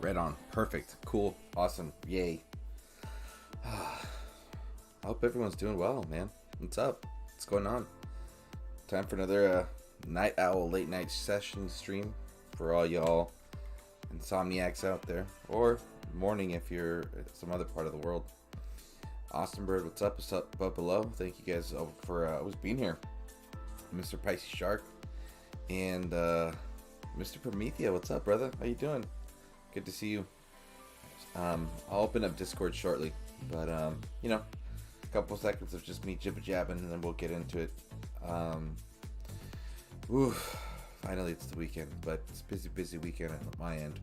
Right on. Perfect. Cool. Awesome. Yay. I hope everyone's doing well, man. What's up? What's going on? Time for another night owl late night session stream for all y'all insomniacs out there, or morning if you're at some other part of the world. Austin Bird, what's up? What's up above below? Thank you guys for always being here. Mr. Pisces Shark and Mr. Prometheo, what's up, brother? How you doing? Good to see you. I'll open up Discord shortly, but you know, a couple seconds of just me jibber-jabbing, and then we'll get into it. Finally it's the weekend, but it's a busy weekend on my end.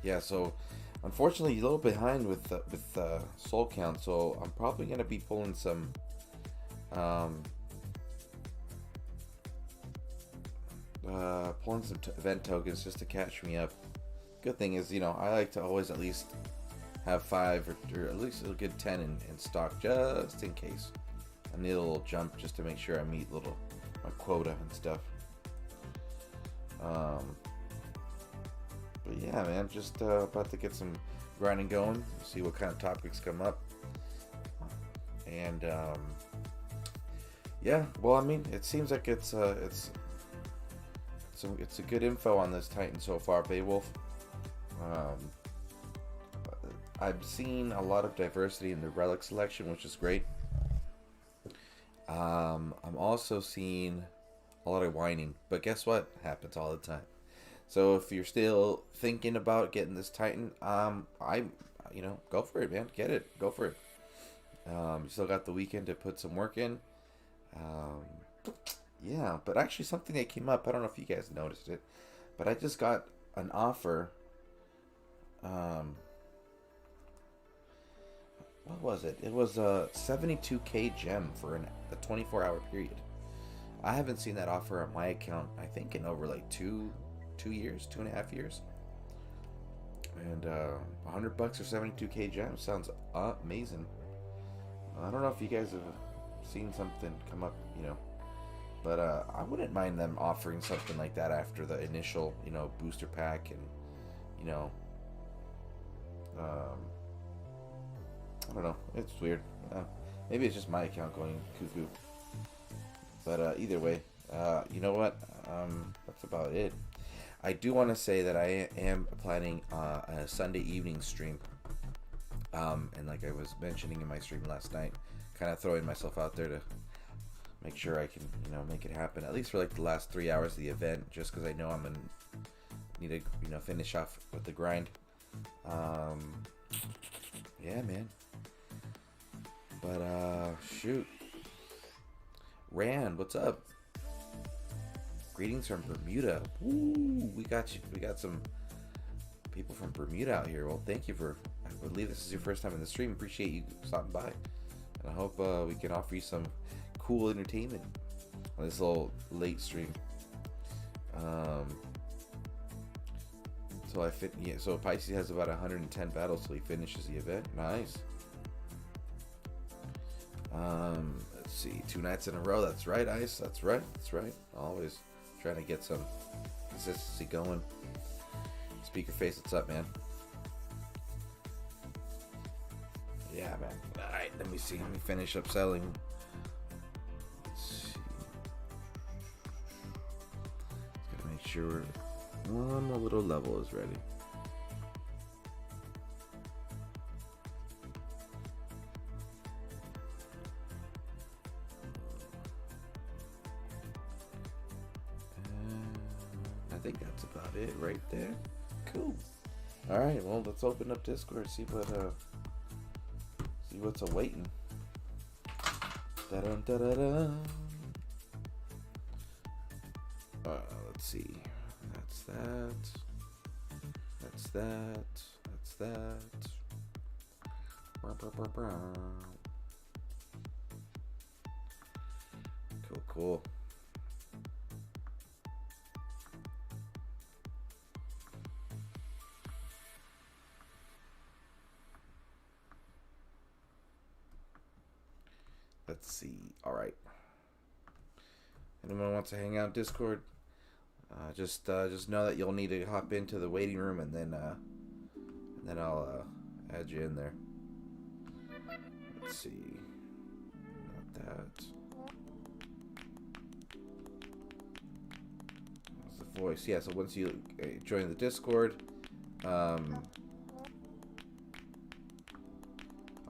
Yeah, so unfortunately a little behind with soul count, so I'm probably gonna be pulling some event tokens just to catch me up. Good thing is, you know, I like to always at least have 5 or at least a good 10 in stock, just in case I need a little jump, just to make sure I meet my quota and stuff. But yeah, man, just about to get some grinding going, see what kind of topics come up. And yeah, well, I mean, it seems like it's a good info on this Titan so far, BAEWOLF. I've seen a lot of diversity in the relic selection, which is great. I'm also seeing a lot of whining, but guess what? Happens all the time. So if you're still thinking about getting this Titan, you know, go for it, man. Get it. Go for it. You still got the weekend to put some work in. Yeah, but actually something that came up, I don't know if you guys noticed it, but I just got an offer. What was it? It was a 72k gem for a 24-hour period. I haven't seen that offer on my account, I think, in over like 2 years, 2.5 years. And $100 or 72k gem sounds amazing. I don't know if you guys have seen something come up, you know, but I wouldn't mind them offering something like that after the initial, you know, booster pack, and you know, I don't know, it's weird. Maybe it's just my account going cuckoo. But either way, you know what? That's about it. I do want to say that I am planning a Sunday evening stream. And like I was mentioning in my stream last night, kind of throwing myself out there to make sure I can, you know, make it happen, at least for like the last 3 hours of the event, just because I know I'm gonna need to, you know, finish off with the grind. Yeah, man. But shoot, Rand, what's up? Greetings from Bermuda. Woo, we got you. We got some people from Bermuda out here. Well, thank you for. I believe this is your first time in the stream. Appreciate you stopping by, and I hope we can offer you some cool entertainment on this little late stream. So Pisces has about 110 battles till he finishes the event. Nice. Let's see, 2 nights in a row. That's right, Ice. That's right. Always trying to get some consistency going. Speaker face, what's up, man? Yeah, man. All right, let me see. Let me finish up selling. Let's see. Just gotta make sure one more little level is ready. I think that's about it right there. Cool. All right, well, let's open up Discord, see what's awaiting. Da-dun, da-da-dun. Let's see. That's that. Cool. Let's see. All right. Anyone wants to hang out Discord? Just know that you'll need to hop into the waiting room, and then I'll add you in there. Let's see. Not that. That's the voice. Yeah. So once you join the Discord, I'll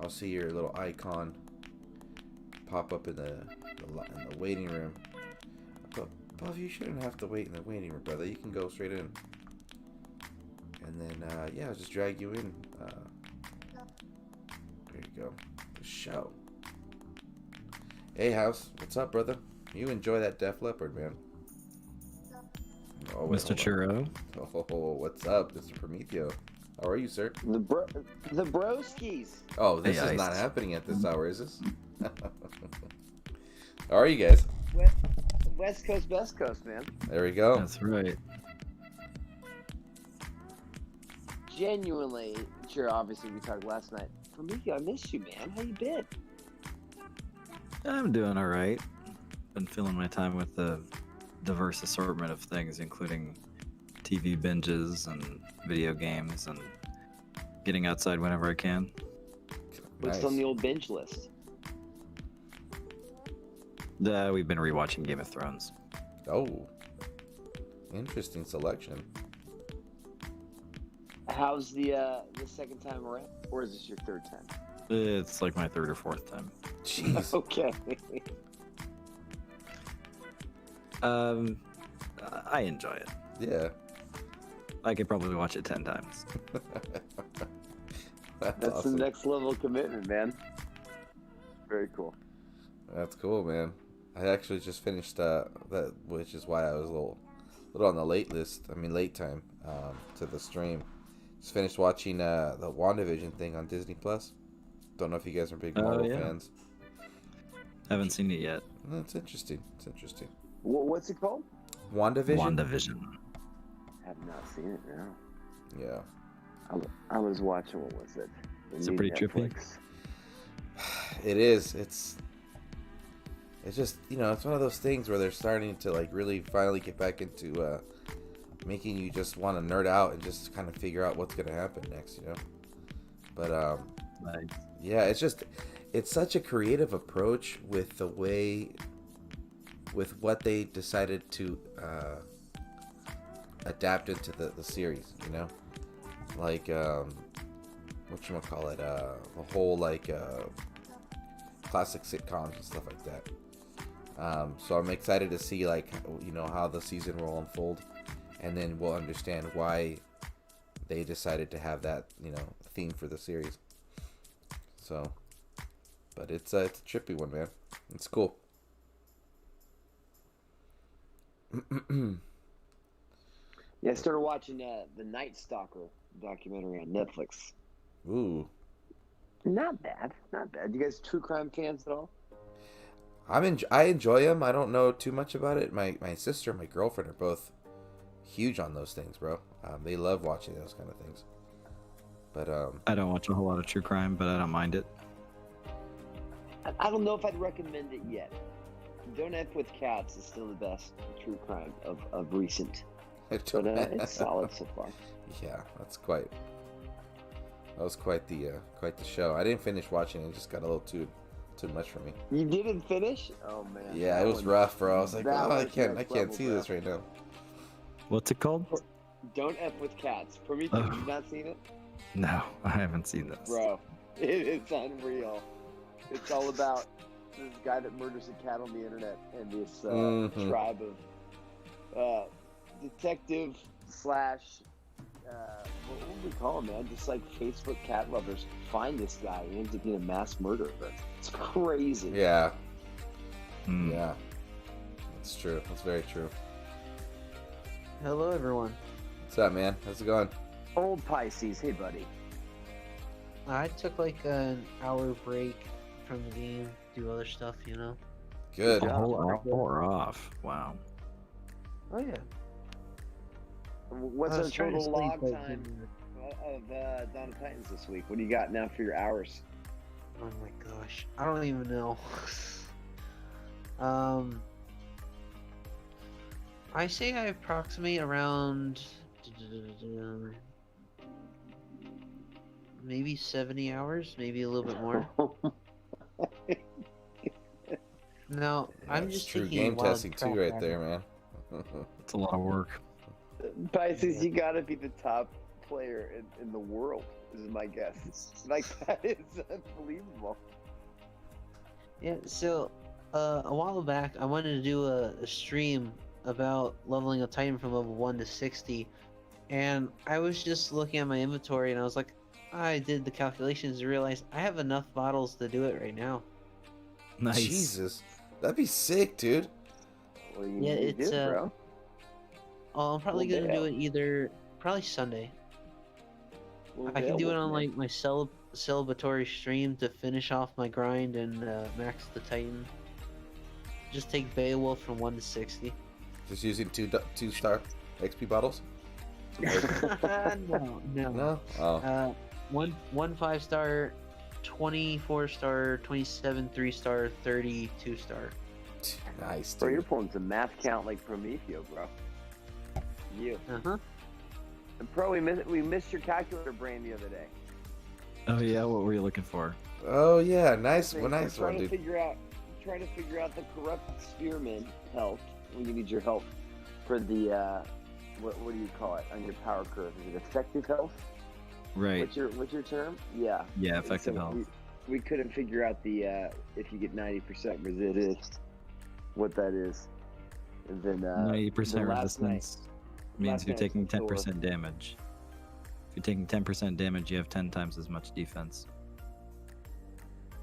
see your little icon pop up in the waiting room. But Buff, you shouldn't have to wait in the waiting room, brother. You can go straight in. And then, yeah, I'll just drag you in. There you go. The show. Hey, House. What's up, brother? You enjoy that Def Leppard, man. Oh, wait, Mr. Churro. Oh, what's up, Mr. Prometheo? How are you, sir? The broskies. Oh, this Hey, is not Ice. happening at this hour, is this? How are you guys? West Coast, Best Coast, man. There we go. That's right. Genuinely, sure. Obviously, we talked last night. For me, I miss you, man. How you been? I'm doing all right. Been filling my time with the diverse assortment of things, including TV binges and video games and getting outside whenever I can. What's Nice. on the old binge list? We've been rewatching Game of Thrones. Oh, interesting selection. How's the second time around, or is this your third time? It's like my third or fourth time. Jeez. Okay. I enjoy it. Yeah. I could probably watch it 10 times. That's awesome. the next level of commitment, man. Very cool. That's cool, man. I actually just finished that, which is why I was a little on the late time to the stream. Just finished watching the WandaVision thing on Disney Plus. Don't know if you guys are big Marvel yeah. fans. Haven't seen it yet. No, it's interesting. It's interesting. What's it called? WandaVision? WandaVision. Have not seen it now. Yeah. I was watching. What was it? Is it pretty trippy? It is. It's just, it's one of those things where they're starting to like really finally get back into making you just want to nerd out and just kind of figure out what's going to happen next, But Nice. yeah, it's such a creative approach with what they decided to adapt into the series, like whatchamacallit, the whole like classic sitcoms and stuff like that. So I'm excited to see like how the season will unfold, and then we'll understand why they decided to have that theme for the series. So, but it's a trippy one, man. It's cool. Yeah, I started watching the Night Stalker documentary on Netflix. Ooh, Not bad, not bad. You guys true crime fans at all? I enjoy them. I don't know too much about it. My sister and my girlfriend are both huge on those things, bro. They love watching those kind of things. But I don't watch a whole lot of true crime, but I don't mind it. I don't know if I'd recommend it yet. Don't F with Cats is still the best true crime of recent. But it's solid so far. Yeah, that was quite the show. I didn't finish watching it. It just got a little too much for me. You didn't finish? Oh man. Yeah, it was rough, bro. I was like, that oh, I was can't next see level, this right now. What's it called? Don't F with Cats. Prometheo, Oh. you've not seen it? No, I haven't seen this. Bro, it's unreal. It's all about this guy that murders a cat on the internet and this tribe of detective slash what would we call him, man? Just like Facebook cat lovers find this guy and he ends up being a mass murderer. It's crazy. Yeah, Hmm. yeah, that's true. That's very true. Hello, everyone. What's up, man? How's it going? Old Pisces, hey buddy. I took like an hour break from the game, do other stuff, Good. A whole hour off. Wow. Oh yeah. What's I our was trying to total log sleep, but time didn't- of Dawn of Titans this week? What do you got now for your hours? Oh my gosh, I don't even know. I say I approximate around maybe 70 hours, maybe a little bit more. No, I'm That's just true thinking game wild testing track too, right record. there, man. It's a lot of work. Pisces, you gotta be the top player in the world, is my guess. Like, that is unbelievable. Yeah, so a while back, I wanted to do a stream about leveling a Titan from level 1 to 60, and I was just looking at my inventory, and I was like, I did the calculations and realized I have enough bottles to do it right now. Nice. Jesus, that'd be sick, dude. What do you Yeah, need to it's do, bro? I'm probably Well, gonna do damn. it probably Sunday. Well, I can do it Beowulf, on man. like my celebratory stream to finish off my grind and max the Titan. Just take Beowulf from 1 to 60. Just using two star XP bottles? No. No? Oh. One 5-star, 24 star, 27 3-star, 30 2-star. Nice, Bro, you're dude. pulling some math count like Prometheo, bro. You. Uh-huh. And Pro, we missed your calculator brain the other day. Oh yeah, what were you looking for? Oh, yeah. Nice. We're Well, nice one, trying to dude. trying to figure out the corrupt spearman health when you need your help for the what do you call it on your power curve? Is it effective health? Right. What's your term? Yeah. Yeah, And effective so health. We couldn't figure out the if you get 90% resist, what that is. And then 90% then last resistance means last you're night taking Thor- 10% damage. If you're taking 10% damage, you have 10 times as much defense.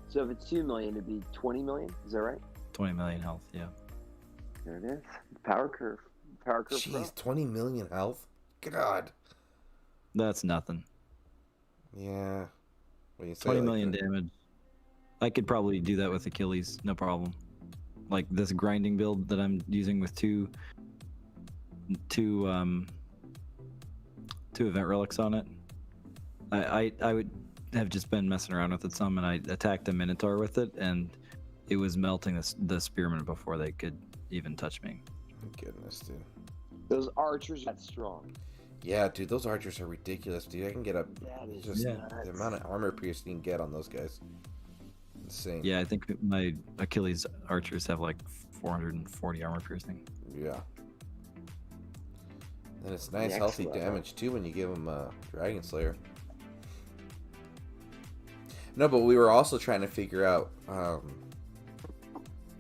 So if it's 2 million, it'd be 20 million. Is that right? 20 million health, yeah. There it is. Power curve. Power curve. Pro. Jeez, 20 million health? God. That's nothing. Yeah. When you say 20 it like million that. damage. I could probably do that with Achilles, no problem. Like this grinding build that I'm using with two event relics on it. I would have just been messing around with it some, and I attacked a Minotaur with it, and it was melting the spearmen before they could even touch me. Goodness, dude. Those archers got strong. Yeah, dude, those archers are ridiculous, dude. I can get up That is just nuts. the amount of armor piercing you can get on those guys. Insane. Yeah, I think my Achilles archers have like 440 armor piercing. Yeah. And it's nice, The healthy X-level. damage too when you give them Dragon Slayer. No, but we were also trying to figure out.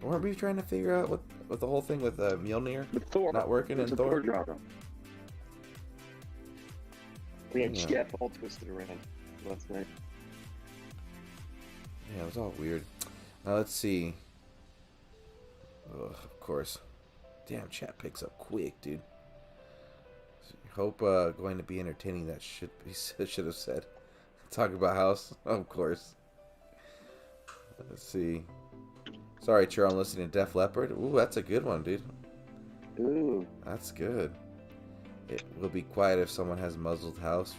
Weren't we trying to figure out what the whole thing with Mjolnir With Thor. not working in It's a Thor? drama. We had Yeah. Jeff all twisted around last night. Yeah, it was all weird. Now let's see. Ugh, of course. Damn, chat picks up quick, dude. Hope going to be entertaining. That should have said. Talk about house, of course. Let's see. Sorry, Churro, I'm listening to Def Leppard. Ooh, that's a good one, dude. Ooh. That's good. It will be quiet if someone has muzzled house.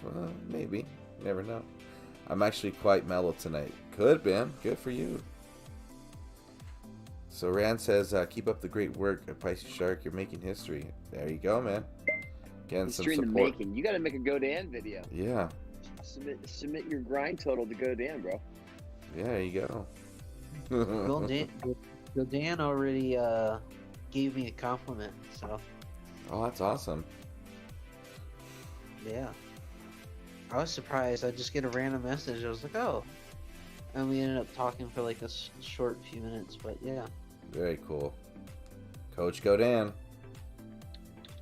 Maybe. You never know. I'm actually quite mellow tonight. Good, man. Good for you. So Rand says, keep up the great work, Pisces Shark. You're making history. There you go, man. Getting some History in the support. making. You got to make a GODAN video. Yeah. Submit your grind total to GODAN, bro. Yeah, there you go. Gildan already gave me a compliment, so Oh, that's awesome. yeah. I was surprised. I just get a random message. I was like, oh. And we ended up talking for like a short few minutes, but yeah. Very cool. Coach Godan.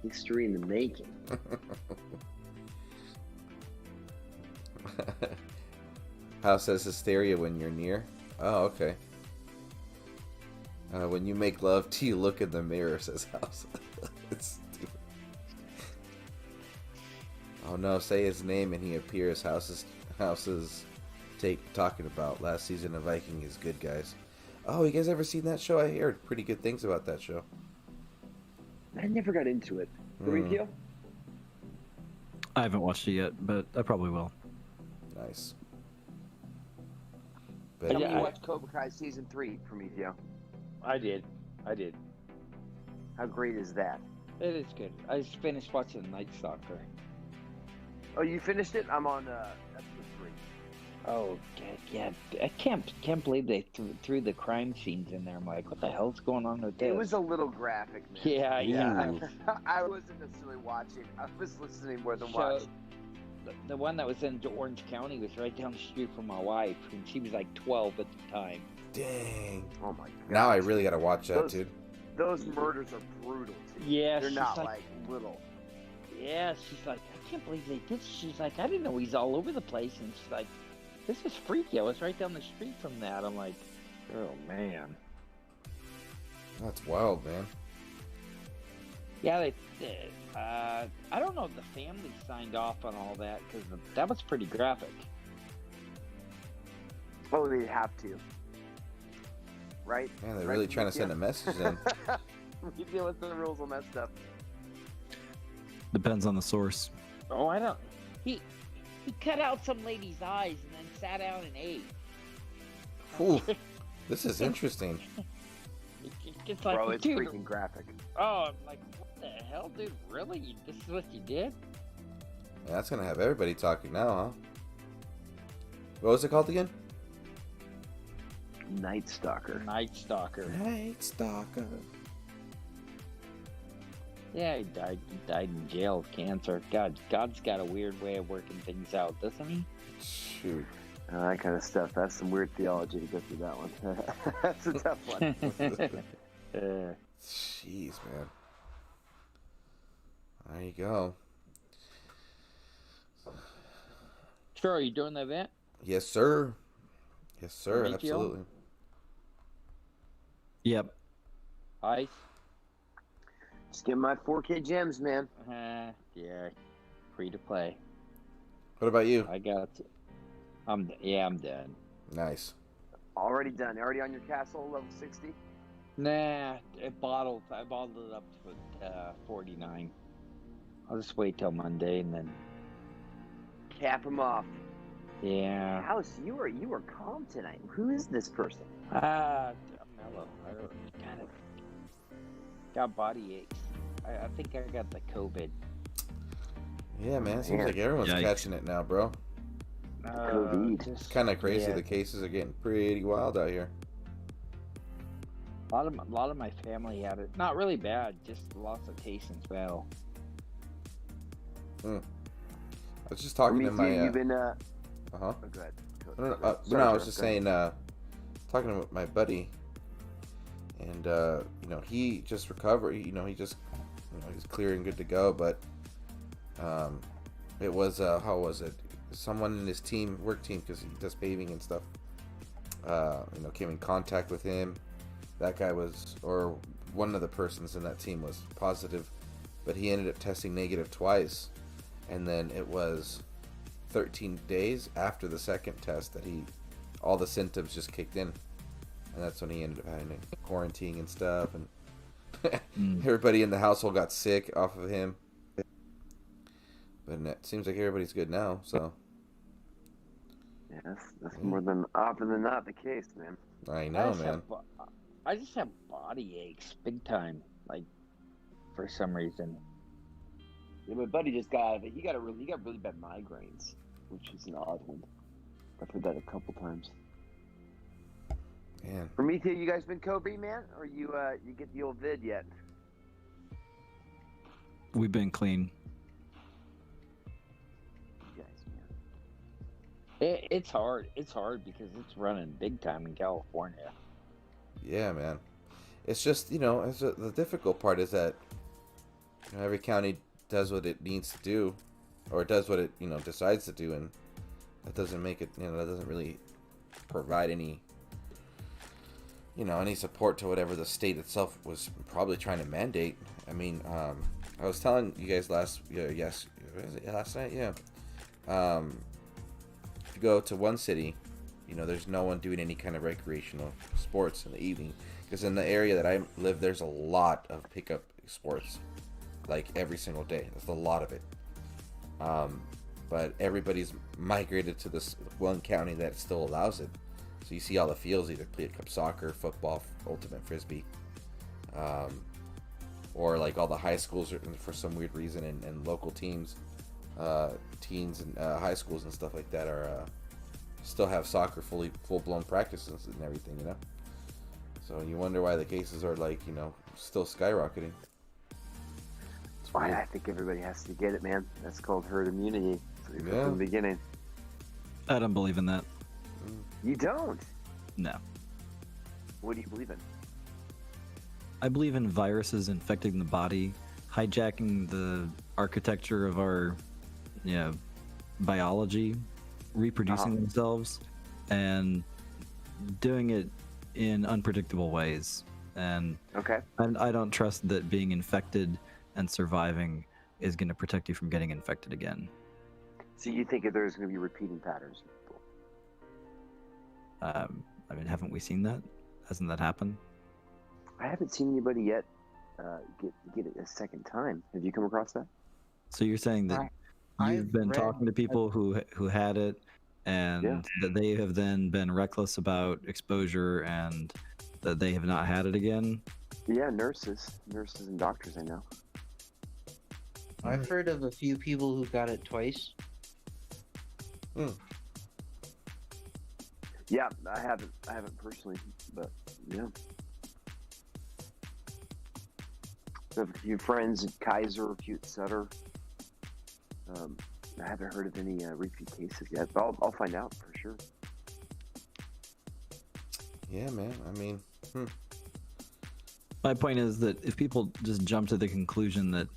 History in the making. House says hysteria when you're near. Oh, okay. When you make love, do you look in the mirror, says House. It's stupid. Oh no, say his name and he appears. House's talking about last season of Viking is good, guys. Oh, you guys ever seen that show? I heard pretty good things about that show. I never got into it. Prometheo? I haven't watched it yet, but I probably will. Nice. Tell But me you watched Cobra Kai season 3, Prometheo. I did. How great is that? It is good. I just finished watching Night Stalker. Oh, you finished it? I'm on episode 3. Oh, yeah. I can't believe they threw the crime scenes in there. I'm like, what the hell's going on with this? It was a little graphic, man. Yeah. I wasn't necessarily watching. I was listening more than watching. The one that was in Orange County was right down the street from my wife, and she was like 12 at the time. Dang. Oh my god. Now I really gotta watch that, dude. Those murders are brutal, too. Yeah, They're she's not like little. Yeah, she's like, I can't believe they did. She's like, I didn't know he's all over the place. And she's like, this is freaky. I was right down the street from that. I'm like, oh man. That's wild, man. Yeah, I don't know if the family signed off on all that because that was pretty graphic. Oh, they have to. Right? Man, they're Right, really trying to yeah. send a message in. You deal with the rules on that stuff. Depends on the source. Oh, I don't. He cut out some lady's eyes and then sat down and ate. Ooh, this is interesting. It's like, Bro, it's dude, freaking graphic. oh, I'm like, what the hell, dude? Really? This is what you did? Yeah, that's gonna have everybody talking now, huh? What was it called again? Night Stalker. Night Stalker. Night Stalker. Yeah, he died in jail of cancer. God's got a weird way of working things out, doesn't he? Shoot. That kind of stuff. That's some weird theology to go through that one. That's a tough one. Jeez, man. There you go. Sure, are you doing the event? Yes, sir. Yes, sir. PROMETHEO? Absolutely. Yep. Ice? Just give my 4K gems, man. Yeah. Free to play. What about you? I got it. I'm done. Nice. Already done. Already on your castle, level 60? Nah, I bottled it up to 49. I'll just wait till Monday and then. Cap him off. Yeah. House, you are calm tonight. Who is this person? I'm mellow. I don't kind of got body aches. I think I got the COVID. Yeah, man. It seems like everyone's Yikes. catching it now, bro. COVID. It's kind of crazy. Yeah. The cases are getting pretty wild out here. A lot of my family had it. Not really bad, just lots of taste and smell. I was just talking to my. You've been Uh huh. Oh, go ahead. No, Sorry, I was Joe, just go ahead. saying, talking with my buddy, and he just recovered. He's clear and good to go. But it was how was it? Someone in his work team, because he does paving and stuff. Came in contact with him. That guy or one of the persons in that team was positive, but he ended up testing negative twice, and then it was 13 days after the second test that all the symptoms just kicked in, and that's when he ended up having to quarantine and stuff, and everybody in the household got sick off of him. But it seems like everybody's good now, so. Yes, that's more than often than not the case, man. I know, man. I just have body aches, big time. Like, for some reason. Yeah, my buddy just got it. He got really bad migraines, which is an odd one. I've heard that a couple times. Man. Prometheo, you guys been Kobe, man? Or you get the old vid yet? We've been clean. You guys, man. It's hard. It's hard because it's running big time in California. Yeah, man. It's just, the difficult part is that every county does what it needs to do, or it does what it, decides to do, and that doesn't make it, that doesn't really provide any, any support to whatever the state itself was probably trying to mandate. I mean, I was telling you guys last night, yeah. If you go to one city, there's no one doing any kind of recreational sports in the evening, because in the area that I live, there's a lot of pickup sports, like every single day. There's a lot of it. But everybody's migrated to this one county that still allows it. So you see all the fields either pick up soccer, football, ultimate frisbee. or like all the high schools are, for some weird reason, and local teams, teens and high schools and stuff like that are still have soccer full-blown practices and everything, you know. So you wonder why the cases are like, you know, still skyrocketing. It's weird. I think everybody has to get it, man. That's called herd immunity. From the beginning. I don't believe in that. You don't? No. What do you believe in? I believe in viruses infecting the body, hijacking the architecture of our, you know, biology, reproducing themselves, and doing it in unpredictable ways. And I don't trust that being infected and surviving is going to protect you from getting infected again. So you think that there's going to be repeating patterns? I mean, haven't we seen that? Hasn't that happened? I haven't seen anybody yet get it a second time. Have you come across that? So you're saying that you've been talking to people who had it, and that they have then been reckless about exposure, and that they have not had it again? Yeah, nurses and doctors I know. I've heard of a few people who got it twice. Yeah, I haven't personally, but yeah. I have a few friends at Kaiser, a few at Sutter. I haven't heard of any repeat cases yet, but I'll find out for sure. Yeah, man. I mean, My point is that if people just jump to the conclusion that,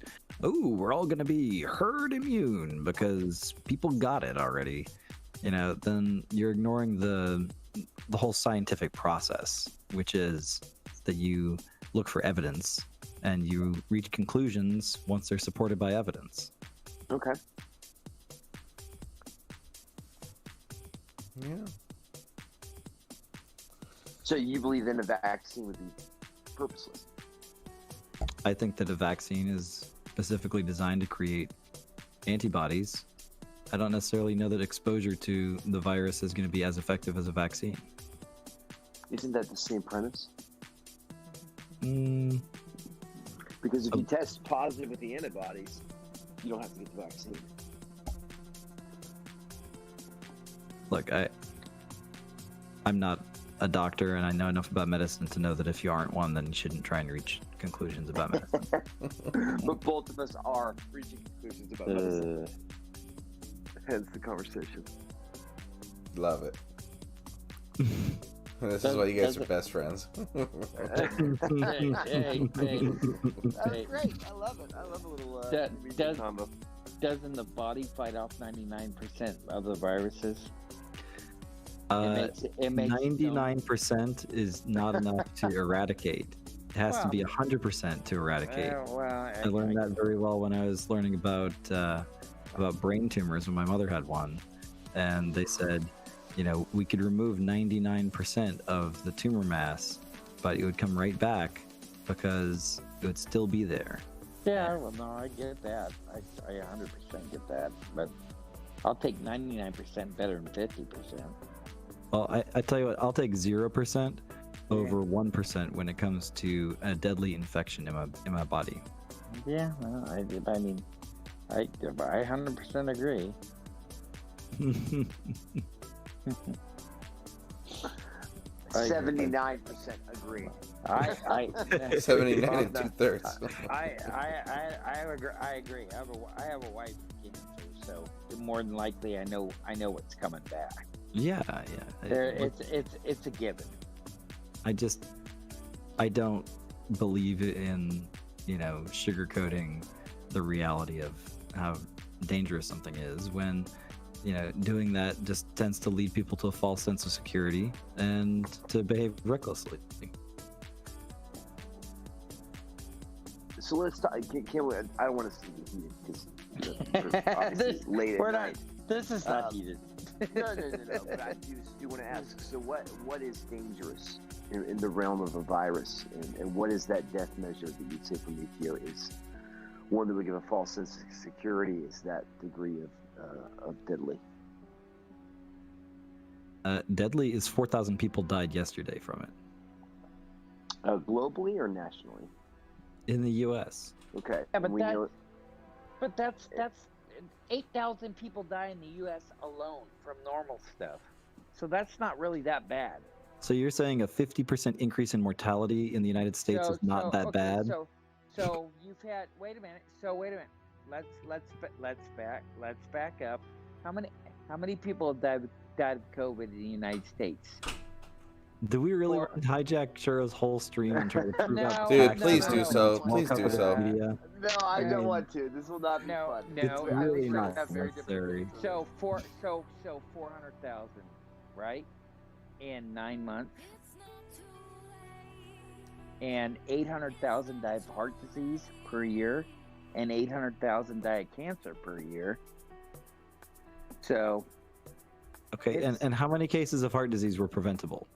oh, we're all going to be herd immune because people got it already, you know, then you're ignoring the whole scientific process, which is that you look for evidence and you reach conclusions once they're supported by evidence. Okay. yeah. So you believe then a vaccine would be purposeless? I think that a vaccine is specifically designed to create antibodies. I don't necessarily know that exposure to the virus is going to be as effective as a vaccine. Isn't that the same premise? Mm, Because if you test positive with the antibodies, you don't have to get the vaccine. look, I'm not a doctor, and I know enough about medicine to know that if you aren't one, then you shouldn't try and reach conclusions about medicine. But both of us are reaching conclusions about medicine. Hence the conversation. Love it. This is why you guys are best friends. Hey. That's great. I love it. I love a little combo. Doesn't the body fight off 99% of the viruses? It makes 99% is not enough to eradicate. It has to be 100% to eradicate. I learned that very well when I was learning about brain tumors when my mother had one, and they said, you know, we could remove 99% of the tumor mass, but it would come right back because it would still be there. Yeah, well, no, I get that. I 100% get that, but I'll take 99% better than 50%. Well, I tell you what, I'll take 0% over 1% when it comes to a deadly infection in my body. Yeah, well, I mean, I 100% agree. 79% agree. 79 and 2/3. I agree. I have a wife with cancer, so more than likely I know what's coming back. Yeah. It's a given. I don't believe in, you know, sugarcoating the reality of how dangerous something is when, you know, doing that just tends to lead people to a false sense of security and to behave recklessly. So let's talk. Can we, I don't want to see you because obviously late at night. This is not heated. No. But I do want to ask. So what is dangerous in the realm of a virus, and what is that death measure that you'd say PROMETHEO is one that would give a false sense of security? Is that degree of deadly? Deadly is 4,000 people died yesterday from it. Globally or nationally? in the U.S. Okay. Yeah, but we know. that's 8,000 people die in the U.S. alone from normal stuff. So that's not really that bad. So you're saying a 50% increase in mortality in the United States is not that okay, bad? So you've had. Wait a minute. Let's back up. How many people have died of COVID in the United States? Do we really want to hijack Churro's whole stream and try to prove out Dude, facts please from do the so. small Please do cover of so. media? No, I don't mean, want to. This will not be fun. It's really not have very different necessary. opinions. So 400,000, right? In 9 months. And 800,000 die of heart disease per year, and 800,000 die of cancer per year. So. Okay, and how many cases of heart disease were preventable?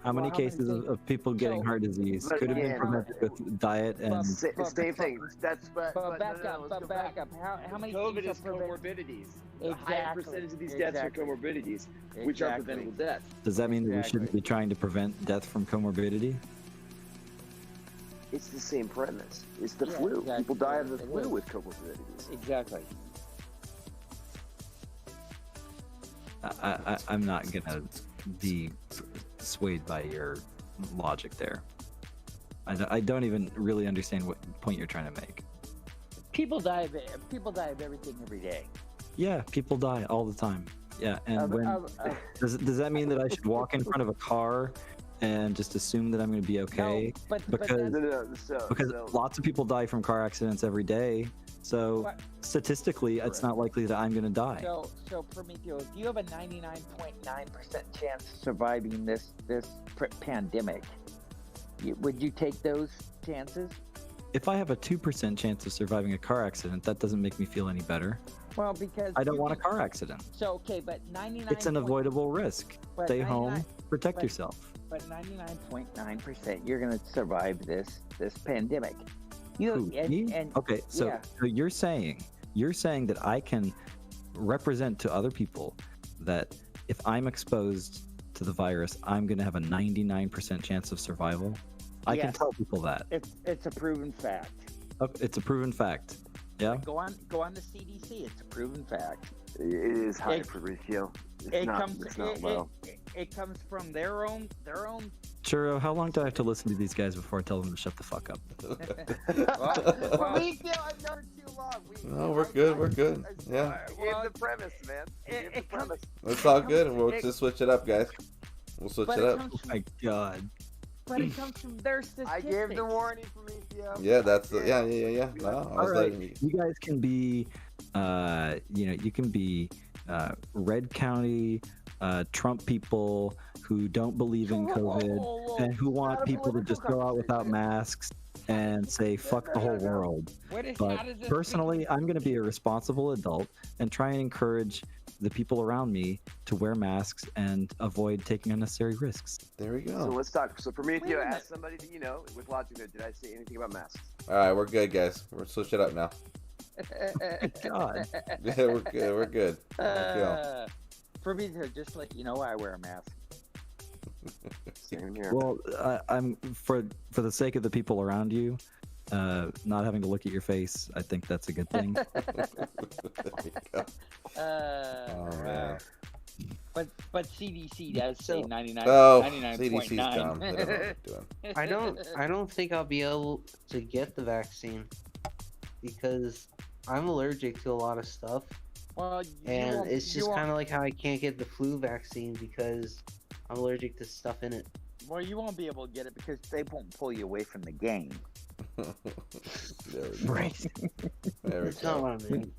How many cases of people getting heart disease but could have been again, prevented with diet and... Same thing. That's but back no, let's up. go Back up. How many? COVID things is are prevent- comorbidities. The higher Exactly, percentage of these deaths are exactly. comorbidities, which are Exactly. preventable deaths. Does that mean that we Exactly. shouldn't be trying to prevent death from comorbidity? it's the same premise. It's the Yeah, flu. exactly. People die of the It flu is. with comorbidities. Exactly. I'm not gonna be swayed by your logic there. I don't even really understand what point you're trying to make. People die of everything every day. Yeah, people die all the time. Yeah, and does that mean that I should walk in front of a car and just assume that I'm going to be okay? No, but because that's- because lots of people die from car accidents every day. So What? statistically, it's not likely that I'm going to die. So Prometheo, if you have a 99.9% chance of surviving this pandemic, would you take those chances? If I have a 2% chance of surviving a car accident, that doesn't make me feel any better. Well, because I don't want a car accident. So okay, but 99. It's an avoidable risk. but Stay 99 home, protect but- yourself. But 99.9%, you're gonna survive this pandemic. You Who, me? Okay, so, yeah. so you're saying that I can represent to other people that if I'm exposed to the virus, I'm going to have a 99% chance of survival. I can Yes. tell people that. It's a proven fact. It's a proven fact. Yeah. Go on the CDC. It's a proven fact. It is high It- for ratio. It's It not. comes. It's not low. It comes from their own. Churro, how long do I have to listen to these guys before I tell them to shut the fuck up? Well, We feel I've known too long. No, we're good. We're good. Yeah, Give the premise, man. Give the premise. it's all good. We'll just switch it up, guys. We'll switch but it it up. comes Oh from, my god. but it comes from their statistics. I gave the warning, Prometeo. Yeah, that's the, yeah. No, I All was right, letting you. you guys can be, you can be Red County Trump people who don't believe in COVID and who want not a people to political just go out without masks and say fuck the whole world. But personally, I'm going to be a responsible adult and try and encourage the people around me to wear masks and avoid taking unnecessary risks. There we So go. let's talk. So Wait a Prometeo minute. asked somebody that you know with logic. Did I say anything about masks? All right, we're good, guys. We're switch it up now. God. Yeah, we're good. We're good. Let's For me to just let you know, I wear a mask. Same here. Well, I'm for the sake of the people around you, not having to look at your face. I think that's a good thing. There we go. Oh man. But CDC does say 99. Oh, 99.9. CDC's dumb. They don't know what they're doing. I don't think I'll be able to get the vaccine because I'm allergic to a lot of stuff, Well, and it's just kind of like how I can't get the flu vaccine because I'm allergic to stuff in it. Well, you won't be able to get it because they won't pull you away from the game. There we go. Right. There we That's not go. what I mean.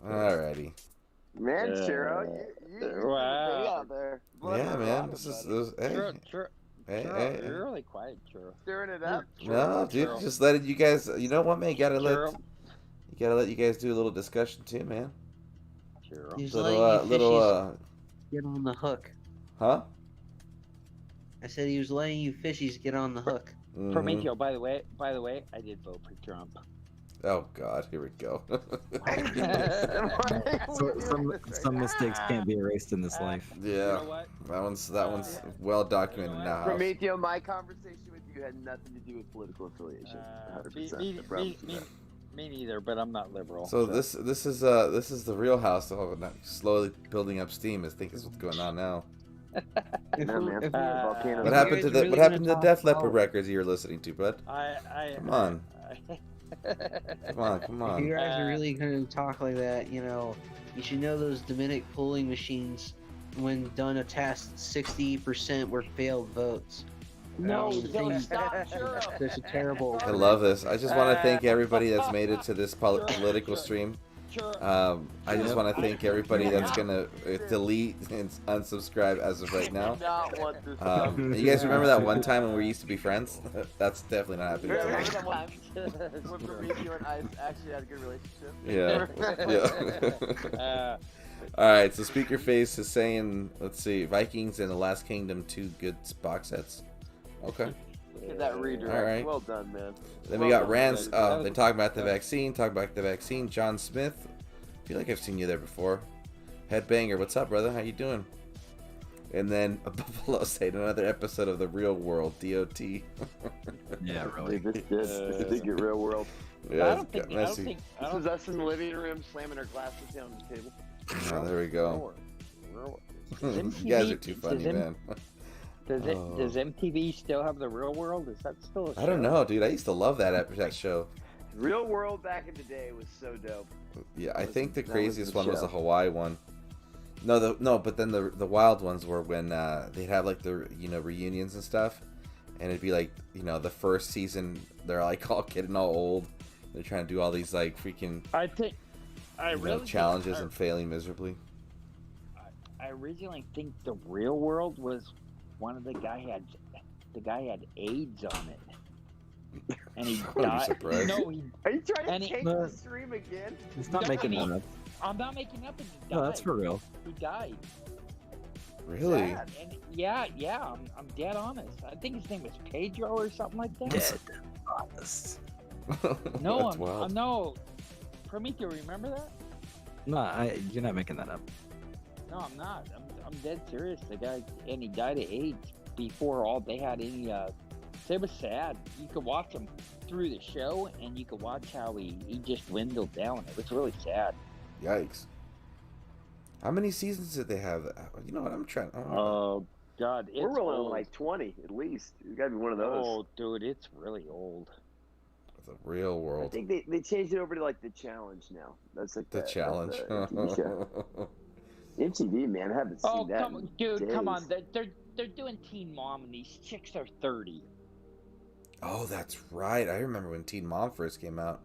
Man, Alrighty. Churro, you wow. way out there. Yeah, man. This is hey, hey. You're really quiet, Churro. Stirring it up. No, dude, Churro. just letting you guys. You know what, man? You gotta Churro. let you guys do a little discussion too, man. Churro. He's Little letting you fishies get on the hook. huh? I said he was letting you fishies get on the hook. Mhm. Prometheo, by the way, I did vote for Trump. Oh God, here we go. So, some mistakes can't be erased in this life. Yeah, You know what? that one's well documented now. Prometeo, my conversation with you had nothing to do with political affiliation. 100%. Me, I promise you me, that. me neither, but I'm not liberal. So this is the real house. Oh, not slowly building up steam. I think is what's going on now. No, man. Volcano. What happened to guys the really What happened to the gonna Def talk Leppard about- records you were listening to, bud? Come on. Come If on. you guys are really going to talk like that, you should know those Dominic polling machines, when done a test, 60% were failed votes. No, The don't thing- stop, Churro. There's a terrible. I love this. I just want to thank everybody that's made it to this Sure, political sure. stream. Churro. I just want to thank everybody that's gonna delete and unsubscribe as of right now. Not want this You guys remember that one time when we used to be friends? That's definitely not happening Remember today. that one when Promethéo and I actually had a good relationship? Yeah. All right. So Speaker Face is saying, let's see, Vikings and the Last Kingdom, 2 good box sets. Okay. Look at that redirect. All right. Well done, man. Then we got Rance. They talk about the vaccine. Talk about the vaccine. John Smith. I feel like I've seen you there before. Headbanger. What's up, brother? How you doing? And then Buffalo saying another episode of the Real World. DOT. Yeah, really. Dude, this did get real world. Yeah, I don't think. This was us in the living room slamming our glasses down on the table. Oh, there we go. You guys are too funny, man. Does MTV still have the Real World? Is that still a show? I don't know, dude. I used to love that show. Real World back in the day was so dope. Yeah, I think the that was craziest the one was show. the Hawaii one. No, but then the wild ones were when they'd have like the reunions and stuff, and it'd be like the first season they're like all getting all old. They're trying to do all these like freaking challenges and failing miserably. I originally think the Real World was one of the guy had AIDS on it, and he Are you died. surprised? No, Are you trying And to he- take the stream again? It's not making that up. I'm not making up. And he died. No, that's for real. He died. Really? Sad. And yeah, I'm dead honest. I think his name was Pedro or something like that. Dead honest. No, That's wild. no. Promethéo, remember that? No, you're not making that up. No, I'm not. I'm dead serious. The guy, and he died of AIDS before all they had any. It was sad. You could watch him through the show, and you could watch how he just dwindled down. It was really sad. Yikes. How many seasons did they have? You know what? I'm trying. Oh God, it's We're rolling old. on like 20 at least. It's got to be one of those. Oh, dude, it's really old. The Real I World. think they changed it over to like the challenge now. That's like The challenge. that's the TV show. MTV, man, I haven't seen Oh, that. come, in dude, come on. days. They're doing Teen Mom, and these chicks are 30. Oh, that's right. I remember when Teen Mom first came out.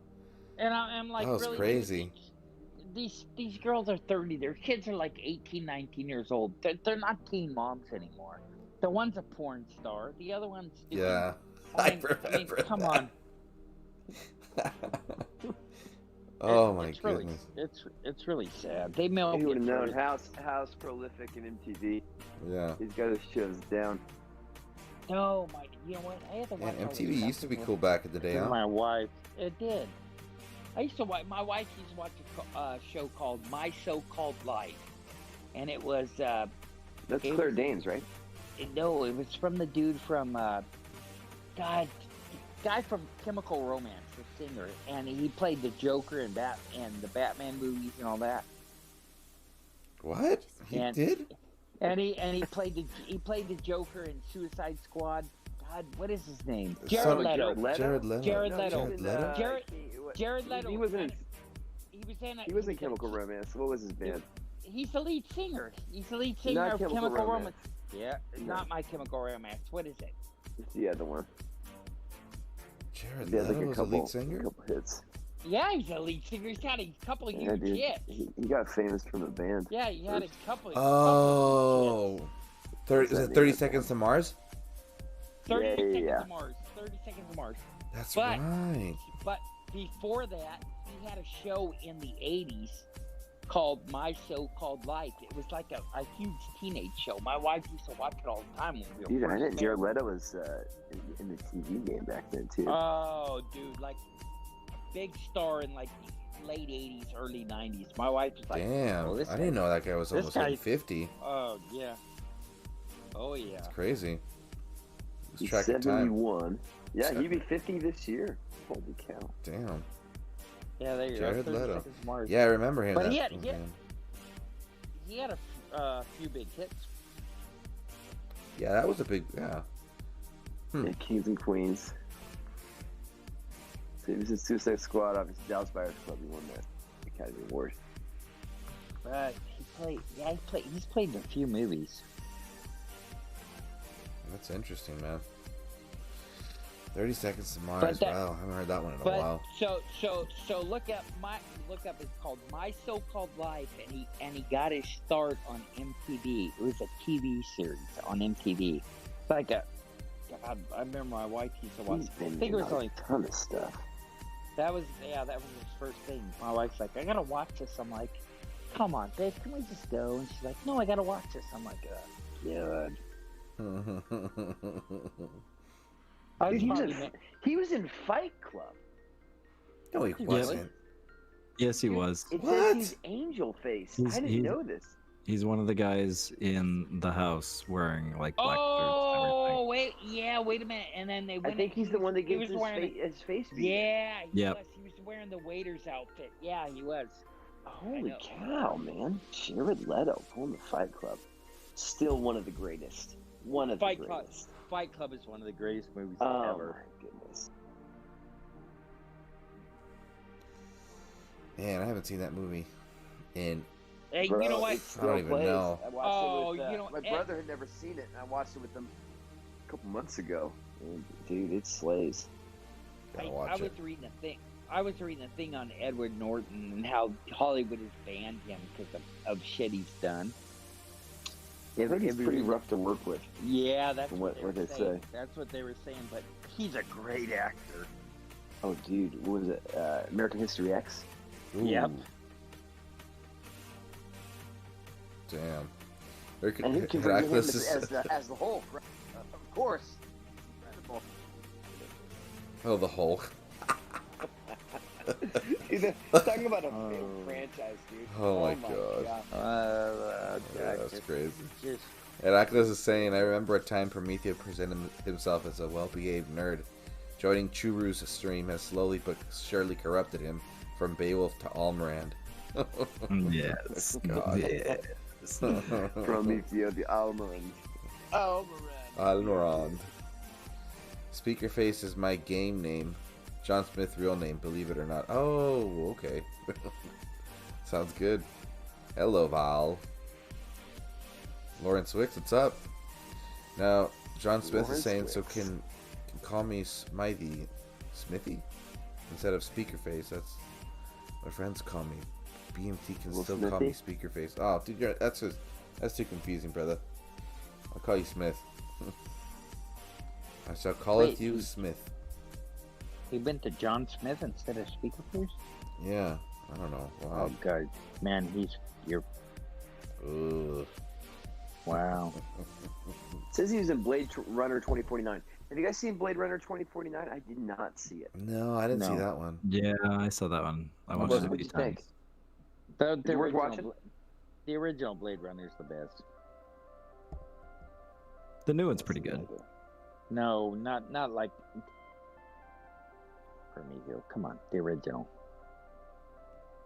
And I'm like, That was really, crazy. These girls are 30. Their kids are like 18, 19 years old. They're not teen moms anymore. The one's a porn star. The other one's doing, Yeah. I remember come that. on. Oh my It's really, goodness. it's really sad. They milk You would it have known for- House prolific in MTV. Yeah. He's got his shows down. No, you know what? I had to Yeah, watch all MTV this used to be stuff cool back in the day, with huh? my wife. It did. I used to watch. My wife used to watch a show called My So-Called Life, and it was That's It Claire was- Danes, right? no, it was from the dude from guy from Chemical Romance, the singer, and he played the Joker and the Batman movies and all that. What? He And- did? And he played the Joker in Suicide Squad. God, what is his name? Jared Leto. Jared Leto. Jared No, Leto. he was in, Leto? Jared Leto. He wasn't. He was in. He was in Chemical Romance. What was his band? He's the lead singer. He's the lead singer Not of Chemical Chemical Romance. Romance. Yeah, No. not My Chemical Romance. What is it? It's the other one. Jared He had Leto like a was a couple, lead singer? hits. Yeah, he's a lead singer. He's had a couple of Yeah, huge dude. hits. He got famous from a band. Yeah, he had a couple. Oh. 30, is it 30 Seconds to Mars? 30 Yeah, seconds yeah. of Mars. 30 seconds of Mars. That's But- right. But before that, he had a show in the 80s called My So-Called Life. It was like a huge teenage show. My wife used to watch it all the time when we were Dude, I first didn't. Jared married. Leto was in the TV game back then too. Oh, dude, like a big star in like late 80s, early 90s. My wife was like, Damn. oh, I this didn't know that guy was this almost guy- hitting 50. oh, yeah. Oh, yeah. It's crazy. He's tracking time. 71. Yeah, he'd be 50 this year. Holy cow. Damn. Yeah, there you Jared go. Leto. 30 Seconds to Mars. Yeah, I remember him. But that, he had- oh, he had- man. He had a few big hits. Yeah, that was a big. Yeah. Yeah, Kings and Queens. So he was in Suicide Squad, obviously Dallas Buyers Club. He won that Academy Award. But he's played in a few movies. That's interesting, man. 30 Seconds to Mars. But that- Wow, I haven't heard that one in a But while. so look up it's called My So-Called Life, and he got his start on MTV. It was a TV series on MTV. Like God, I remember my wife used to watch. He's I been think it in was a like ton of stuff. that was his first thing. My wife's like, I gotta watch this. I'm like, come on, babe, can we just go? And she's like, no, I gotta watch this. I'm like, God. I was Dude, probably he was in Fight Club. No, he wasn't. Yes, he was. It What? says he's Angel Face. I didn't know this. He's one of the guys in the house wearing like black suits and Oh wait a minute, and then they I went. think he's the one that he gets was wearing his face beat. Yeah, he Yep. was. He was wearing the waiter's outfit. Yeah, he was. Holy know. cow, man. Jared Leto pulling the Fight Club. Still one of the greatest. One of Fight the Club. greatest. Fight Club is one of the greatest movies Oh ever. my goodness. Man, I haven't seen that movie in. Hey, Bro, you know what? it still I don't even plays. know. I watched Oh, it with, you know, my brother had never seen it, and I watched it with them a couple months ago. And, dude, it slays. Gotta I watch was it. reading a thing. I was reading a thing on Edward Norton and how Hollywood has banned him because of shit he's done. Yeah, I think he's pretty rough to work with. Yeah, that's From what what they were they saying. say. That's what they were saying. But he's a great actor. Oh, dude, what was it? American History X? Yep. Ooh, damn. And who can bring him as the Hulk, right? Of course. Incredible. Oh, the Hulk. Dude, talking about a big franchise, dude. Oh my God. Yeah, that's just- crazy. Just And Aklas is saying, I remember a time Prometheo presented himself as a well-behaved nerd. Joining Churro's stream has slowly but surely corrupted him from Beowulf to Almorand. Yes. God. Yes. Prometheo, the Almond. Almorand. Speakerface is my game name. John Smith, real name, believe it or not. Oh, okay. Sounds good. Hello, Val. Lawrence Wicks, what's up? Now, John Smith is Lawrence saying, so Wicks. can call me Smithy, Smithy, instead of Speakerface. That's my friends call me. BMT can Little still call me Smithy? Speakerface. Oh, dude, that's too confusing, brother. I'll call you Smith. I shall call Wait, it you he- Smith. he went to John Smith instead of Speakerface. Yeah, I don't know. Oh Wow. God, man, you're Ugh. wow. It says he was in Blade Runner 2049. Have you guys seen Blade Runner 2049? I did not see it. No, I didn't see No. that one. Yeah, I saw that one. I How watched was it it? a What'd few you think? times. The it worth original, watching? the original Blade Runner is the best. The new one's pretty good. No, not like Prometheo. Come on, the original.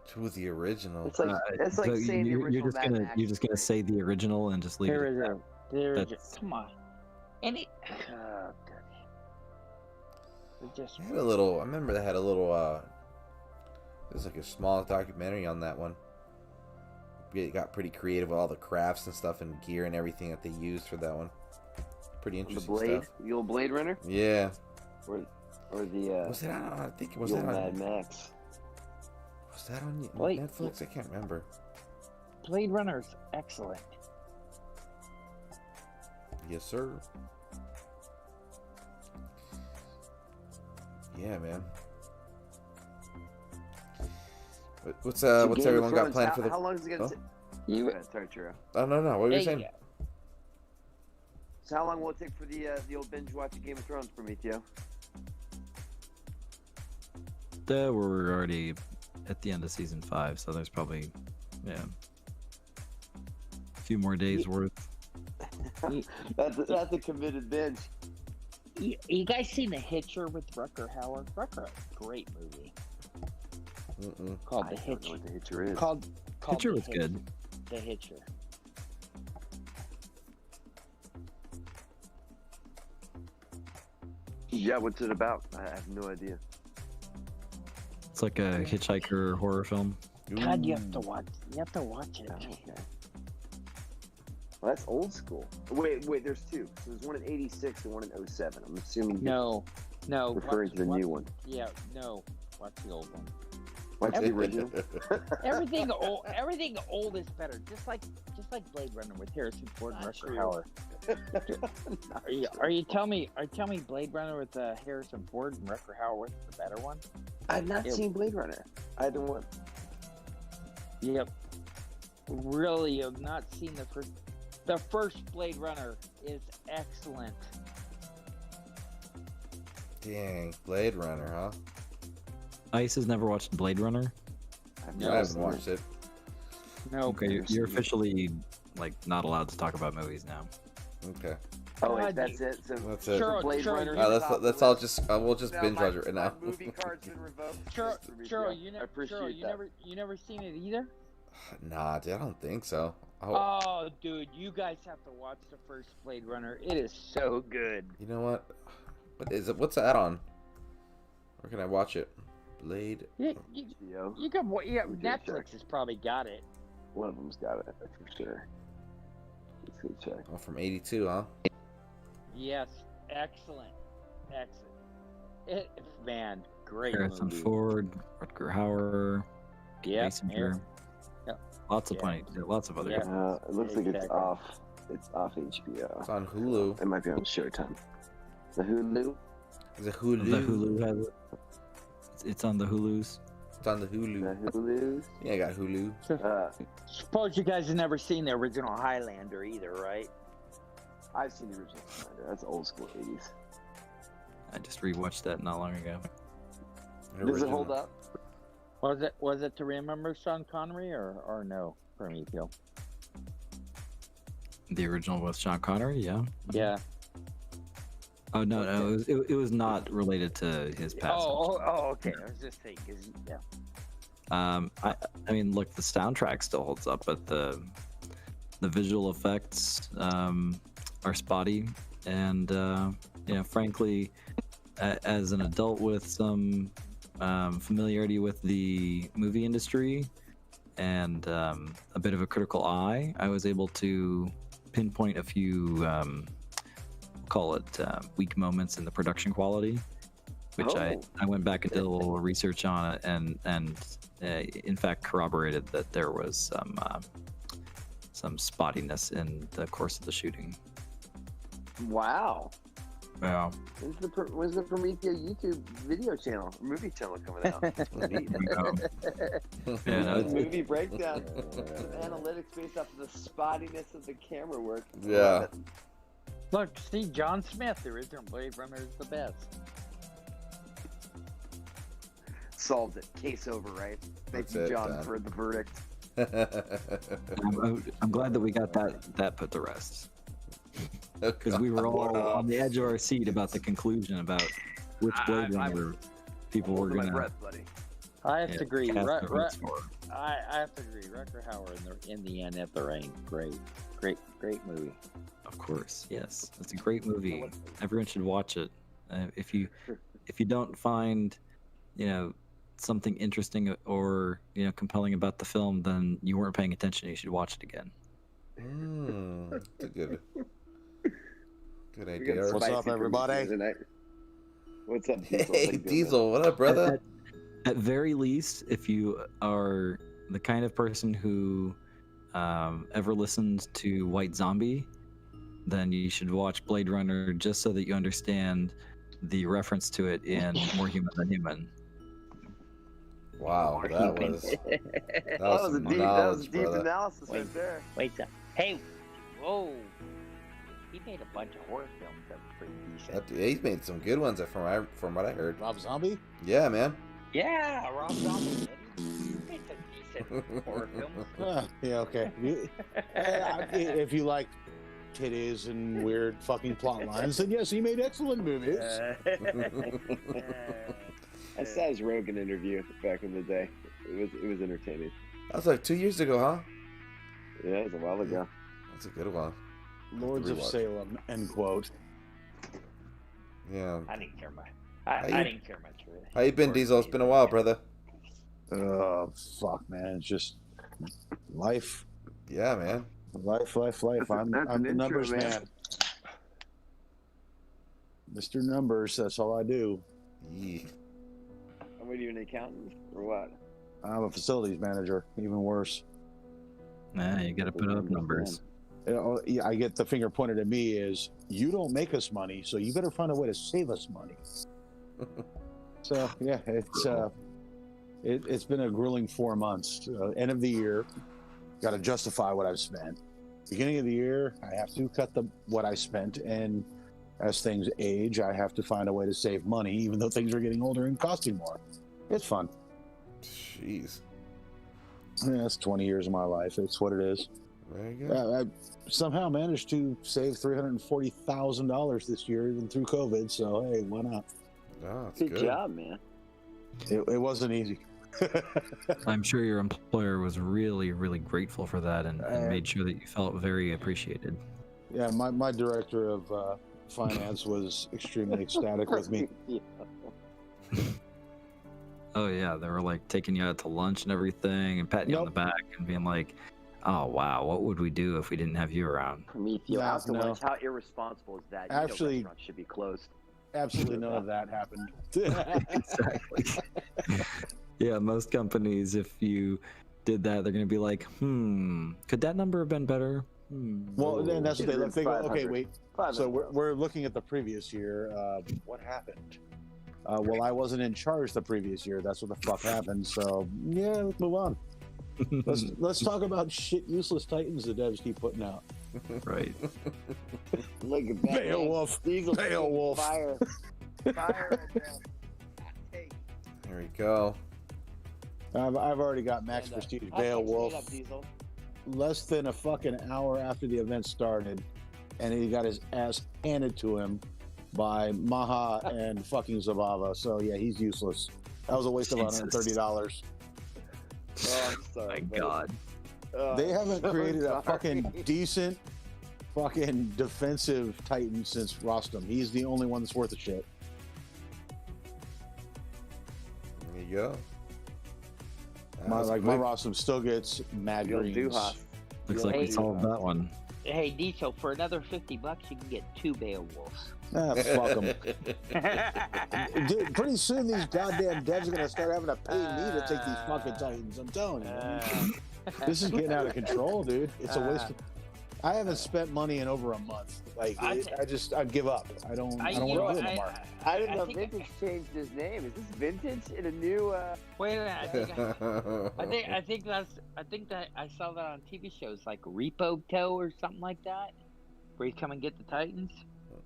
To the original. It's like that's like So saying the you're original just Mad gonna Max you're just gonna is say the original and just leave The it. At that. original. The original. That's- Come on. And it. Oh, God. It just. They had a little. I remember they had a little. There's like a small documentary on that one. It got pretty creative with all the crafts and stuff and gear and everything that they used for that one. Pretty the interesting Blade, stuff. the old Blade Runner, Yeah. or the Was it on? I think it was the that old on. Mad Max. Was that on Wait. Netflix? I can't remember. Blade Runner's excellent. Yes, sir. Yeah, man. What's So what's Game of everyone got Thrones, planned for the? How long is it gonna Oh. take? You. Go ahead, sorry, Churro. Oh no, what were you Hey, saying? So how long will it take for the old binge watch of Game of Thrones, Prometheo? We're already at the end of season 5, so there's probably a few more days worth. That's a committed binge. You guys seen The Hitcher with Rutger Hauer? Rutger, great movie. Called The I don't know Hitcher. what the Hitcher is. Called Hitcher The was good. The Hitcher. Yeah, what's it about? I have no idea. It's like a hitchhiker horror film. God, you have to watch. You have to watch it. Oh, okay. Well, that's old school. Wait, there's two. So there's one in '86 and one in '07. I'm assuming. No. Referring to the new one. Yeah, no. Watch the old one. What's the original? Everything old is better. Just like Blade Runner with Harrison Ford and Rutger Hauer. Are you telling me Blade Runner with Harrison Ford and Rutger Hauer was the better one? I've not seen Blade Runner. Either one. Yep. Really, have not seen the first. The first Blade Runner is excellent. Dang, Blade Runner, huh? Ice has never watched Blade Runner. I haven't watched it. No. Okay, you're officially like not allowed to talk about movies now. Okay, Oh, wait, God, that's it. So that's it. Churro, Blade Churro, Runner. you- Let's all just we'll just binge my, watch it right now. My movie card's been revoked. Churro, you I never, appreciate Churro, you that. never seen it either. Nah, dude, I don't think so. Oh, Oh, dude, you guys have to watch the first Blade Runner. It is so good. you know what? What is it? What's that on? Where can I watch it? Blade. You Yo, can. Yeah, We did Netflix check. has probably got it. one of them's got it for sure. Let's go check. Oh, from '82, huh? Yes, excellent. Man, great Harrison movie. Ford, Rutger Hauer, Yeah, Basinger. Yep. Lots of Yeah. lots of other. Yeah. good It looks like it's Exactly. off. It's off HBO. It's on Hulu. It might be on Showtime. The Hulu? Is it ones. Hulu? The Hulu has it. It's on the Hulus. It's on the Hulu. The Hulu? Yeah, I got Hulu. Suppose you guys have never seen the original Highlander either, right? I've seen the original Commander. That's old school 80s. I just rewatched that not long ago. Does it hold up? Was it to remember Sean Connery or no? Prometheo. The original with Sean Connery, yeah. Yeah. Oh no, it was not related to his passing. Okay. I was just saying, 'cause, yeah. I mean, look, the soundtrack still holds up, but the visual effects are spotty, and frankly, as an adult with some familiarity with the movie industry and a bit of a critical eye, I was able to pinpoint a few call it weak moments in the production quality, which I went back and did a little research on it, and in fact corroborated that there was some spottiness in the course of the shooting. Wow. Yeah. When's the Prometheo YouTube video channel, movie channel coming out? Yeah, no, Movie breakdown. Analytics based off of the spottiness of the camera work. Yeah. Look, see, John Smith, the original Blade Runner, is the best. Solved it. Case over, right? Thank That's you, it, John, done. for the verdict. I'm glad that we got that put to rest, because we were all on the edge of our seat about the conclusion about which Blade Runner people were Hold my gonna. breath, buddy. I have to agree. cast their votes for. I have to agree. Rutger Hauer in the end at the rain. Great movie. Of course, yes, it's a great movie. Everyone should watch it. If you don't find, something interesting or compelling about the film, then you weren't paying attention. You should watch it again. That's a good We got idea. spicy What's up, everybody? Prometheo tonight. What's up, Diesel? How you Hey, doing, Diesel, what up, brother? At very least, if you are the kind of person who ever listened to White Zombie, then you should watch Blade Runner just so that you understand the reference to it in More Human Than Human. Wow, that was That was a some deep knowledge, deep brother. analysis right there. Wait, hey, whoa! He made a bunch of horror films that were pretty decent. He's made some good ones from what I heard. Rob Zombie? Yeah, man. Yeah, Rob Zombie. He made some decent horror films. Yeah, okay. If you like titties and weird fucking plot lines, then yes, he made excellent movies. I saw his Rogan interview back in the day. It was entertaining. That was like 2 years ago, huh? Yeah, it was a while ago. That's a good one. Lords of Salem, end quote. Yeah. I didn't care much. I didn't care much for it. How you been, Diesel? It's been a while, brother. Oh, fuck, man. It's just life. Yeah, man. Life. That's I'm an the intro, numbers man. man. Mr. Numbers, that's all I do. Yeah. What are you, an accountant or what? I'm a facilities manager, even worse. Nah, you gotta put up numbers. You know, yeah, I get the finger pointed at me is, you don't make us money, so you better find a way to save us money. So, yeah, it's been a grueling 4 months. End of the year, got to justify what I've spent. Beginning of the year, I have to cut what I spent, and as things age, I have to find a way to save money, even though things are getting older and costing more. It's fun. Jeez. Yeah, it's 20 years of my life. It's what it is. Very good. I somehow managed to save $340,000 this year, even through COVID. So hey, why not? Oh, that's Good good. job, man. It wasn't easy. I'm sure your employer was really, really grateful for that and made sure that you felt very appreciated. Yeah, my director of finance was extremely ecstatic with me. Yeah. Oh yeah, they were like taking you out to lunch and everything and patting you on the back and being like, "Oh wow, what would we do if we didn't have you around?" Prometheo, No, out to no. lunch. How irresponsible is that? Actually- Restaurants should be closed. Absolutely none of that happened. Exactly. Yeah, most companies, if you did that, they're gonna be like, could that number have been better? Well, then that's what they look. They go, okay, 500. wait. 500. So we're looking at the previous year. What happened? Well, I wasn't in charge the previous year. That's what the fuck happened. So yeah, let's move on. Let's talk about shit useless Titans the devs keep putting out. Right. Look at that. Beowulf. Diesel Beowulf. Fire. Fire. Take. There we go. I've already got max prestige Beowulf. Up, Diesel. Less than a fucking hour after the event started, and he got his ass handed to him by Maha and fucking Zabava. So yeah, he's useless. That was a waste of $130. Oh, I'm sorry. My buddy. God. Oh, They haven't so created a sorry. fucking decent fucking defensive Titan since Rostam. He's the only one that's worth a shit. There you go. My That's quick. Rostam still gets mad Yo, greens. Duha. Looks like we solved that one. Hey, Diesel, for another $50, you can get 2 Beowulfs. Ah, fuck them. Dude, pretty soon these goddamn devs are gonna start having to pay me to take these fucking Titans. I'm telling you. This is getting out of control, dude. It's a waste of... I haven't spent money in over a month. Like, I give up. I don't want to do it anymore. I didn't know think- Vintage changed his name. Is this Vintage in a new? Wait a minute, I think that I saw that on TV shows like Repo Toe or something like that, where you come and get the Titans.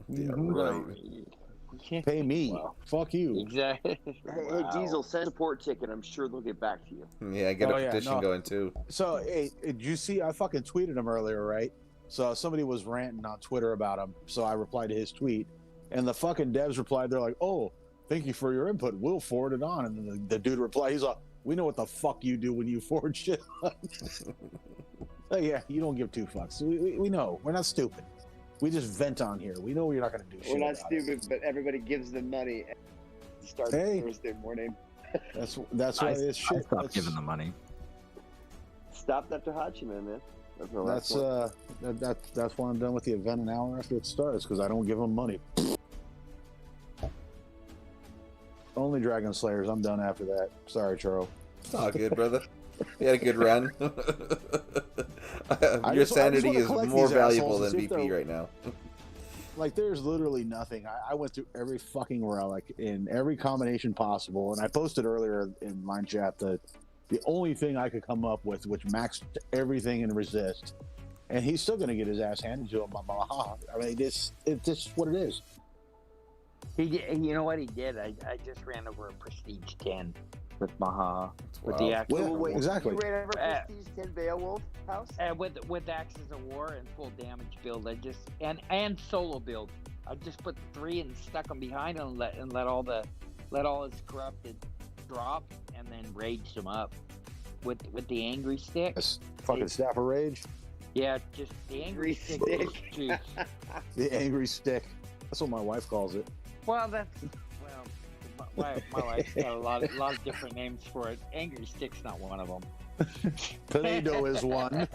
Yeah, Mhm. right. Pay me. Wow. Fuck you. Exactly. Hey, Diesel, send a support ticket. I'm sure they'll get back to you. Yeah, get Oh, a yeah, petition no. going too. So, hey, did you see? I fucking tweeted him earlier, right? So somebody was ranting on Twitter about him. So I replied to his tweet, and the fucking devs replied. They're like, "Oh, thank you for your input. We'll forward it on." And then the dude replied, "He's like, we know what the fuck you do when you forward shit on." Oh yeah, you don't give two fucks. We know. We're not stupid. We just vent on here. We know you're not going to do shit. We're not about it. stupid, but everybody gives them money. And start Hey. Thursday morning. That's why it's I shit. stopped giving them money. Stopped after Hachiman, man. That's the last That's one. that's why I'm done with the event an hour after it starts, because I don't give them money. Only Dragon Slayers. I'm done after that. Sorry, Churro. It's all good, brother. You had a good run. I Your just sanity wanna is collect more these valuable assholes than and see if VP they're- right now. Like, there's literally nothing. I went through every fucking relic in every combination possible, and I posted earlier in Line Chat that the only thing I could come up with, which maxed everything in resist, and he's still going to get his ass handed to him by Maha. I mean, it's just what it is. He did, you know what he did? I just ran over a Prestige 10. with Maha. It's With wild. the Axis Well, of War. exactly. You ran over Uh, Prestige 10 Beowulf house? With Axis of War and full damage build, I just and solo build. I just put 3 and stuck them behind and let all his corrupted drop, and then raged them up with the angry stick. Yes. Fucking staff of rage. Yeah, just the angry stick. Juice. The angry stick. That's what my wife calls it. Well, my wife's got a lot of different names for it. Angry stick's not one of them. Tornado is one.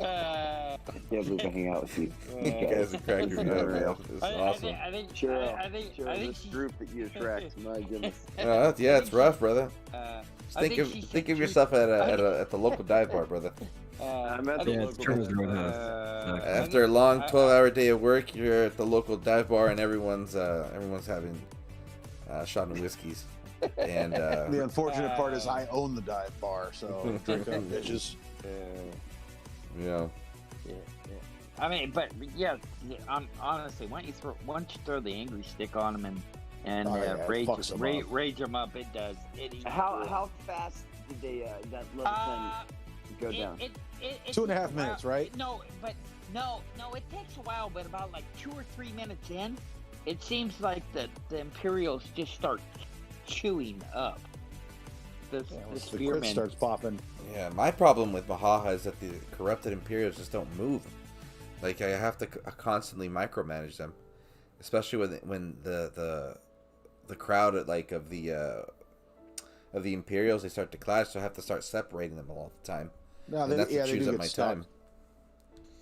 I can't believe I hang out with you. You guys are cracking me up, man. It's awesome. I think Churro, this group that you attract. My goodness. Yeah, it's rough, brother. I Think think of yourself at the local dive bar, brother. I'm at the Yeah, it's local Churro's Roadhouse. After a long 12-hour day of work, you're at the local dive bar, and everyone's having shot and whiskeys. And The unfortunate part is I own the dive bar, so drink up, bitches. yeah, I mean, but yeah, honestly, once you throw the angry stick on them and Oh, yeah, it fucks 'em up. rage them up, it does. It eats How fast did they that level 10 go down? It 2.5 takes a minutes, while. right? No, it takes a while, but about like 2 or 3 minutes in, it seems like the Imperials just start chewing up the The crit spearmen. starts popping. yeah. My problem with Mahaha is that the corrupted Imperials just don't move. Like I have to constantly micromanage them, especially when the crowd of the Imperials, they start to clash, so I have to start separating them all the time. No, And they, that's yeah, what they chews do up get my stuck. time.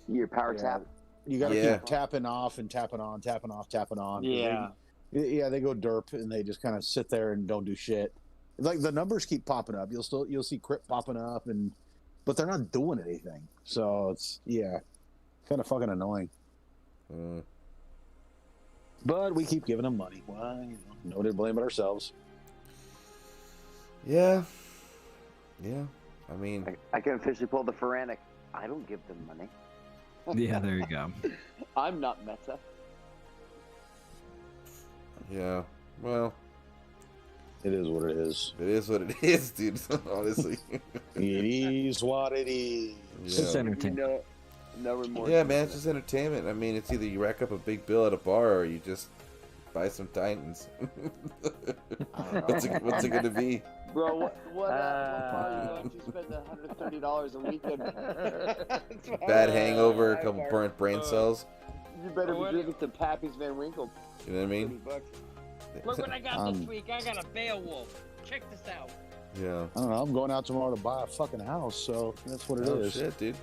Your power Yeah. tap? You got to Yeah. keep tapping off and tapping on, tapping off, tapping on. Yeah. They go derp and they just kind of sit there and don't do shit. Like the numbers keep popping up. You'll see crit popping up, but they're not doing anything. So it's kind of fucking annoying. Mm. But we keep giving them money. Well, no to blame but ourselves. Yeah. I mean, I can officially pull the Pharaonic. I don't give them money. Yeah, there you go. I'm not meta. yeah. Well, It is what it is. it is what it is, dude. Honestly. It is what it is. It's Yeah. entertaining. No remorse. Yeah, man, it's just entertainment. I mean, it's either you rack up a big bill at a bar or you just buy some Titans. What's it gonna be? Bro, what bar you spend $130 a weekend? Bad hangover, a couple burnt brain cells. You better be drinking some Pappy's Van Winkle. You know what I mean? $30. Look what I got this week. I got a Beowulf. Check this out. Yeah. I don't know. I'm going out tomorrow to buy a fucking house, so that's what it Oh is. shit, dude.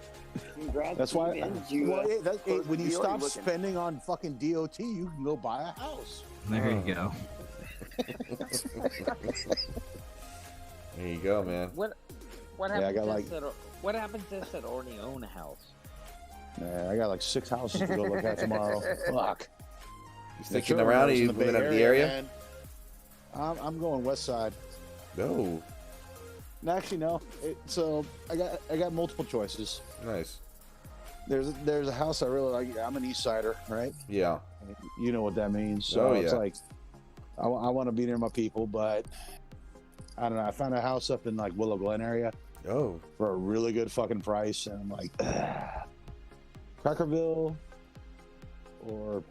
Congrats, That's why. man. Did you, When you deal, stop looking? spending on fucking DOT, you can go buy a house. There you go. There you go, man. What Yeah, I happens got is that what happens is that already own a house? I got like 6 houses to go look at tomorrow. Fuck. You sticking Sure, around? Are I was in you the Bay moving up the area? man. I'm going west side. No. Actually, no. So I got multiple choices. Nice. There's a house I really like. I'm an east sider, right? Yeah. You know what that means. So Oh, it's yeah. like I want to be near my people, but I don't know. I found a house up in like Willow Glen area Oh. for a really good fucking price, and I'm like, Crackerville, or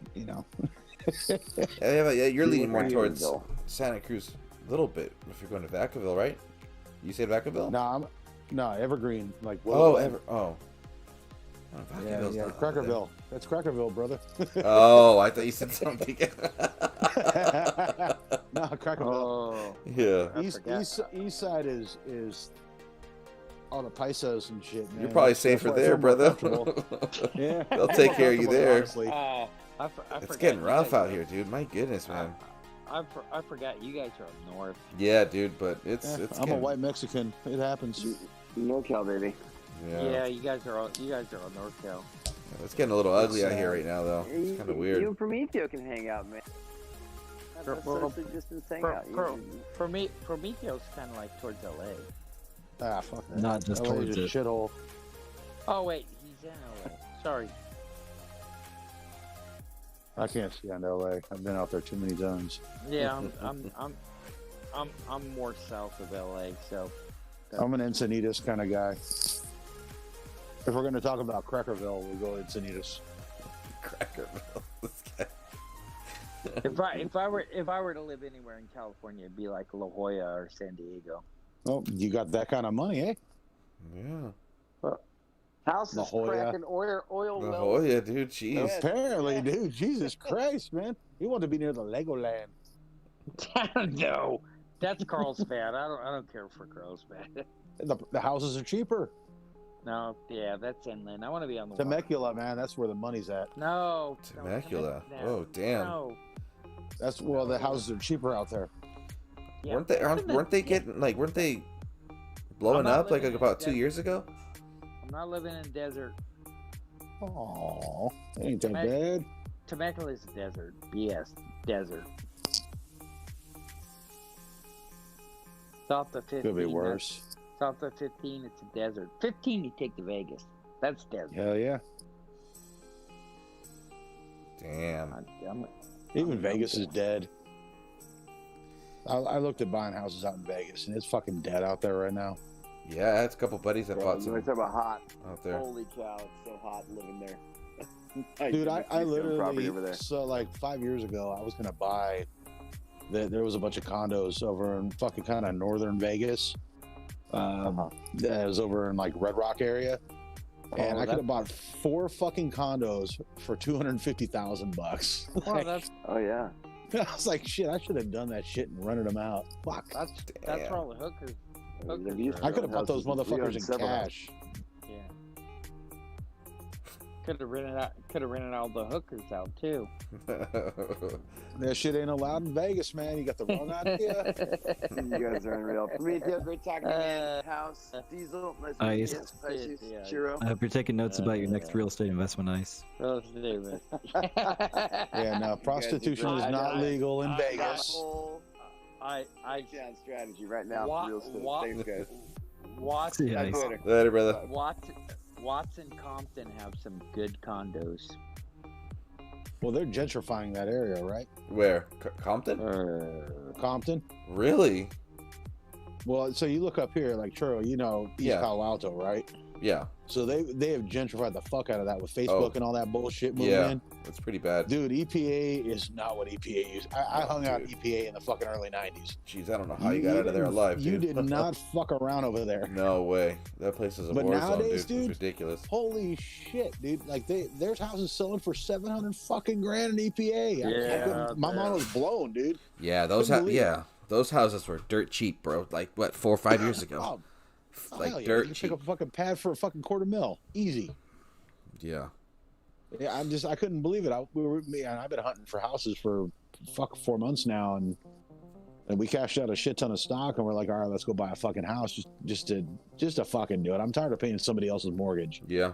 Yeah, you're leaning more Where are you towards gonna go? Santa Cruz a little bit if you're going to Vacaville, right? You said Vacaville? no, Evergreen, like Willow Oh, Glen. Oh, Yeah, Vacaville's yeah, not- Crackerville. That's Crackerville, brother. Oh, I thought you said something. No, Crackerville. Oh, Yeah. East side is all the Paisos and shit. Man. You're probably That's safer why I there, feel more brother. comfortable. Yeah, They'll take care of you there. Honestly. I It's forgot getting you rough guys out here, dude. My goodness, man. I forgot you guys are up north. Yeah, dude, but it's Yeah, it's I'm a getting, white Mexican. It happens. NorCal, baby. Yeah, you guys are on NorCal. It's getting a little ugly out It's, here right now, though. It's kind of weird. You and Prometheo can hang out, man. That's a Well, social distance hangout. Prometheo's kind of like towards LA. Ah, fuck that. Not just LA towards is a it. shithole. Oh wait, he's in LA. Sorry. I can't stand LA. I've been out there too many times. Yeah, I'm more south of LA, so I'm an Encinitas kind of guy. If we're going to talk about Crackerville, we'll go Encinitas. Crackerville. This guy. if I were to live anywhere in California, it'd be like La Jolla or San Diego. Oh, you got that kind of money, eh? Yeah. Houses La Jolla. cracking oil Oh wells. yeah, dude. Jeez. Apparently, dude. Jesus Christ, man. You want to be near the Legoland. No, that's Carlsbad. I don't care for Carlsbad. The houses are cheaper. No, yeah, that's inland. I want to be on the water. Temecula, man. That's where the money's at. No, Temecula. No, Oh damn. No. That's well, the houses are cheaper out there. Yeah, weren't they weren't they blowing not up like living in about a 2 years ago? I'm not living in desert. Oh, ain't that Temec- bad. Temecula is a desert. Yes, desert. South of 15. Could be worse. South of 15, it's a desert. 15, you take to Vegas. That's desert. Hell yeah. Damn. Even Vegas is dead. I looked at buying houses out in Vegas, and it's fucking dead out there right now. Yeah, I had a couple buddies that bought Bro, some when I talk about hot, out there. holy cow, it's so hot living there. Dude, I property literally, over there. so like 5 years ago, I was going to buy, there was a bunch of condos over in fucking kind of northern Vegas. That was over in like Red Rock area. And I could have bought 4 fucking condos for $250,000. Well, that's Oh yeah. I was like, shit, I should have done that shit and rented them out. Fuck. that's where all the hookers. I could have bought those motherfuckers in Several cash. Yeah. Could have rented all the hookers out too. That shit ain't allowed in Vegas, man. You got the wrong idea. You guys are unreal. PROMETHEO, great talking to you, man. House, Diesel, nice to meet you. Nice to Yeah. Churro. I hope you're taking notes about your next real estate investment, Ice. Let's do it. Yeah, no, prostitution is not legal in Got a Vegas. whole I down strategy right now Wa- for real estate. wa- Thanks, guys. Watson, See you, Ice. Later. Later, brother. Watson, Compton have some good condos. Well, they're gentrifying that area, right? Where? Compton? Compton. Really? Well, so you look up here, like Churro, you know, East Yeah. Palo Alto, right? Yeah. So they have gentrified the fuck out of that with Facebook and all that bullshit moving Yeah. in. That's pretty bad. Dude, EPA is not what EPA used. I hung out dude. EPA in the fucking early 90s. Jeez, I don't know how you got out of there alive, You dude. did not fuck around over there. No way. That place is a But war zone, nowadays, dude. dude, It's ridiculous. Holy shit, dude! Like there's houses selling for $700 fucking grand in EPA. My mind was blown, dude. Yeah, those Couldn't believe it. those houses were dirt cheap, bro. Like what, 4 or 5 years ago? Oh, like hell yeah. dirt You cheap. pick up a fucking pad for a fucking $250,000, easy. Yeah. Yeah, I couldn't believe it. I've been hunting for houses for 4 months now, and we cashed out a shit ton of stock, and we're like, all right, let's go buy a fucking house just to fucking do it. I'm tired of paying somebody else's mortgage, Yeah.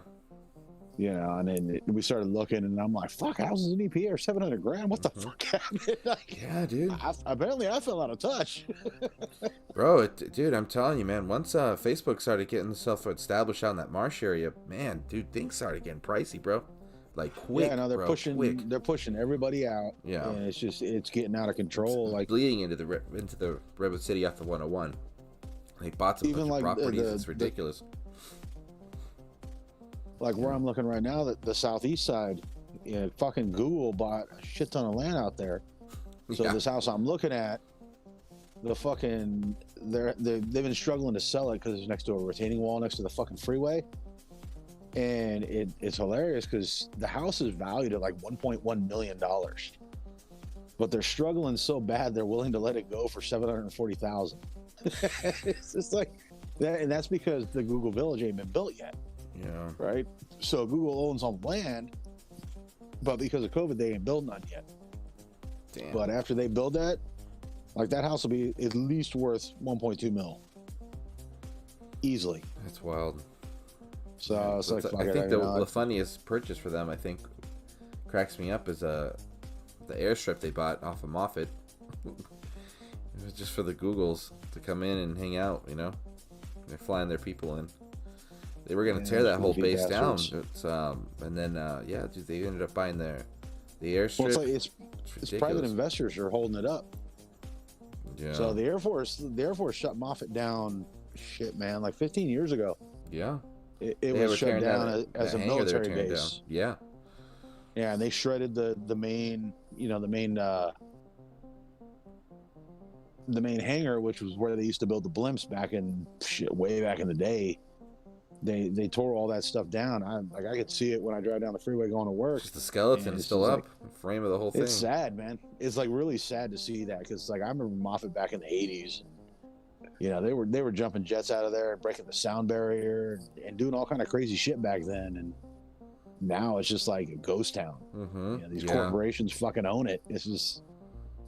you know. And then we started looking, and I'm like, fuck, houses in EPA are $700 grand. What the fuck happened? Like, Yeah, dude. apparently, I fell out of touch. Bro, dude, I'm telling you, man. Once Facebook started getting itself established out in that marsh area, man, dude, things started getting pricey, bro. Like quick, Yeah, no, they're bro, pushing. quick. They're pushing everybody out. Yeah. and it's getting out of control. Like bleeding into the Redwood City off of 101. They bought some Even bunch of like properties. the- It's ridiculous. like where I'm looking right now, the southeast side, fucking Google bought a shit ton of land out there. So Yeah. this house I'm looking at, they've been struggling to sell it because it's next to a retaining wall next to the fucking freeway, and it's hilarious because the house is valued at like $1.1 million, but they're struggling so bad they're willing to let it go for $740,000. It's just like that, and that's because the Google Village ain't been built yet. Yeah. Right? So Google owns all the land, but because of COVID, they ain't built none yet. Damn. But after they build that, like that house will be at least worth 1.2 mil. Easily. That's wild. So Yeah, it's like, but fuck I it, think you know, the funniest purchase for them, I think, cracks me up is the airstrip they bought off of Moffett. It was just for the Googles to come in and hang out, you know. They're flying their people in. They were gonna tear that whole goofy base down, bastards. it's, and then yeah, dude, they ended up buying the airstrip. well, it's It's private ridiculous. investors are holding it up. Yeah. So the Air Force shut Moffett down. Shit, man, like 15 years ago. Yeah. It They was were shut tearing down as a hangar they were military tearing base. down. Yeah. Yeah, and they shredded the main, the main hangar, which was where they used to build the blimps way back in the day. They tore all that stuff down. I could see it when I drive down the freeway going to work. Just the skeleton And is it's still just up. Frame of the whole thing. It's sad, man. It's like really sad to see that, because like I remember Moffett back in the 80s. You know, they were jumping jets out of there and breaking the sound barrier and doing all kind of crazy shit back then. And now it's just like a ghost town. Mm-hmm. You know, these corporations fucking own it. It's just,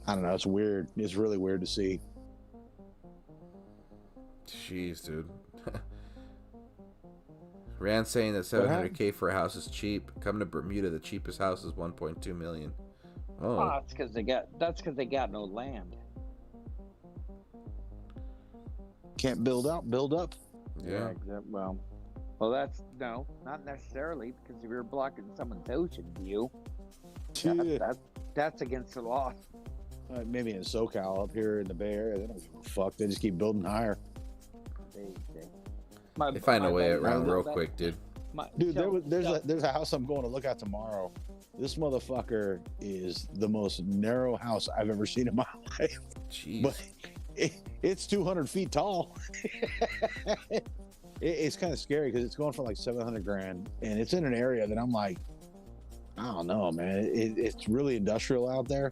I don't know. It's weird. It's really weird to see. Jeez, dude. Rand saying that $700K for a house is cheap. Coming to Bermuda, the cheapest house is $1.2 million. Oh, that's because they got no land. Can't build up. yeah. Exactly. Well, that's no, not necessarily, because if you're blocking someone's ocean view, that's against the law. Maybe in SoCal up here in the Bay Area, they don't give a fuck. They just keep building higher. They find a way around real quick, dude. Dude, there's a house I'm going to look at tomorrow. This motherfucker is the most narrow house I've ever seen in my life. Jeez. But it's 200 feet tall. It's kind of scary because it's going for like 700 grand, and it's in an area that I'm like, I don't know, man. It's really industrial out there.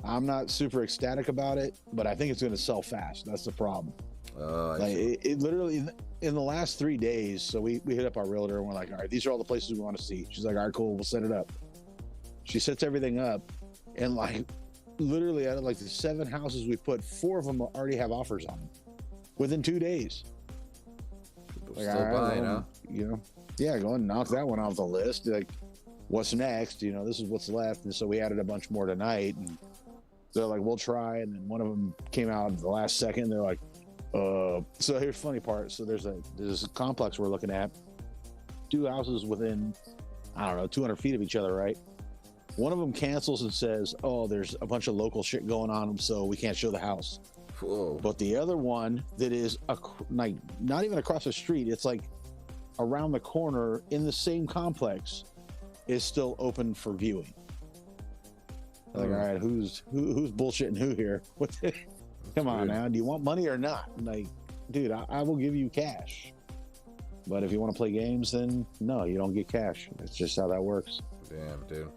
I'm not super ecstatic about it, but I think it's going to sell fast. That's the problem. It literally in the last 3 days. So we hit up our realtor and we're like, all right, these are all the places we want to see. She's like, all right, cool, we'll set it up. She sets everything up, and like literally out of like the 7 houses we put, 4 of them already have offers on them within 2 days. People Like, still all right, buying, well, huh? You know, yeah, go and knock that one off the list. Like, what's next? You know, this is what's left. And so we added a bunch more tonight, and they're like, we'll try. And then one of them came out at the last second. They're like, so here's the funny part. So there's a complex we're looking at, 2 houses within, I don't know, 200 feet of each other, right? One of them cancels and says, oh, there's a bunch of local shit going on, so we can't show the house. Whoa. But the other one that is like not even across the street, it's like around the corner in the same complex, is still open for viewing. Like, all right, who's bullshitting who here? Come on now, do you want money or not? Like, dude, I will give you cash, but if you want to play games, then no, you don't get cash. That's just how that works. Damn, dude.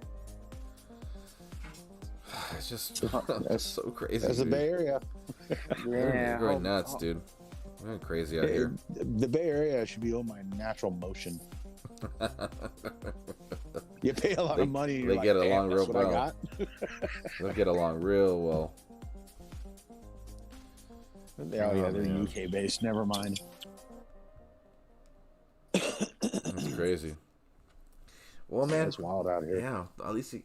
It's just that's so crazy. That's the Bay Area. We're going nuts, dude. We're going crazy out here. The Bay Area should be owned by Natural Motion. You pay a lot of money. They get like, along real what I well. got. They'll get along real well. Yeah, they're UK based. Never mind. That's crazy. Well, man, It's wild out here. Yeah, at least you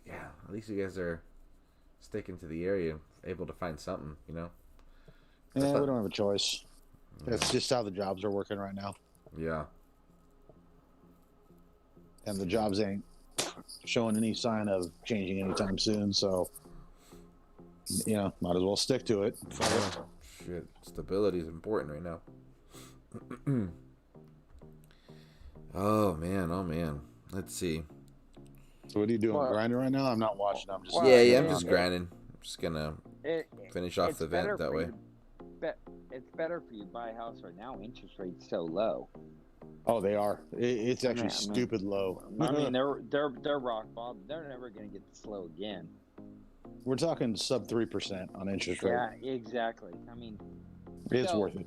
guys are sticking to the area, able to find something, you know. Yeah, we don't have a choice. That's just how the jobs are working right now, Yeah. and the jobs ain't showing any sign of changing anytime soon. So, you know, might as well stick to it. Shit, stability is important right now. Oh man. Let's see. So what are you doing? Grinding right now? I'm not watching. I'm just I'm just grinding. I'm just gonna finish off the event that way. It's better for you to buy a house right now. Interest rates so low. Oh, they are. It's actually stupid low. I mean, they're rock bottom. They're never gonna get this low again. We're talking sub 3% on interest rate. Yeah, exactly. I mean, it's worth it.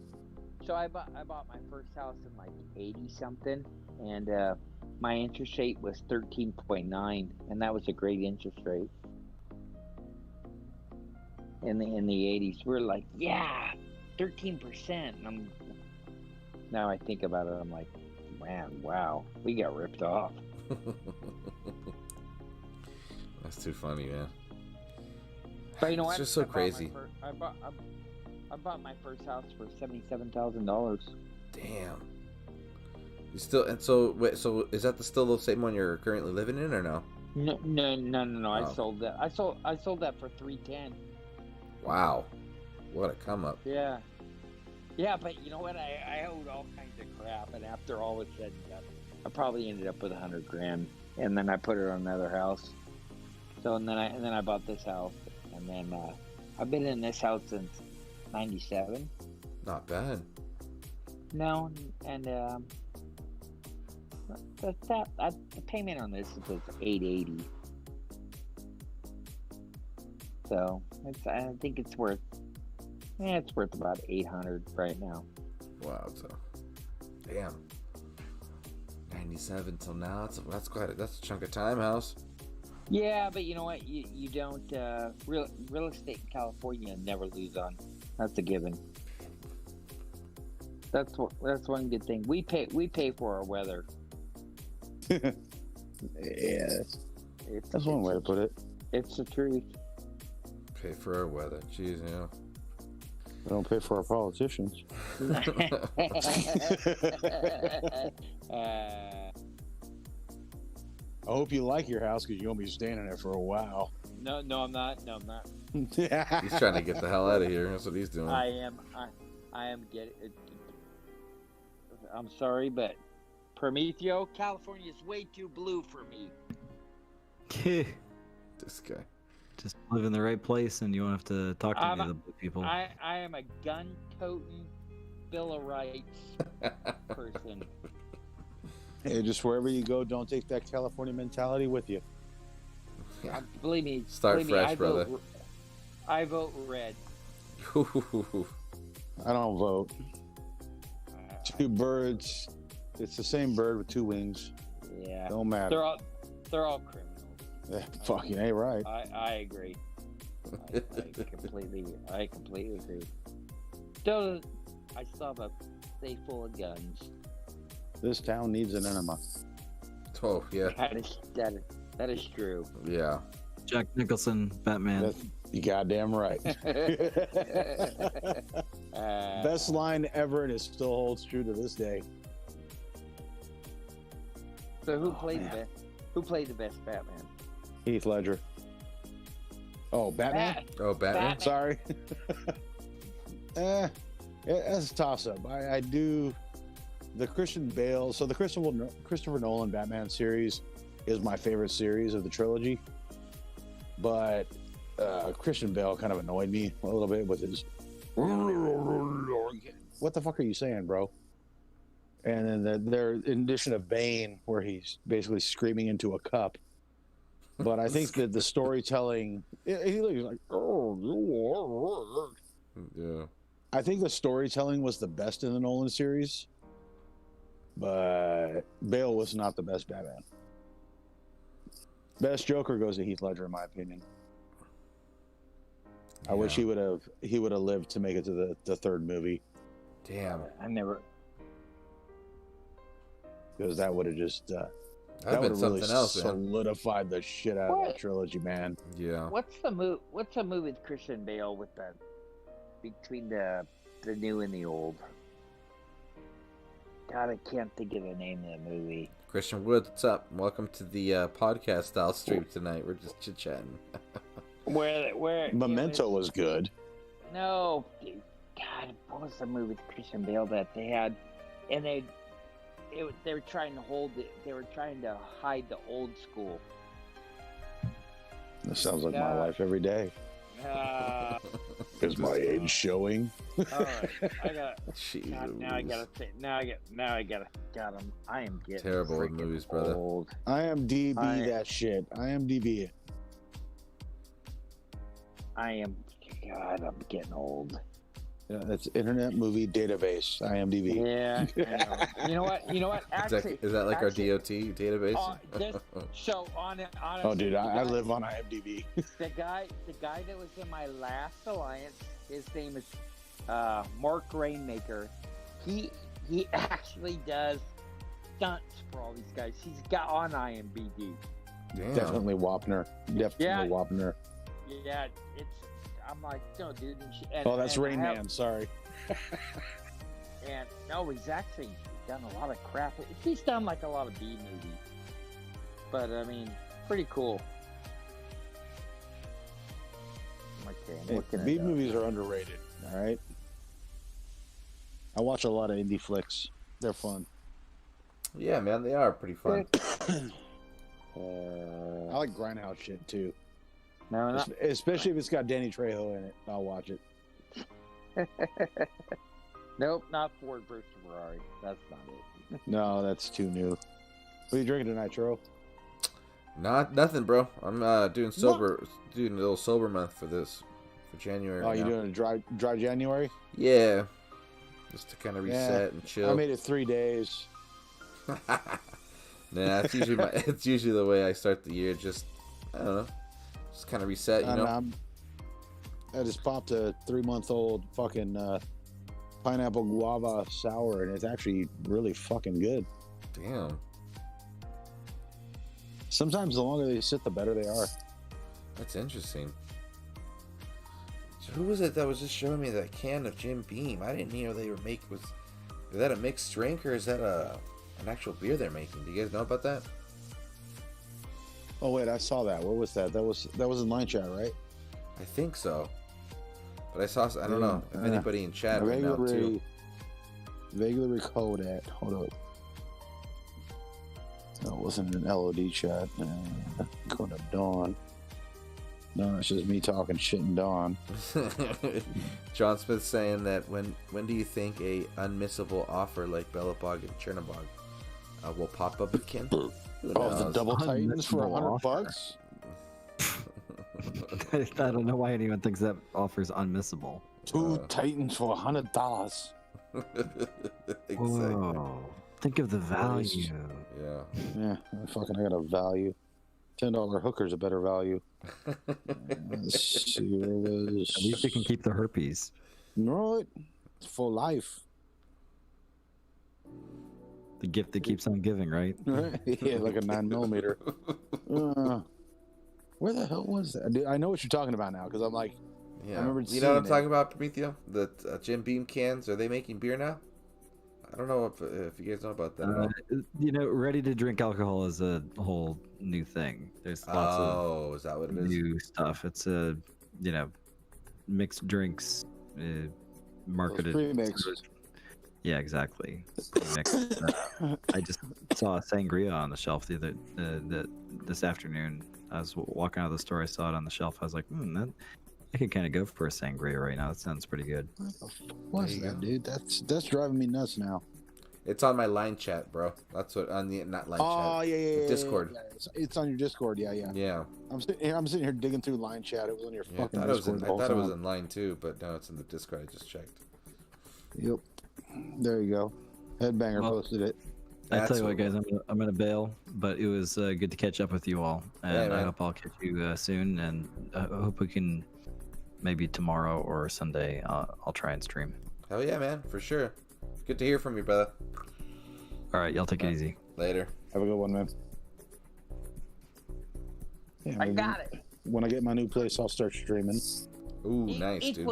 So I bought my first house in like 80 something, and my interest rate was 13.9, and that was a great interest rate. In the 80s, we're like, yeah, 13%. And now I think about it, I'm like, man, wow, we got ripped off. That's too funny, man. But you know what? It's just so crazy. I bought my first house for $77,000. Damn. You still so is that still the same one you're currently living in or no? No. Oh. I sold that. I sold that for $310,000. Wow. What a come up. Yeah. Yeah, but you know what? I owed all kinds of crap, and after all was said and done, I probably ended up with $100,000, and then I put it on another house. So and then I bought this house, and then I've been in this house since '97. Not bad. No, and the payment on this was $880. So I think it's worth about $800 right now. Wow. So, damn. 97 till now. That's a chunk of time, house. Yeah, but you know what? You don't real estate in California never lose on. That's a given. That's one good thing. We pay for our weather. Yeah, that's one way to put it. It's the truth. Pay for our weather. Jeez, yeah. We don't pay for our politicians. I hope you like your house because you're gonna be staying in it for a while. No, I'm not. He's trying to get the hell out of here. That's what he's doing. I am getting. I'm sorry, but Prometheo, California is way too blue for me. This guy. Just live in the right place, and you won't have to talk to any of the blue people. I am a gun-toting Bill of Rights person. Hey, just wherever you go, don't take that California mentality with you. Yeah. Believe me. Start fresh, brother. I vote red. I don't vote. Two birds. It's the same bird with two wings. Yeah. Don't matter. They're all criminals. Yeah, fucking ain't right. I agree. I completely agree. Still, I still have a safe full of guns. This town needs an enema. Oh yeah. That is true. Yeah. Jack Nicholson, Batman. You goddamn right. Best line ever, and it still holds true to this day. So who played the best Batman? Heath Ledger. Oh, Batman? Oh, Batman. Sorry. That's a toss-up. I do the Christian Bale. So the Christopher Nolan Batman series is my favorite series of the trilogy. But Christian Bale kind of annoyed me a little bit with his what the fuck are you saying, bro? And then their edition of Bane, where he's basically screaming into a cup. But I think that the storytelling, he's like, oh, yeah. I think the storytelling was the best in the Nolan series, but Bale was not the best Batman. Best Joker goes to Heath Ledger, in my opinion. I wish he would have lived to make it to the third movie. Damn. I never. Because that would have just that would have really else, solidified the shit out of that trilogy, man. Yeah. What's the movie with Christian Bale with between the new and the old? God, I can't think of the name of the movie. Christian Wood, what's up? Welcome to the podcast style stream tonight. We're just chit chatting. Where Memento was good. No, God, what was the movie with Christian Bale that they had? And they were trying to hold it. They were trying to hide the old school. That sounds like my life every day. Is my age showing? All right, I got. Jeez, now I gotta say. Now I gotta. God, I am getting terrible with movies, brother. Old. IMDb that shit. IMDb it. God, I'm getting old. Yeah, that's Internet Movie Database. IMDb. Yeah. I know. You know what? Actually, is that like our DOT database? So on oh, dude, I live on IMDb. The guy that was in my last alliance, his name is Mark Rainmaker. He actually does stunts for all these guys. He's got on IMDb. Damn. Definitely Wapner. Wapner. Yeah, I'm like, no, dude. That's Rain Man. Sorry. And no, he's actually done a lot of crap. He's done like a lot of B movies, but I mean, pretty cool. B movies are underrated. All right. I watch a lot of indie flicks. They're fun. Yeah, man, they are pretty fun. I like grindhouse shit too. No, not. Especially if it's got Danny Trejo in it. I'll watch it. Nope, not Ford versus Ferrari. That's not it. No, that's too new. What are you drinking tonight, Churro? Nothing, bro. I'm doing a little sober month for January. Oh, you doing a dry January? Yeah, just to kind of reset and chill. I made it 3 days. Nah, it's usually the way I start the year. Just I don't know, just kind of reset, you know. I just popped a 3-month-old fucking pineapple guava sour, and it's actually really fucking good. Damn. Sometimes the longer they sit, the better they are. That's interesting. So who was it that was just showing me that can of Jim Beam? I didn't know they were is that a mixed drink or is that an actual beer they're making? Do you guys know about that? Oh wait, I saw that. What was that? That was in line chat, right? I think so. But I don't know if anybody in chat right now too. Vaguely recall that. Hold up. No, it wasn't an LOD chat. Going to Dawn. No, it's just me talking shit in Dawn. John Smith saying that when do you think a unmissable offer like Bellabog and Chernobog will pop up again? Oh, the double Titans for $100? I don't know why anyone thinks that offer's unmissable. 2 Titans for $100. Exactly. Whoa. Think of the value. Yeah. I got a value. $10 hooker's a better value. Let's see what it was. At least you can keep the herpes. No, it's for life. The gift that keeps on giving, right? Yeah, like a 9mm. Where the hell was that? Dude, I know what you're talking about now because I'm like, Yeah. I remember You know what I'm seeing talking about, Prometheo? The Jim Beam cans. Are they making beer now? I don't know if you guys know about that. at all. Ready to drink alcohol is a whole new thing. There's lots of is that what it is? new stuff. It's mixed drinks marketed. Pre-mix. Yeah, exactly. Pre-mixed. I just saw a sangria on the shelf this afternoon. I was walking out of the store. I saw it on the shelf. I was like, I could kind of go for a sangria right now. That sounds pretty good. What's that, dude? That's driving me nuts now. It's on my line chat, bro. That's what on the not line chat. Oh yeah. Discord. Yeah. It's on your Discord. Yeah. Yeah. I'm sitting here digging through line chat. It was on your Yeah, fucking I Discord. thought it was in line too, but no, it's in the Discord. I just checked. Yep. There you go. Headbanger posted it. I tell you what, guys, I'm gonna bail, but it was good to catch up with you all, and I hope I'll catch you soon, and I hope we can maybe tomorrow or Sunday. I'll try and stream. Hell yeah, man, for sure. Good to hear from you, brother. All right, y'all take it easy. Later. Have a good one, man. Yeah, I got it. When I get my new place, I'll start streaming. Ooh, nice, dude.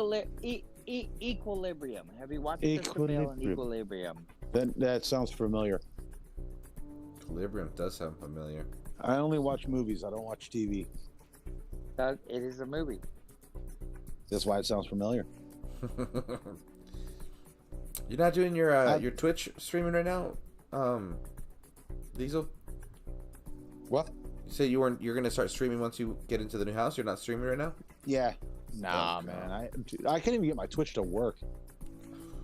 Equilibrium. Have you watched Equilibrium? That sounds familiar. Equilibrium does sound familiar. I only watch movies. I don't watch TV. It is a movie. That's why it sounds familiar. You're not doing your Twitch streaming right now, Diesel? What? You say you're gonna start streaming once you get into the new house. You're not streaming right now? Yeah. Nah, man. I can't even get my Twitch to work.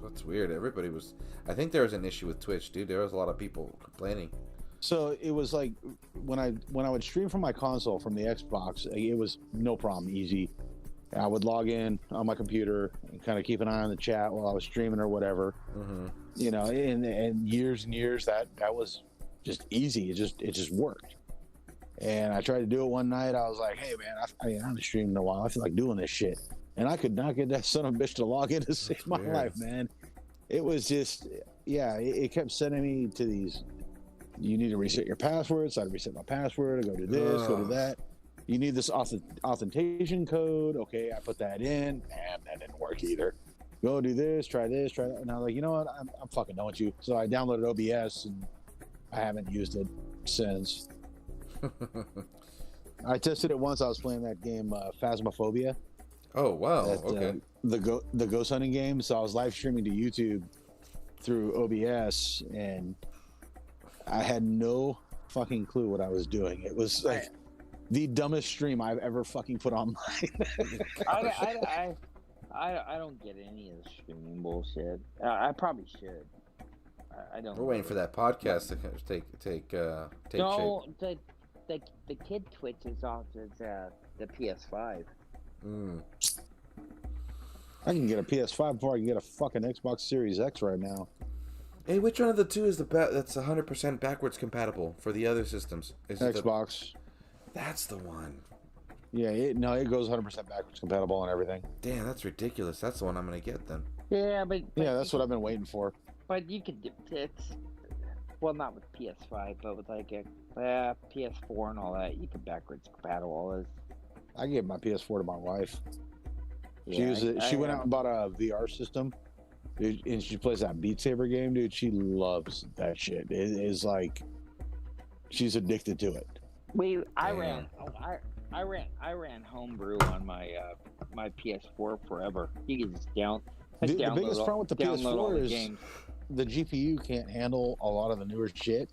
That's weird. Everybody was. I think there was an issue with Twitch, dude. There was a lot of people complaining. So it was like when I would stream from my console from the Xbox, it was no problem, easy. I would log in on my computer and kind of keep an eye on the chat while I was streaming or whatever. Mm-hmm. You know, and years and years that was just easy. It just worked. And I tried to do it one night. I was like, hey man, I haven't streamed in a while. I feel like doing this shit. And I could not get that son of a bitch to log in to save my life, man. It was just, yeah, it kept sending me to these. You need to reset your password. So I'd reset my password. I go to this, go to that. You need this authentication code. Okay, I put that in. Man, that didn't work either. Go do this, try that. And I was like, you know what? I'm fucking done with you. So I downloaded OBS and I haven't used it since. I tested it once. I was playing that game, Phasmophobia. Oh wow! Okay. the ghost hunting game. So I was live streaming to YouTube through OBS, and I had no fucking clue what I was doing. It was like the dumbest stream I've ever fucking put online. I don't get any of the streaming bullshit. I probably should. I don't. We're waiting for that podcast to take no, shape. the kid twitches off the PS5. I can get a PS5 before I can get a fucking Xbox Series X right now. Hey, which one of the two is that's 100% backwards compatible for the other systems? Is it Xbox. That's the one. Yeah, it goes 100% backwards compatible on everything. Damn, that's ridiculous. That's the one I'm gonna get then. Yeah, but Yeah, that's what I've been waiting for. But you could. It's well, not with PS5, but with like a PS4 and all that. You could backwards compatible all this. I gave my PS4 to my wife. Yeah, she went out and bought a VR system, dude, and she plays that Beat Saber game, dude. She loves that shit. It is like she's addicted to it. I ran homebrew on my my PS4 forever. You can just The biggest problem with the PS4 is games. the GPU can't handle a lot of the newer shit.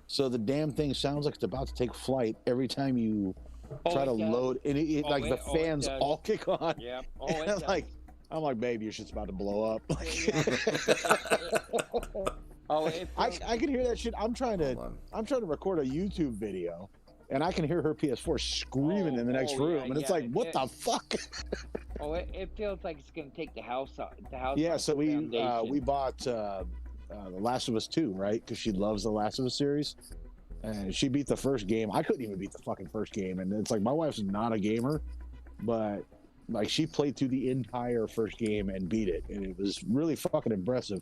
So the damn thing sounds like it's about to take flight every time you try to load, and the fans all kick on. Yeah. I'm like, babe, your shit's about to blow up. I can hear that shit. I'm trying to record a YouTube video, and I can hear her PS4 screaming in the next room, and it's like, what the fuck? It feels like it's gonna take the house off. Yeah, so we bought The Last of Us 2, right? Because she loves the Last of Us series, and she beat the first game. I couldn't even beat the fucking first game, and it's like my wife's not a gamer, but like she played through the entire first game and beat it, and it was really fucking impressive.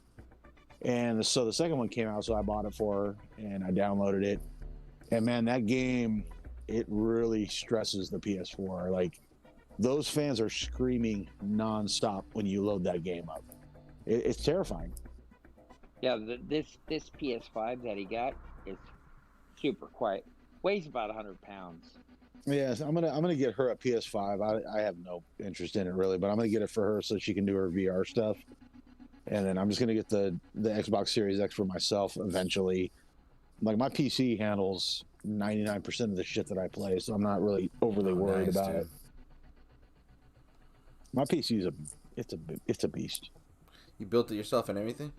And so the second one came out, so I bought it for her, and I downloaded it. And man, that game, it really stresses the PS4. Like, those fans are screaming nonstop when you load that game up. It's terrifying. Yeah, this PS5 that he got is super quiet. Weighs about 100 pounds. Yes, I'm gonna get her a PS5. I have no interest in it really, but I'm gonna get it for her so she can do her VR stuff. And then I'm just gonna get the Xbox Series X for myself eventually. Like, my PC handles 99% of the shit that I play, so I'm not really overly worried about it. My PC is it's a beast. You built it yourself and everything?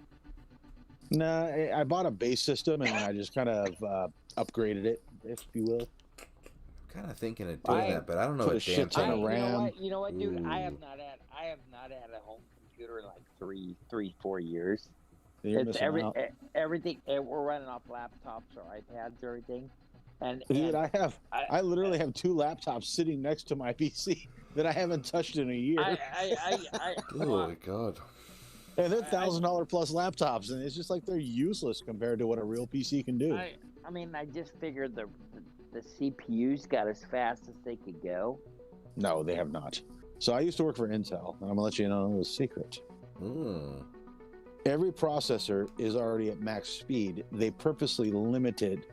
Nah, I bought a base system and then I just kind of upgraded it, if you will. I'm kind of thinking of doing that, but I don't know what damn ton of RAM. You know what, dude? I have not had a home computer in like 4 years. It's everything. We're running off laptops or iPads or everything. And dude, I literally have 2 laptops sitting next to my PC that I haven't touched in a year. Oh my god! And they're $1,000 plus laptops, and it's just like they're useless compared to what a real PC can do. I mean, I just figured the CPUs got as fast as they could go. No, they have not. So I used to work for Intel, and I'm gonna let you know a secret. Every processor is already at max speed. They purposely limit it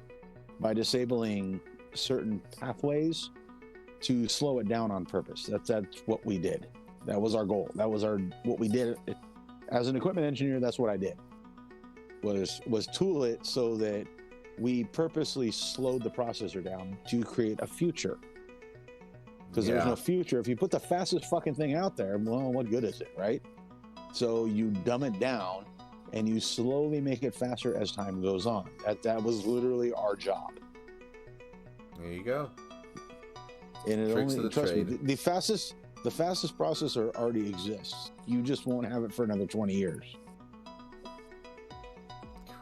by disabling certain pathways to slow it down on purpose. That's what we did. That was our goal. That was what we did. As an equipment engineer, that's what I did. Was tool it so that we purposely slowed the processor down to create a future. Because there's no future. If you put the fastest fucking thing out there, well, what good is it, right? So you dumb it down and you slowly make it faster as time goes on. That was literally our job. There you go. And it Tricks only, of the trust trade. me, the fastest processor already exists. You just won't have it for another 20 years.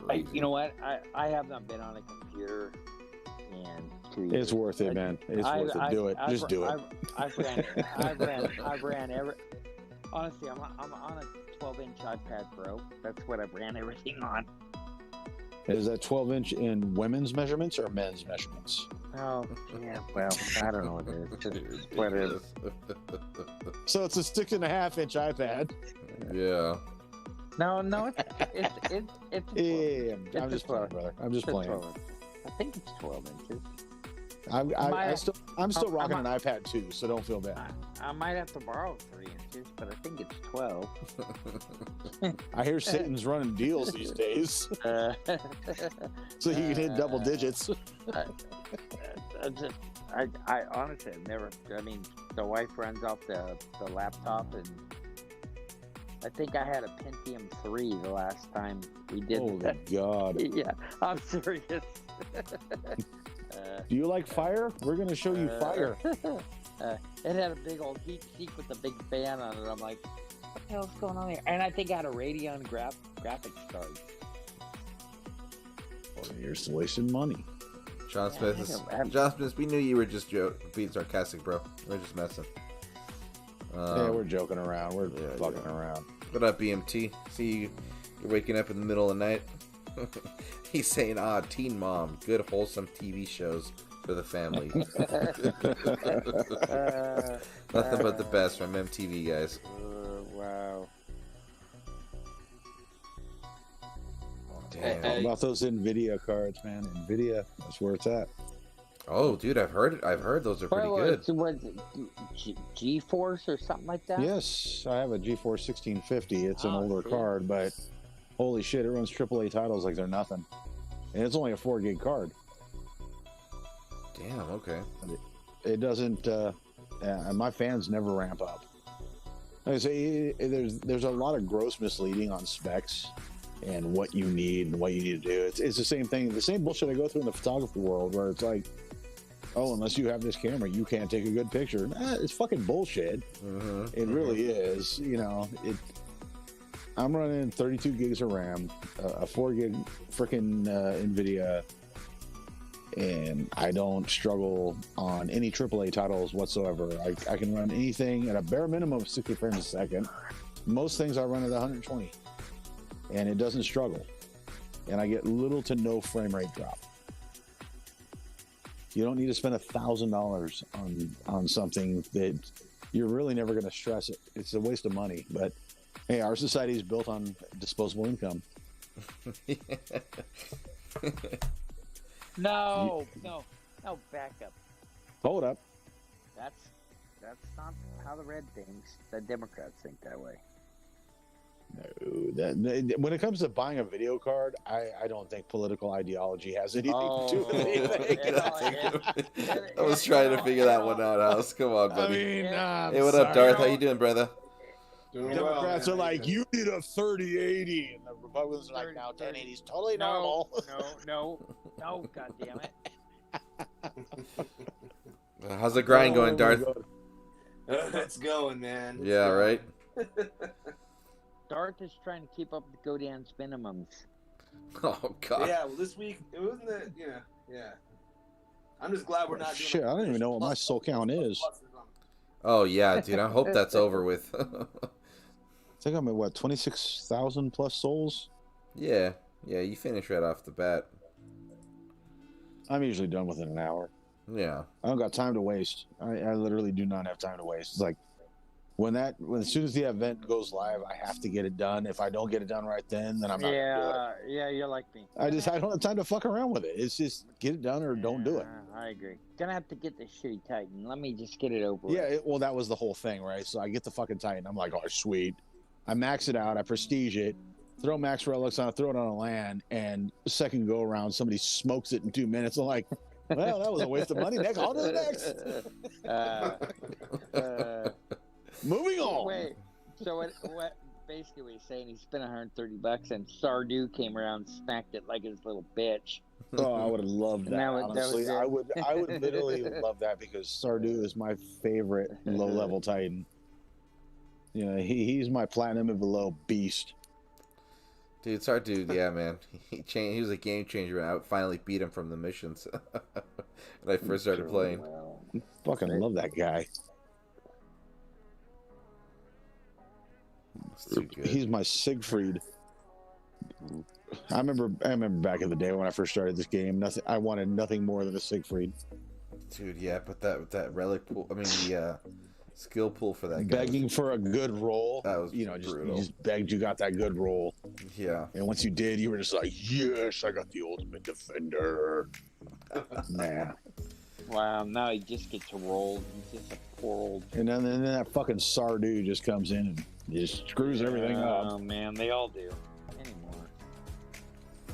Crazy. You know what? I have not been on a computer in 2 years. It's worth it, man. It's worth it. Do it. Just do it. I've ran every. Honestly, I'm on a 12-inch iPad Pro. That's what I've ran everything on. Is that 12-inch in women's measurements or men's measurements? Oh, yeah. Well, I don't know what it is. Just what it is. So it's a 6.5-inch iPad. Yeah. No, it's Yeah, I'm just playing, brother. I'm just playing. I think it's 12 inches. I'm still rocking an iPad too, so don't feel bad. I might have to borrow 3 inches. characters, but I think it's 12. I hear Satan's running deals these days, Uh, so you can hit double digits. I honestly have never. I mean, the wife runs off the laptop, and I think I had a Pentium 3 the last time we did Holy that. God! Yeah, I'm serious. Do you like fire? We're gonna show you fire. It had a big old heat sink with a big fan on it. I'm like, what the hell's going on here? And I think I had a Radeon graphics card. Well, you're just wasting money. John Smith, John Smith, we knew you were just being sarcastic, bro. We're just messing. Yeah, we're joking around. We're fucking around. What up, BMT? See you're waking up in the middle of the night. He's saying, Teen Mom, good wholesome TV shows for the family. Nothing but the best from MTV, guys. Wow. Damn. How about those NVIDIA cards, man? NVIDIA, that's where it's at. Oh, dude, I've heard those are pretty good. Was it G-Force or something like that? Yes, I have a GeForce 1650. It's an older shit. card, but holy shit, it runs AAA titles like they're nothing. And it's only a 4 gig card. Damn, okay. It doesn't, my fans never ramp up. Like I say, there's a lot of gross misleading on specs and what you need and what you need to do. It's the same thing, the same bullshit I go through in the photography world, where it's like, oh, unless you have this camera, you can't take a good picture. Nah, it's fucking bullshit. It really is. You know, I'm running 32 gigs of RAM, a 4 gig freaking NVIDIA, and I don't struggle on any AAA titles whatsoever. I can run anything at a bare minimum of 60 frames a second. Most things I run at 120, and it doesn't struggle. And I get little to no frame rate drop. You don't need to spend $1,000 on something that you're really never going to stress it. It's a waste of money. But hey, our society is built on disposable income. No, back up. Hold up. That's not how the Democrats think that way. No, when it comes to buying a video card, I don't think political ideology has anything to do with anything. I was trying to figure that one out, House. Come on, buddy. Hey, what up, sorry. Darth? How you doing, brother? Democrats are like, you need a 3080, and the Republicans are like, no, 1080 is totally normal. No, God damn it. How's the grind going, Darth? It's going, man. Yeah, right? Darth is trying to keep up with GODAN's minimums. Oh, God. Yeah, well, this week, it wasn't that, yeah. I'm just glad we're not doing Shit, I don't even know what my soul count is. Oh, yeah, dude. I hope that's over with. I think I'm at, what, 26,000 plus souls? Yeah, you finish right off the bat. I'm usually done within an hour. Yeah. I don't got time to waste. I literally do not have time to waste. It's like, when as soon as the event goes live, I have to get it done. If I don't get it done right then I'm not gonna do it. Yeah, you're like me. I don't have time to fuck around with it. It's just get it done or don't do it. I agree. Gonna have to get this shitty Titan. Let me just get it over with. Yeah, well, that was the whole thing, right? So I get the fucking Titan. I'm like, oh, sweet. I max it out. I prestige it. Throw max relics on it. Throw it on a LAN. And second go around, somebody smokes it in 2 minutes. I'm like, well, that was a waste of money. Next, on to the next. Moving on. Wait, so what basically what he's saying, he spent $130 and Stardew came around and smacked it like his little bitch. Oh, I would have loved that. Honestly, I would literally love that, because Stardew is my favorite low-level Titan. You know, he's my platinum and below beast. Dude, Stardew, yeah, man. He was a game changer. I finally beat him from the missions when I first started playing. Fucking love that guy. He's my Siegfried. I remember back in the day when I first started this game, I wanted nothing more than a Siegfried. Dude, yeah, but that relic pool, the skill pool for that guy. Begging for a good roll. That was you brutal. just begged you got that good roll. Yeah. And once you did, you were just like, yes, I got the ultimate defender. Nah. Wow, now he just gets rolled. He's just a Poor old. And then that fucking Sardu just comes in and just screws everything up. Oh man, they all do. Anymore.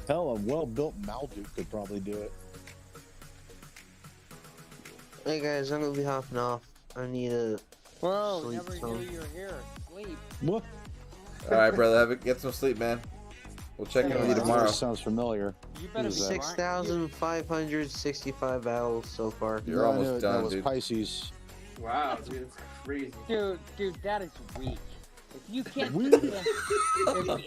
Hell, a well-built Malduk could probably do it. Hey guys, I'm gonna be hopping off. I need to Whoa, sleep never some. knew you were here. Sleep. What? All right, brother. Get some sleep, man. We'll check in with you tomorrow. Sounds familiar. You better be Who's that? 6,565 battles so far. You're No, I almost knew it. done, That was dude. Pisces. Wow, dude, it's crazy. Dude, that is weak. If you can't, Weak.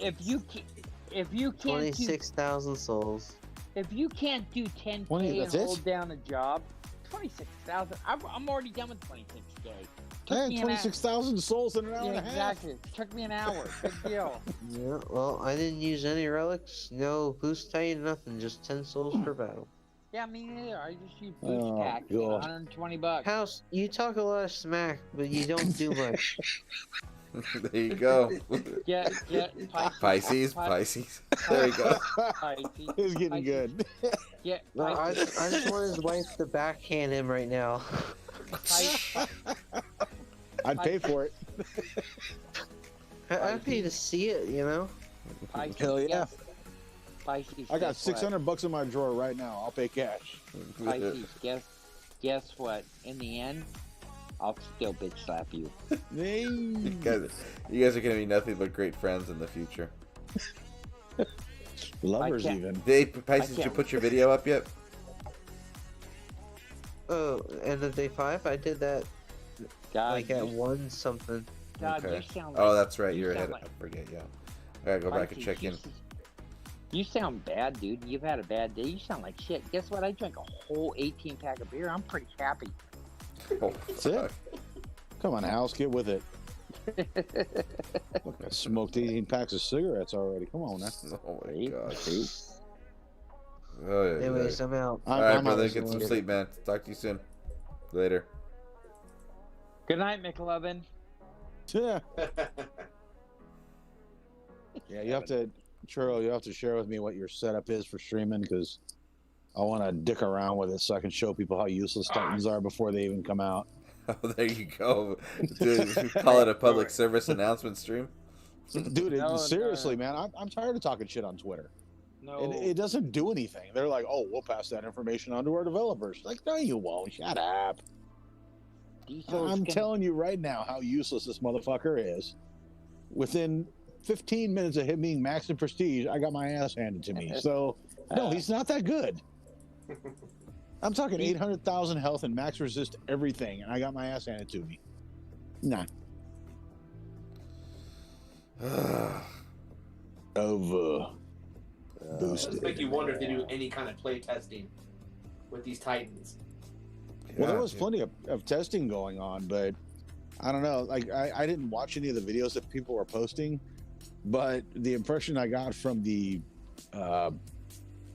if you can't do, 26,000 souls. if you can't do 10K 20, and that's it? hold down a job, 26,000. I'm already done with 26K. Hey, 26,000 souls in an hour Yeah, and a half. exactly. Took me an hour. Big deal. Yeah, well, I didn't use any relics, no boost titan, nothing, just 10 souls per battle. Yeah, me neither. I just use boost Oh, pack. God. $120. House, you talk a lot of smack, but you don't do much. There you go. Get Pisces. There you go. Pisces. It's getting good. Get No, I just want his wife to backhand him right now. I'd pay for it. I'd pay to see it, you know? Pisces. Hell yeah. Pisces. I got guess what? $600 in my drawer right now. I'll pay cash. Pisces, guess what? In the end, I'll still bitch slap you. Hey. You guys are gonna be nothing but great friends in the future. Lovers I can't- even. Pisces, did you put your video up yet? Oh, end of day 5? I did that God, like at 1 something. God, Okay. you sound like, Oh, that's right. you You're sound ahead. like- I forget. Yeah. I gotta go back and Pisces, check in. You sound bad, dude. You've had a bad day. You sound like shit. Guess what? I drank a whole 18 pack of beer. I'm pretty happy. Oh, That's it. Come on, House, get with it. Look, I smoked 18 packs of cigarettes already. Come on now. Oh my See? god. See? Oh, yeah, Anyways, I'm out. All right, I'm brother. out. Get some sleep, man. Talk to you soon. Later. Good night, McLovin. Yeah. Yeah, you have to, Churro, you have to share with me what your setup is for streaming because I want to dick around with it so I can show people how useless Titans are before they even come out. Oh, there you go. Dude, call it a public service announcement stream. Dude, No, seriously, man, I'm tired of talking shit on Twitter. No. It doesn't do anything. They're like, oh, we'll pass that information on to our developers. Like, no, you won't. Shut up. I'm telling you right now how useless this motherfucker is. Within 15 minutes of him being max in prestige, I got my ass handed to me. So, no, he's not that good. I'm talking 800,000 health and max resist everything, and I got my ass handed to me. Nah. Over. Does this make you wonder if they do any kind of play testing with these Titans? Well, there was plenty of testing going on, but I don't know. Like, I didn't watch any of the videos that people were posting, but the impression I got from the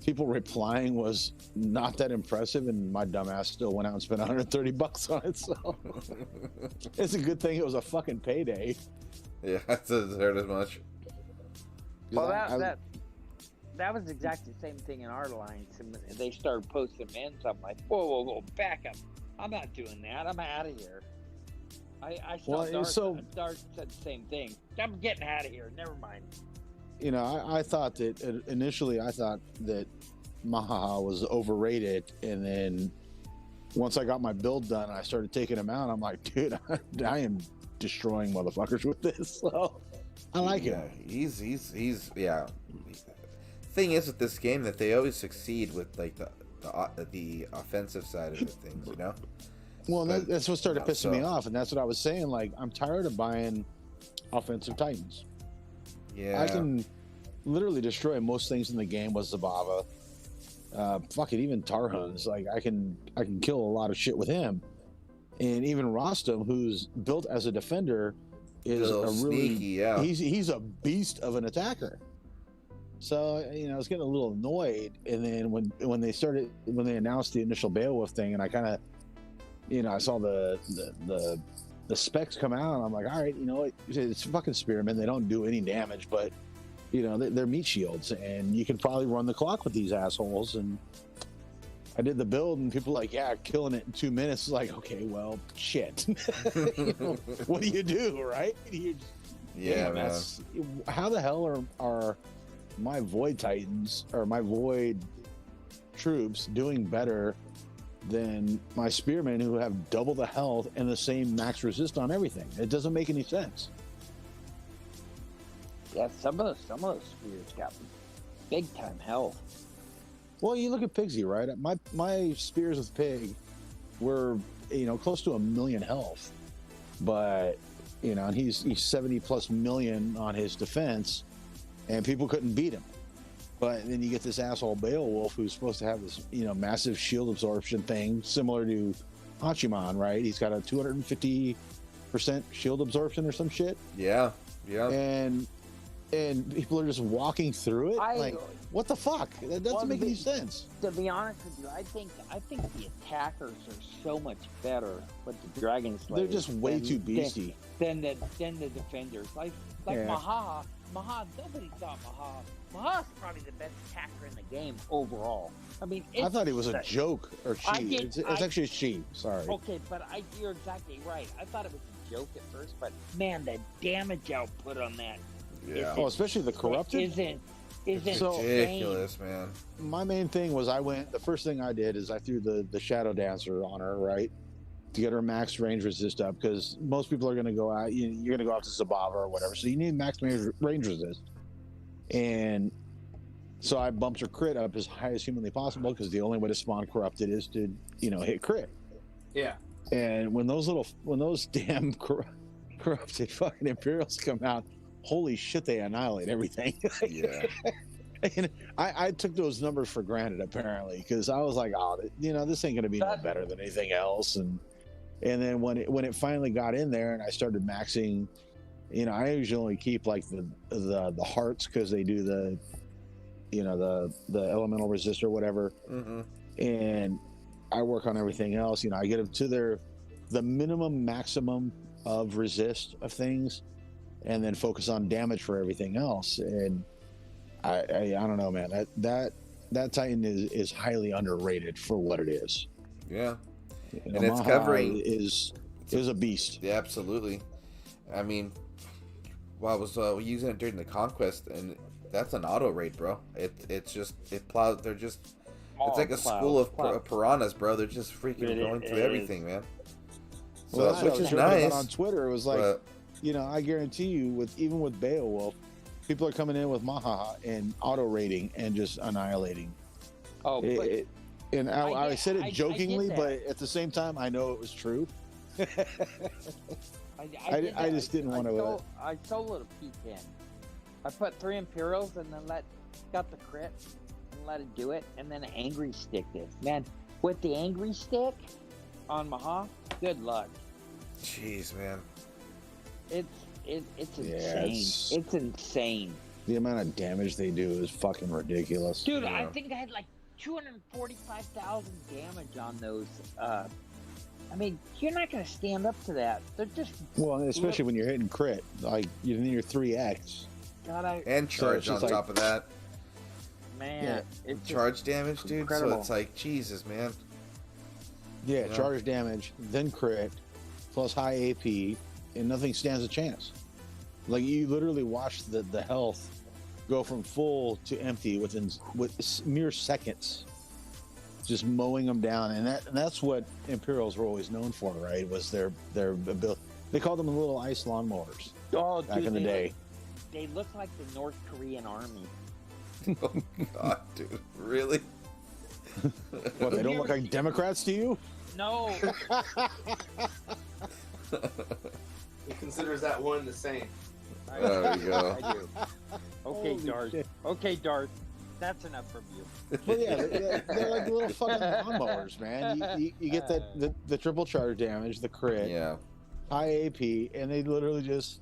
people replying was not that impressive, and my dumbass still went out and spent $130 on it. So it's a good thing it was a fucking payday. Yeah, that doesn't hurt as much. Well, that was exactly the same thing in our alliance, and they started posting men. So I'm like, whoa, back up! I'm not doing that. I'm out of here. I saw Dark said the same thing. I'm getting out of here. Never mind. You know, I thought that initially I thought that Mahaha was overrated, and then once I got my build done, I started taking him out. I'm like, dude, I am destroying motherfuckers with this. So I like it. He's yeah. Thing is with this game that they always succeed with like the offensive side of the things, you know. Well, But that's what started not pissing me so. off, and that's what I was saying. Like, I'm tired of buying offensive Titans. Yeah. I can literally destroy most things in the game with Zabava. Fuck it, even Tarhuns. Like, I can kill a lot of shit with him. And even Rostam, who's built as a defender, is A a little really sneaky, yeah. He's a beast of an attacker. So, you know, I was getting a little annoyed, and then when they announced the initial BAEWOLF thing, and I kind of, you know, I saw the specs come out, and I'm like, all right, you know, it's fucking spearmen. They don't do any damage, but you know, they're meat shields, and you can probably run the clock with these assholes. And I did the build, and people were like, yeah, killing it in 2 minutes. Like, okay, well, shit. You know, what do you do, right? Yeah, man. How the hell are my Void Titans or my Void troops doing better than my Spearmen who have double the health and the same max resist on everything? It doesn't make any sense. Yeah, some of those spears got big time health. Well, you look at Pigsy, right? My spears with Pig were, close to 1 million health, but and he's 70 plus million on his defense, and people couldn't beat him. But then you get this asshole Beowulf who's supposed to have this, massive shield absorption thing similar to Hachiman, right? He's got a 250% shield absorption or some shit. Yeah. And people are just walking through it. What the fuck? That doesn't make any sense. To be honest with you, I think the attackers are so much better with the Dragon Slayers. They're just way too beastie than the defenders. Like yeah. Maha, nobody thought Maha's probably the best attacker in the game overall. I mean, I thought he was a joke, or she. It's actually a she. Sorry. Okay, but you're exactly right. I thought it was a joke at first, but man, the damage output on that. Yeah. Especially the corrupted. Isn't so ridiculous, man. My main thing was the first thing I did is I threw the Shadow Dancer on her, right? To get her max range resist up, because most people are going to go out, you're going to go out to Zabava or whatever, so you need max range resist. And so I bumped her crit up as high as humanly possible, because the only way to spawn corrupted is to, hit crit. Yeah. And when those damn corrupted fucking Imperials come out, holy shit, they annihilate everything. Yeah. And I took those numbers for granted, apparently, because I was like, this ain't going to be no better than anything else. And then when it finally got in there and I started maxing, I usually only keep like the hearts, because they do the elemental resist or whatever. Mm-hmm. And I work on everything else. I get them to the minimum maximum of resist of things, and then focus on damage for everything else. And I don't know, man. That Titan is highly underrated for what it is. Yeah, and it's covering is a beast. Yeah, absolutely. I mean, I was using it during the conquest, and that's an auto raid, bro. It's plows. They're just. It's like a school of piranhas, bro. They're just freaking going through everything, man. So which is nice. On Twitter, it was like. I guarantee you, even with Beowulf, people are coming in with Maha and auto raiding and just annihilating. Oh, I said it jokingly, but at the same time, I know it was true. I just didn't want to. I soloed a P10. I put 3 Imperials and then got the crit and let it do it, and then an Angry Stick did. Man, with the Angry Stick on Maha, good luck. Jeez, man. It's insane. It's insane. The amount of damage they do is fucking ridiculous. Dude, I think I had like 245,000 damage on those. I mean, you're not going to stand up to that. They're just... Well, especially when you're hitting crit. Like, you need your 3x. God, and charge on top of that. Man. It's charge damage, dude. Incredible. So it's like, Jesus, man. Yeah, charge damage, then crit, plus high AP, and nothing stands a chance. Like, you literally watch the health go from full to empty with mere seconds, just mowing them down. And that's what Imperials were always known for, right? Was their ability. They called them the little ice lawnmowers back in the day. They look like the North Korean army. Oh God, dude, really? What, they don't look like Democrats to you? No. He considers that one the same. There you go. I do. Okay, Dart. Okay, Dart. That's enough from you. Well, yeah, they're like little fucking lawnmowers, man. You get the triple charge damage, the crit, high AP, and they literally just.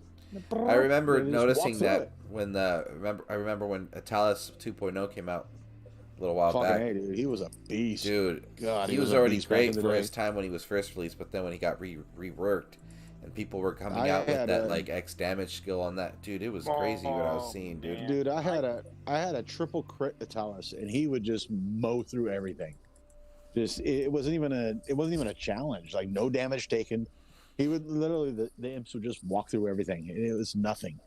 I remember noticing that when I remember when Italis 2.0 came out a little while back. Hey, dude, he was a beast. Dude, God, he was already great for his time when he was first released, but then when he got reworked, and people were coming out with that like X damage skill on that, dude, it was crazy what I was seeing, dude. Dude, I had a triple crit Italis, and he would just mow through everything. Just it wasn't even a challenge. Like no damage taken. He would literally the imps would just walk through everything. And it was nothing.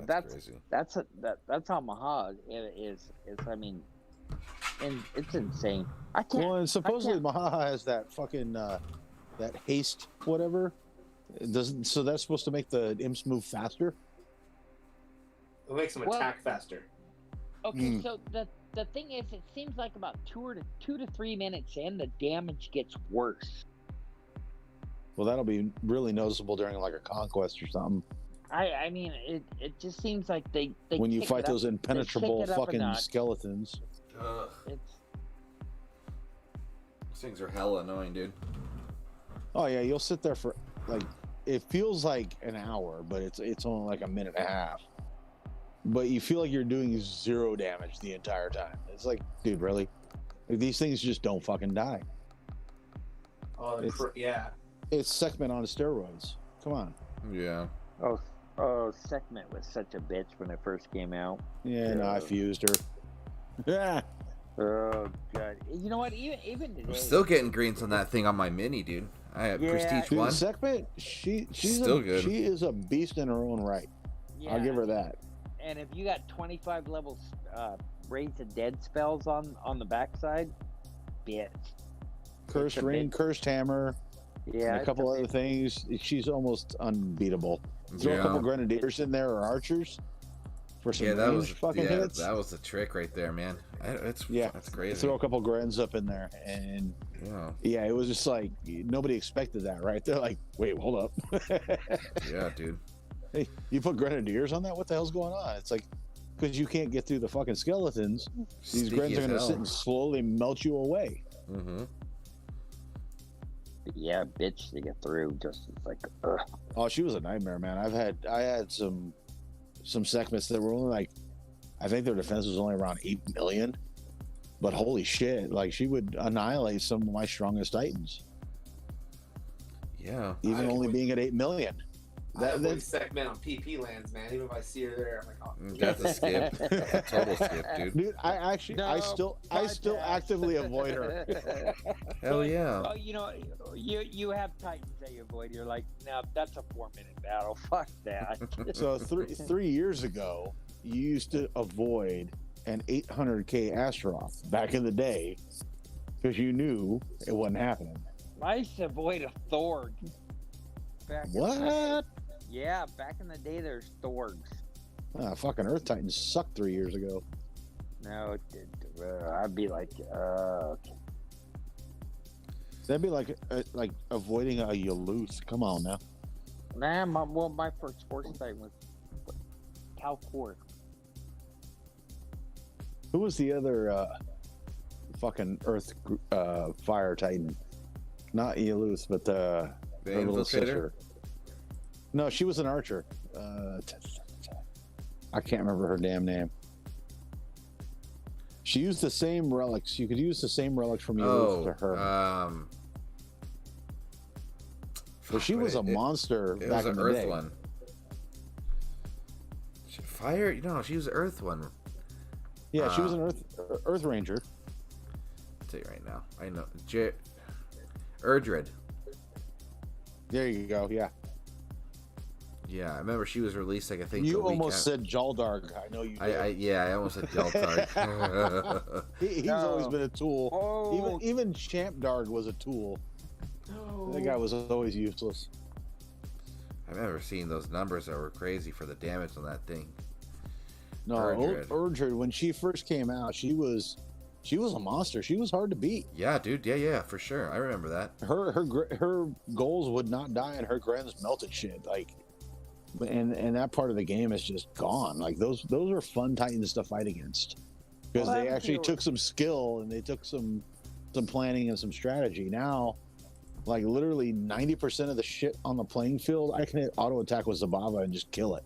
That's crazy. That's how Mahag is. I mean, and it's insane. I can't. Well, and supposedly Mahaha has that fucking that haste whatever. It doesn't. So that's supposed to make the imps move faster. It makes them attack faster. Okay, so the thing is, it seems like about 2 to 3 minutes in, the damage gets worse. Well, that'll be really noticeable during like a conquest or something. I mean, it just seems like they when you kick fight it up- those they impenetrable kick it up a fucking notch. skeletons. Ugh. It's Those things are hella annoying, dude. Oh yeah, you'll sit there for like it feels like an hour, but it's only like a minute and a half. But you feel like you're doing 0 damage the entire time. It's like, dude, really? Like, these things just don't fucking die. Oh, yeah. It's Sekhmet on steroids. Come on. Yeah. oh, Sekhmet was such a bitch when it first came out. Yeah, no, I fused her. Yeah. Oh god, you know what? Even today, I'm still getting greens on that thing on my mini, dude. I have Yeah, Prestige Dude, 1. Sekhmet, she's Still good. She is a beast in her own right. yeah, I'll give her that. And if you got 25 levels raise to dead spells on the backside, bitch. Cursed It's a ring, bit- cursed hammer, Yeah, and a couple other things. She's almost unbeatable. Throw a couple grenadiers in there or archers for some range fucking hits. That was the trick right there, man. That's crazy. Throw a couple grens up in there, and Yeah. it was just like nobody expected that, right? They're like, "Wait, hold up." Yeah, dude. Hey, you put grenadiers on that? What the hell's going on? It's like because you can't get through the fucking skeletons. These Sticky grens are as going to hell. sit and slowly melt you away. Mm-hmm. yeah, bitch to get through. Just it's like, ugh. Oh, she was a nightmare, man. I had some Sekhmets that were only like, I think their defense was only around 8 million, but holy shit, like she would annihilate some of my strongest titans, Yeah. even only being at 8 million. That's Sekhmet on PP lands, man. Even if I see her there, I'm like, oh. That's a skip. That's a total skip, dude. Dude, I still actively avoid her. Hell yeah. Oh, you know, you have Titans that you avoid. You're like, no, that's a 4-minute battle. Fuck that. So 3 years ago, you used to avoid an 800k Astaroth back in the day because you knew it wasn't happening. I used to avoid a Thorg. What? Yeah, back in the day, there's Thorgs. Fucking Earth Titans sucked 3 years ago. No, I'd be like, okay. That'd be like avoiding a Yuluth. Come on now. Nah, my first Force Titan was Calcor. Who was the other fucking Earth Fire Titan? Not Yuluth, but her The little Infiltrator? sister. No, she was an archer. I can't remember her damn name. She used the same relics. You could use the same relics from Yuluth to her. But she was a monster It back was in an the Earth day. one. Fire? No, she was an Earth one. Yeah, she was an Earth Ranger. I'll tell you right now. I know. Erdred. There you go. Yeah. Yeah, I remember she was released. Like I think You almost said Jaldarg. I know you did. I almost said Deltarg. He's always been a tool. Oh. Even Champ Darg was a tool. That guy was always useless. I remember seeing those numbers that were crazy for the damage on that thing. No, Erdred, when she first came out, she was a monster. She was hard to beat. Yeah, dude. Yeah, for sure. I remember that. Her goals would not die, and her grens melted shit. Like, and that part of the game is just gone. Like those are fun Titans to fight against because they actually took some skill and they took some planning and some strategy. Now, like literally 90% of the shit on the playing field, I can hit auto attack with Zabava and just kill it.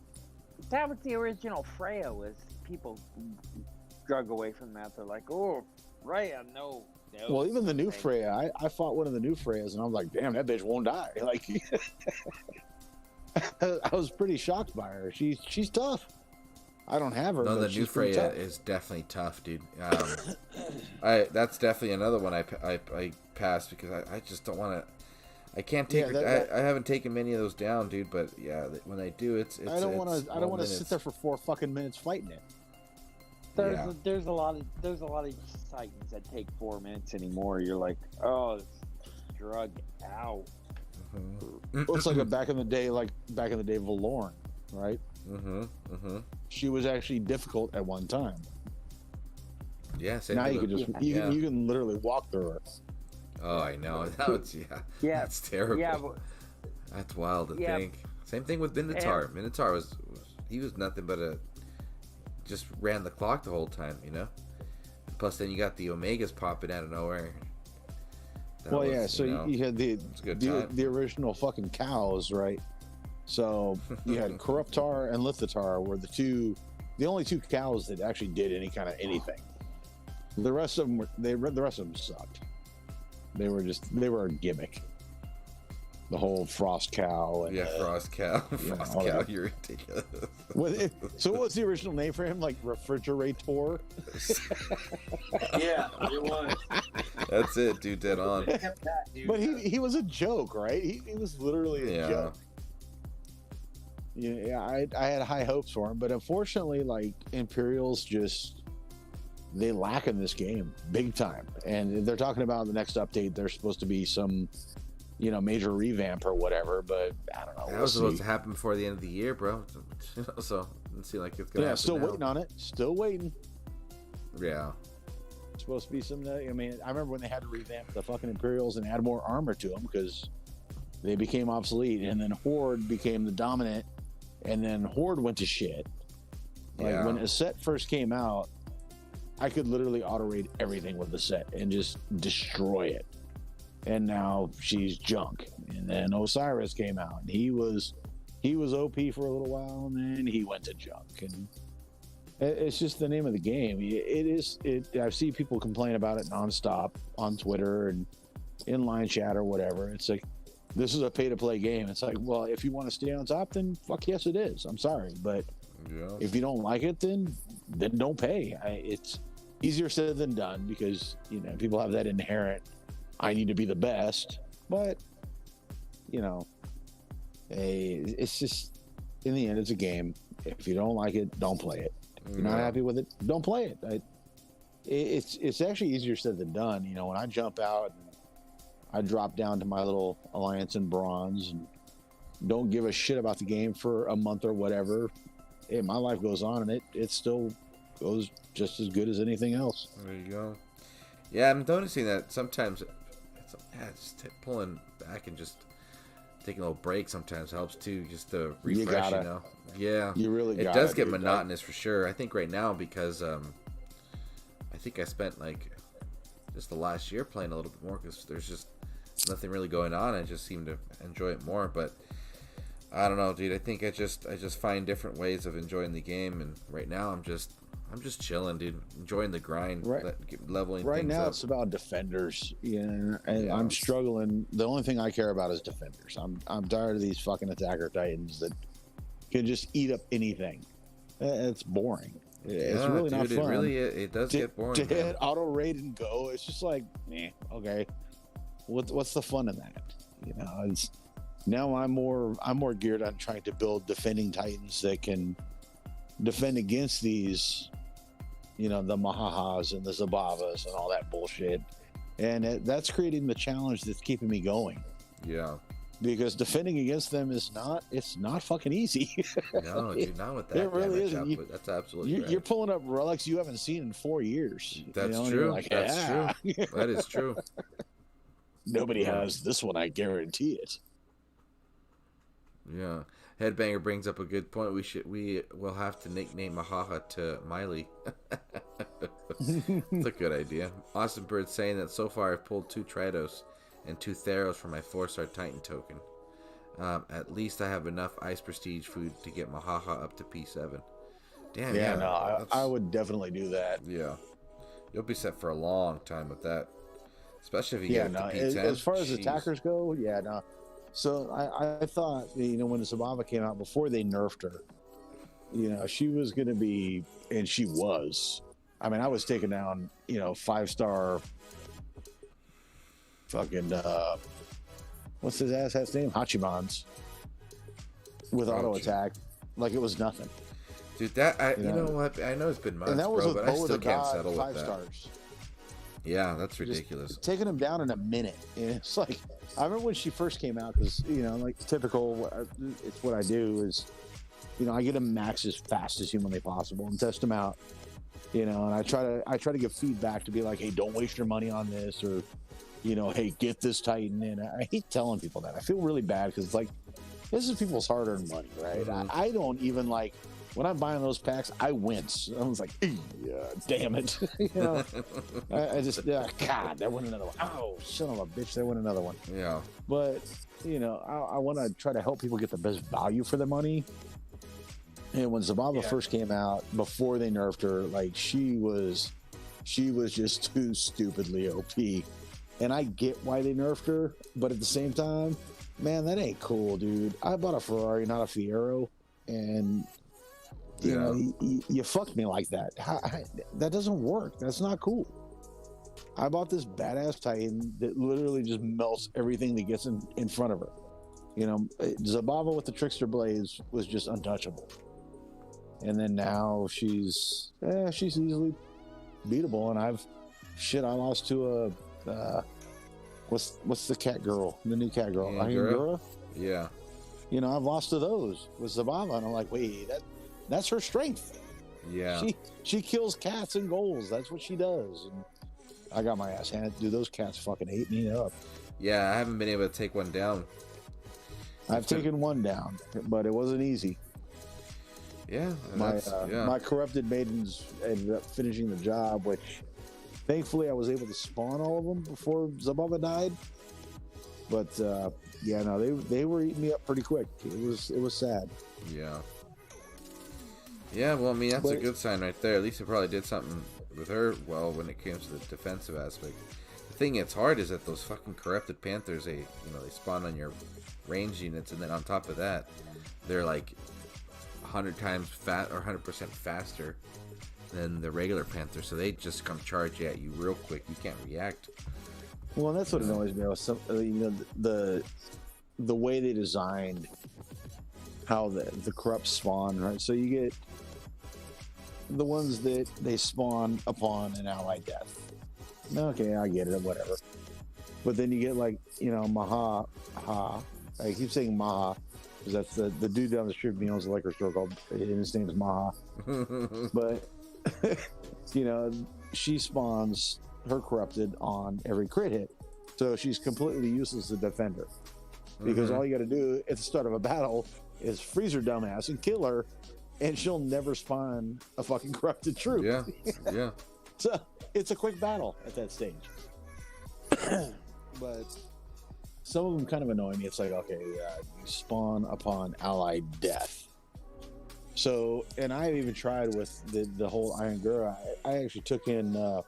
That was the original Freya. Was people drug away from that? They're like, oh, Freya, no. Well, even the new Freya, I fought one of the new Freyas, and I was like, damn, that bitch won't die. Like, I was pretty shocked by her. She's tough. I don't have her. No, but the new she's pretty Freya tough. is definitely tough, dude. That's definitely another one I passed because I just don't want to. I can't take. I haven't taken many of those down, dude. But yeah, when I do, it's. I don't want to sit there for 4 fucking minutes fighting it. There's a lot of Titans that take 4 minutes anymore. You're like, oh, it's drug out. It's like back in the day, Valorn, right? She was actually difficult at one time. Yeah. Now you can just you can literally walk through her. Oh, I know. That's That's terrible. Yeah, but, that's wild to think. Same thing with Minotaur. Minotaur was nothing but just ran the clock the whole time, you know. Plus, then you got the Omegas popping out of nowhere. So you had the original fucking cows, right? So you had Corruptar and Lithatar were the only 2 cows that actually did any kind of anything. The rest of them sucked. They were a gimmick. The whole Frost Cow. And, Frost Cow. Frost Cow, you're ridiculous. So what was the original name for him? Like Refrigerator? Yeah, it was. That's it, dude. Dead on. But he was a joke, right? He was literally a joke. Yeah, I had high hopes for him, but unfortunately, like Imperials they lack in this game big time. And they're talking about the next update. There's supposed to be some, major revamp or whatever, but I don't know. That was supposed to happen before the end of the year, bro. So it seems like it's gonna happen still now. waiting on it. Still waiting. Yeah. It's supposed to be some. I remember when they had to revamp the fucking Imperials and add more armor to them because they became obsolete, and then Horde became the dominant, and then Horde went to shit. Like when a set first came out, I could literally auto-raid everything with the set and just destroy it. And now she's junk. And then Osiris came out, and he was OP for a little while, and then he went to junk. And it's just the name of the game. I see people complain about it nonstop on Twitter and inline chat or whatever. It's like, this is a pay-to-play game. It's like, well, if you want to stay on top, then fuck yes, it is. I'm sorry, but if you don't like it, then don't pay. It's easier said than done because people have that inherent I need to be the best, but it's just in the end it's a game. If you don't like it, don't play it. If you're not happy with it, don't play it. It's actually easier said than done. When I jump out and I drop down to my little Alliance in Bronze and don't give a shit about the game for a month or whatever, my life goes on, and it still goes just as good as anything else. There you go. Yeah, I'm noticing that sometimes just pulling back and just taking a little break sometimes helps too, just to refresh, Yeah. You really it does get monotonous for sure. I think right now because I think I spent like just the last year playing a little bit more because there's just nothing really going on. I just seem to enjoy it more, but I don't know, dude. I think I just find different ways of enjoying the game, and right now I'm just chilling, dude. Enjoying the grind, leveling. Right things now, up. it's about defenders, and I'm struggling. The only thing I care about is defenders. I'm tired of these fucking attacker titans that can just eat up anything. It's boring. It's really not fun. It does get boring. To hit auto raid and go, it's just like, okay. What's the fun in that? It's. Now I'm more geared on trying to build defending titans that can defend against these, the Mahahas and the Zabavas and all that bullshit, and that's creating the challenge that's keeping me going. Yeah, because defending against them it's not fucking easy. No, dude, not with that. It really isn't. That's absolutely right. You're pulling up relics you haven't seen in 4 years. That's true. Like, that's true. That is true. Nobody has this one, I guarantee it. Yeah, Headbanger brings up a good point. We will have to nickname Mahaha to Miley. It's a good idea. Awesome Bird saying that so far I've pulled 2 Tritos and 2 Theros for my 4-star Titan token. At least I have enough Ice Prestige food to get Mahaha up to P7. Damn. Yeah, no, I would definitely do that. Yeah, you'll be set for a long time with that, especially if you get to P10. As far as attackers go, So I thought, when the Zabava came out, before they nerfed her, You know, she was going to be, and she was. I mean, I was taking down, 5-star fucking, what's his asshat's name? Hachimans with auto attack like it was nothing. Dude, you know what? I know it's been months, And that was bro, with but I Boa still the can't God, settle with 5 that. stars. Yeah, that's ridiculous. Taking him down in a minute. And it's like, I remember when she first came out, because, like typical, it's what I do is, I get them max as fast as humanly possible and test them out. And I try to give feedback to be like, hey, don't waste your money on this, or, hey, get this Titan. And I hate telling people that. I feel really bad because it's like, this is people's hard-earned money, right? Mhm. I don't even like, when I'm buying those packs, I wince. I was like, damn it. I just, God, there went another one. Oh, son of a bitch, there went another one. Yeah. But, I want to try to help people get the best value for their money. And when Zabava first came out, before they nerfed her, like, she was just too stupidly OP. And I get why they nerfed her, but at the same time, man, that ain't cool, dude. I bought a Ferrari, not a Fiero, and you fucked me like that. That doesn't work. That's not cool. I bought this badass Titan that literally just melts everything that gets in front of her. Zabava with the Trickster Blaze was just untouchable. And then now she's easily beatable. And I lost to a what's the cat girl, the new cat girl, Ahingura? Yeah. I've lost to those with Zabava, and I'm like, wait, that's her strength. Yeah. She kills cats and goals. That's what she does. And I got my ass handed. Dude, those cats fucking ate me up. Yeah, I haven't been able to take one down. I've taken one down, but it wasn't easy. Yeah. My corrupted maidens ended up finishing the job, which thankfully I was able to spawn all of them before Zabava died. But they were eating me up pretty quick. It was sad. Yeah. Yeah, well, I mean, that's a good sign right there. At least it probably did something with her well when it comes to the defensive aspect. The thing that's hard is that those fucking corrupted panthers, they spawn on your range units, and then on top of that, they're like 100 times or 100% faster than the regular panther, so they just come charge at you real quick. You can't react. Well, that's what annoys me. Some, the way they designed how the corrupt spawn, right? So you get the ones that they spawn upon an allied death. Okay, I get it, whatever. But then you get like, Maha. I keep saying Maha because that's the dude down the street from me owns a liquor store called, and his name is Maha. But she spawns her corrupted on every crit hit, so she's completely useless to defender because all you got to do at the start of a battle is freeze her dumbass and kill her, and she'll never spawn a fucking corrupted troop. Yeah. So it's a quick battle at that stage. But some of them kind of annoy me. It's like, okay, you spawn upon allied death. So, and I even tried with the whole Iron Girl. I actually took in a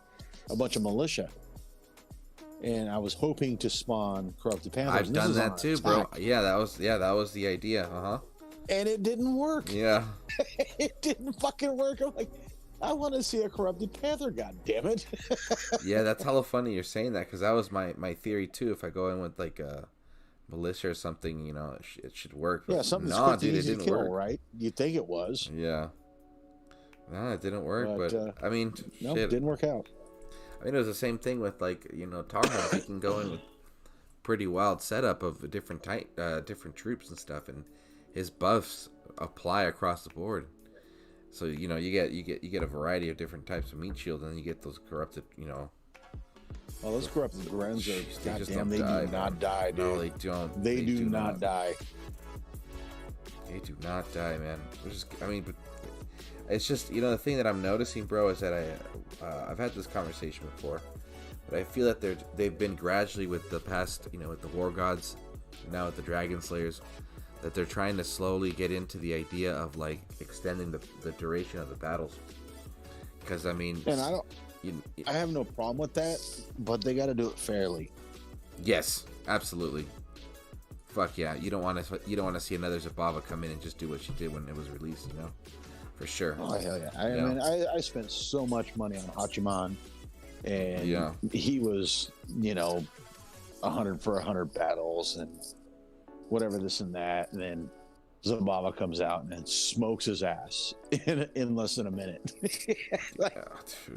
bunch of militia, and I was hoping to spawn corrupted panthers. I've done that too, bro. Yeah, that was the idea. And it didn't work. Yeah. It didn't fucking work. I'm like, I want to see a corrupted panther, god damn it. Yeah, that's hella funny you're saying that, because that was my theory too. If I go in with like a militia or something, it should work. Yeah, something quick, dude, it didn't kill, work. right? You'd think it was. Yeah. No, it didn't work, but I mean, no, shit. It didn't work out. I mean, it was the same thing with like, Tarhan. You can go in with pretty wild setup of different troops and stuff, and his buffs apply across the board. So you get a variety of different types of meat shield, and then you get those corrupted, Well, those corrupted Grens are, goddamn, they do not die, dude. No, they don't. They do not die. They do not die, man. But it's just, the thing that I'm noticing, bro, is that I've had this conversation before, but I feel that they've been gradually with the past, with the War Gods, now with the Dragon Slayers, that they're trying to slowly get into the idea of like extending the duration of the battles. Because I mean, and I have no problem with that, but they got to do it fairly. Yes, absolutely. Fuck yeah, you don't want to see another Zabava come in and just do what she did when it was released, For sure. Oh hell yeah! I mean, I spent so much money on Hachiman, and he was, 100 for 100 battles and whatever this and that, and then Zabava comes out and then smokes his ass in less than a minute.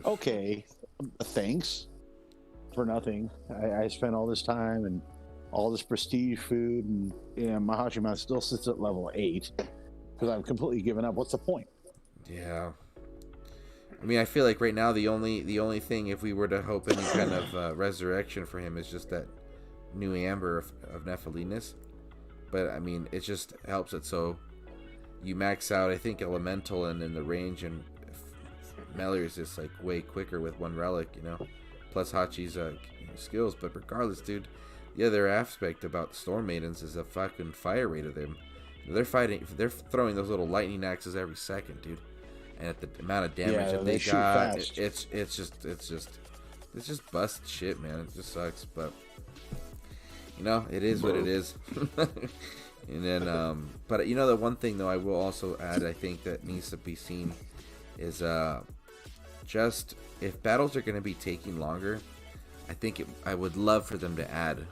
Okay, thanks for nothing. I spent all this time and all this prestige food, and my Hachiman still sits at level 8 because I've completely given up. What's the point? Yeah. I mean, I feel like right now the only thing, if we were to hope any kind of resurrection for him, is just that new amber of Nephilinus. But I mean, it just helps it so you max out, I think, elemental, and then the range and melee is just like way quicker with one relic, plus Hachi's skills. But regardless, dude, the other aspect about Storm Maidens is the fucking fire rate of them. They're throwing those little lightning axes every second, dude. And at the amount of damage that they got, it's just bust shit, man. It just sucks, but it is what it is. And then, but the one thing though I will also add, I think that needs to be seen is just if battles are going to be taking longer, I think I would love for them to add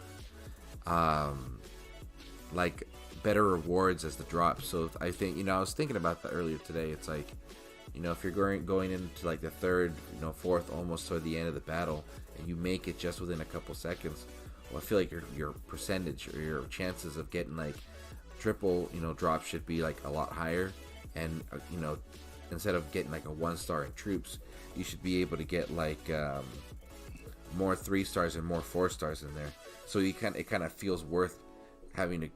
like better rewards as the drop. So I think I was thinking about that earlier today. It's like, if you're going into like the third, fourth, almost toward the end of the battle, and you make it just within a couple seconds, well, I feel like your percentage or your chances of getting like triple, drop should be like a lot higher. And instead of getting like a 1-star in troops, you should be able to get like more 3 stars and more 4 stars in there. So it kind of feels worth having to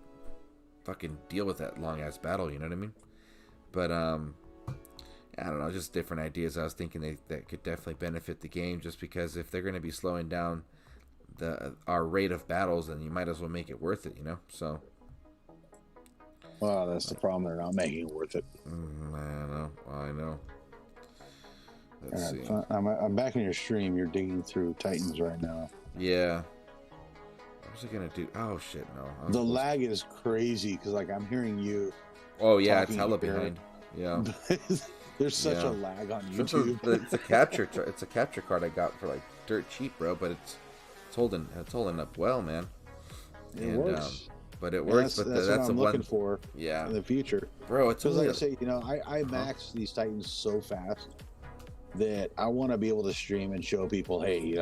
fucking deal with that long ass battle. You know what I mean? But I don't know, just different ideas. I was thinking that could definitely benefit the game, just because if they're going to be slowing down our rate of battles, then you might as well make it worth it, So. Well, that's the problem. They're not making it worth it. I know. Let's see. I'm back in your stream. You're digging through Titans right now. Yeah. What was I gonna do? Oh shit, no. The lag is crazy because I'm hearing you. Oh yeah, it's hella behind. Yeah. There's such a lag on YouTube. It's a capture card I got for like dirt cheap, bro. But it's holding up well, man. It works. But it works. That's that's what I'm the looking one for. Yeah. In the future, bro. It's because like I say, I max these Titans so fast that I want to be able to stream and show people, hey,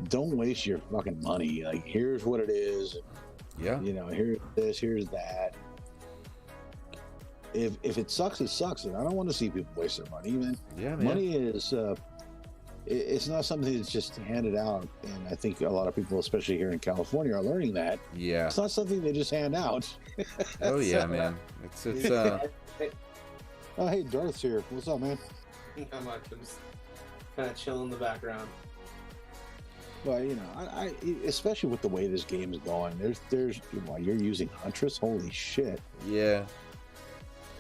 don't waste your fucking money. Like, here's what it is. Yeah. Here's this, here's that. If it sucks, it sucks, and I don't want to see people waste their money. Man. Yeah, man. Money is it's not something that's just handed out, and I think a lot of people, especially here in California, are learning that. Yeah. It's not something they just hand out. Oh yeah, man. It's Oh hey, Darth's here. What's up, man? Not much. I'm just kind of chilling in the background. Well, I especially with the way this game is going, there's you're using Huntress. Holy shit! Yeah.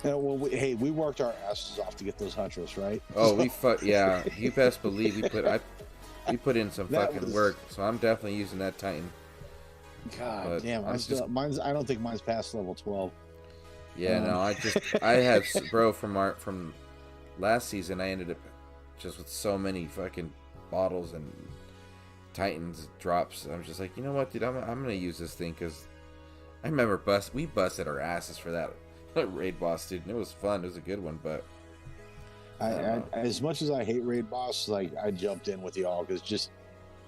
We worked our asses off to get those Huntress, right? Oh, yeah. You best believe we put in some fucking work. So I'm definitely using that Titan. God damn! I don't think mine's past level 12. Yeah, no. I had bro from last season. I ended up just with so many fucking bottles and Titans drops. I'm just like, you know what, dude? I'm gonna use this thing because I remember we busted our asses for that raid boss, dude, and it was fun. It was a good one, but I as much as I hate raid boss, like I jumped in with y'all because just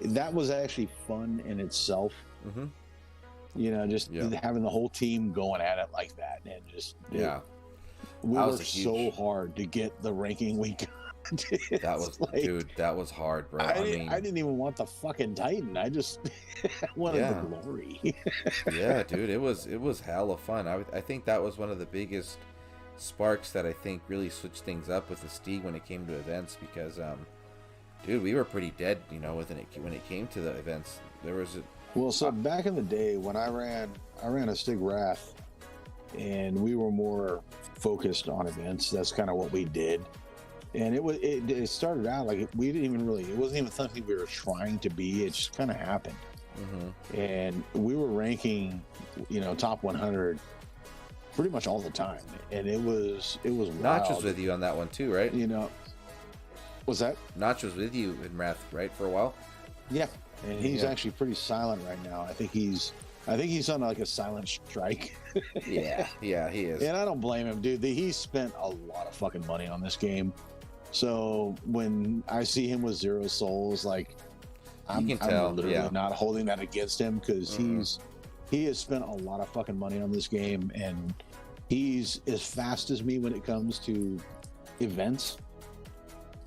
that was actually fun in itself. Mm-hmm. Having the whole team going at it like that, and just we worked so hard to get the ranking we got. That was dude, that was hard, bro. I didn't even want the fucking Titan. I just wanted the glory. Yeah, dude, it was hella fun. I think that was one of the biggest sparks that I think really switched things up with the Steed when it came to events, because dude, we were pretty dead, when it came to the events. There was back in the day when I ran a Stig Wrath, and we were more focused on events. That's kind of what we did. And it started out like it wasn't even something we were trying to be. It just kind of happened. Mm-hmm. And we were ranking, top 100 pretty much all the time, and it was Notch wild. was with you on that one too, right? You know, was that? Notch was with you in Wrath, right, for a while. Yeah, and he's actually pretty silent right now. I think he's on like a silent strike. Yeah, he is. And I don't blame him, dude. He spent a lot of fucking money on this game. So when I see him with 0 souls, like I'm literally not holding that against him, because he has spent a lot of fucking money on this game, and he's as fast as me when it comes to events.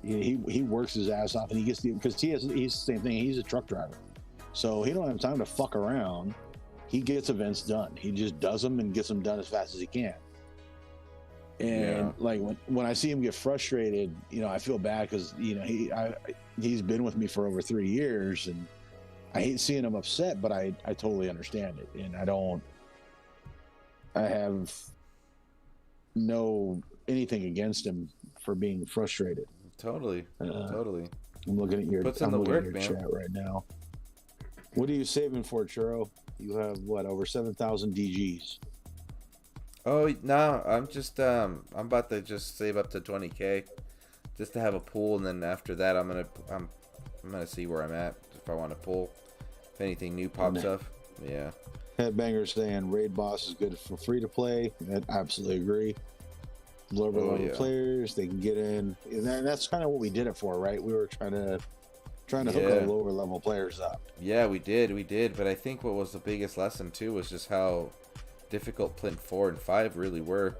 He works his ass off, and he gets because he's the same thing. He's a truck driver, so he don't have time to fuck around. He gets events done. He just does them and gets them done as fast as he can. And like when I see him get frustrated, you know, I feel bad, because you know he's been with me for over 3 years, and I hate seeing him upset, but I totally understand it, and I have no anything against him for being frustrated. Totally. I'm looking at your chat right now. What are you saving for, Churro? You have what, over 7,000 DGs? Oh no, I'm just I'm about to just save up to 20K, just to have a pool, and then after that I'm gonna see where I'm at if I want to pull, if anything new pops up. Yeah. Headbanger saying raid boss is good for free to play. I absolutely agree. Lower level players, they can get in, and that's kind of what we did it for, right? We were trying to hook our lower level players up. Yeah, we did. But I think what was the biggest lesson too was just how difficult Plint 4 and 5 really were.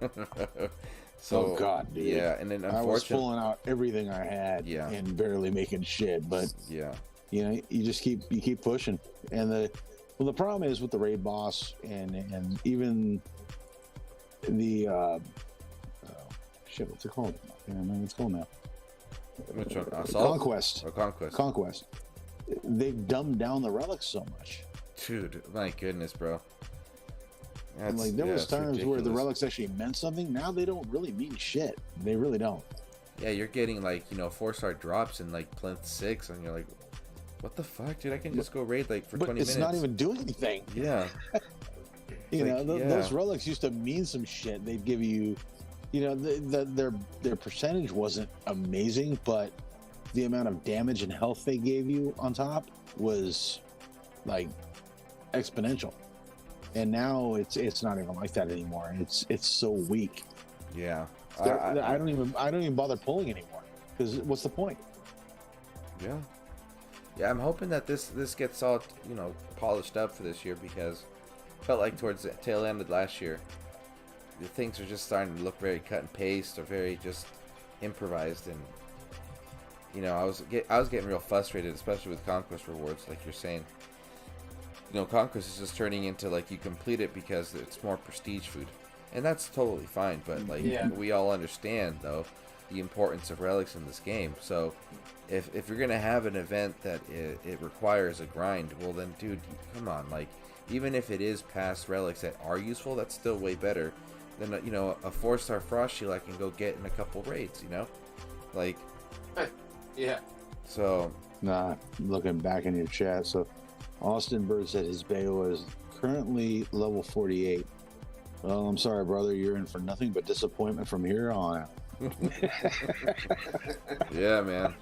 So, oh god, dude. Yeah, and then unfortunately, I was pulling out everything I had, and barely making shit. But you know, you keep pushing, and the problem is with the raid boss and even the shit, what's it called? I can't remember what it's called now. Which one? Assault? Conquest. Conquest. They've dumbed down the relics so much. Dude, my goodness, bro. Like there was times where the relics actually meant something. Now they don't really mean shit. They really don't. Yeah, you're getting like, you know, 4-star drops in like Plinth 6, and you're like, what the fuck, dude? I can just go raid like for 20 minutes. But it's not even doing anything. Yeah. Those relics used to mean some shit. They'd give you, you know, their percentage wasn't amazing, but the amount of damage and health they gave you on top was like exponential. And now it's not even like that anymore. It's so weak. Yeah. I don't even bother pulling anymore, because what's the point? Yeah. Yeah, I'm hoping that this gets all, you know, polished up for this year, because it felt like towards the tail end of last year, the things are just starting to look very cut and paste, or very just improvised, and you know, I was getting real frustrated, especially with Conquest rewards, like you're saying. You know, Conquest is just turning into like you complete it because it's more prestige food, and that's totally fine. But like we all understand though the importance of relics in this game. So if you're gonna have an event that it requires a grind, well then, dude, come on. Like, even if it is past relics that are useful, that's still way better than a 4-star frost shield I can go get in a couple raids. You know, like yeah. So looking back in your chat, so Austin Bird said his BAEWOLF is currently level 48. Well, I'm sorry, brother. You're in for nothing but disappointment from here on out. Yeah, man.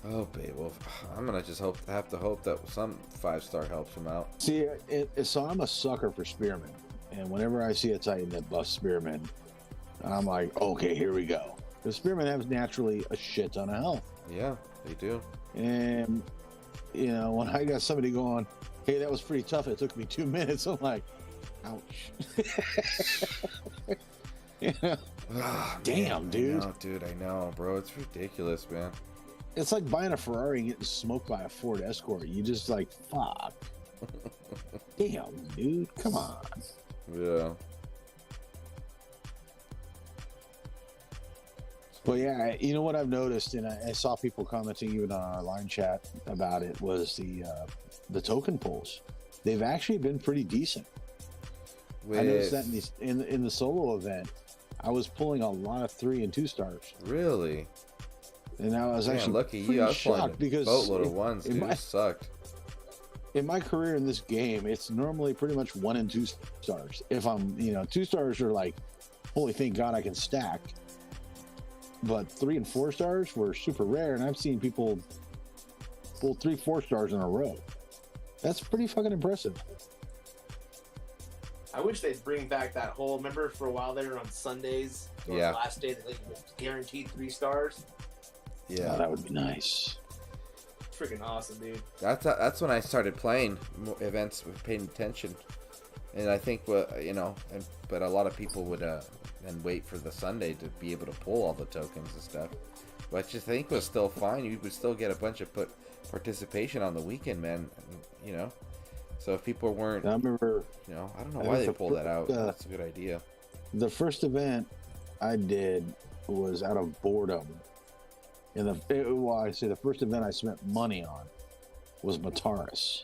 Oh, BAEWOLF. I'm gonna just have to hope that some 5-star helps him out. See, so I'm a sucker for spearmen, and whenever I see a Titan that buffs spearmen, I'm like, okay, here we go. The spearmen have naturally a shit ton of health. Yeah, they do. And you know, when I got somebody going, hey, that was pretty tough, it took me 2 minutes, I'm like, ouch. Yeah. Damn, man, dude. I know, bro. It's ridiculous, man. It's like buying a Ferrari and getting smoked by a Ford Escort. You just like, fuck. Damn, dude. Come on. Yeah. But yeah, you know what I've noticed, and I saw people commenting even on our line chat about it, was the token pulls. They've actually been pretty decent. I noticed that in the solo event, I was pulling a lot of 3 and 2 stars. Really? And I was actually lucky you. I was shocked because boatload of ones, dude. It sucked. in my career in this game, it's normally pretty much 1 and 2 stars. If I'm, 2 stars are like, holy, thank God I can stack. But 3 and 4 stars were super rare, and I've seen people pull 3, 4 stars in a row. That's pretty fucking impressive. I wish they'd bring back that whole. Remember for a while there on Sundays, or Yeah. the last day that they guaranteed 3 stars. Yeah, Oh, that would be nice. Freaking awesome, dude. that's when I started playing events with paying attention, and I think but a lot of people would then wait for the Sunday to be able to pull all the tokens and stuff, which I think was still fine. You would still get a bunch of participation on the weekend, man. So if people weren't, I remember, I don't know why they pulled that out. That's a good idea. the first event I did was out of boredom. And the first event I spent money on was Mataris.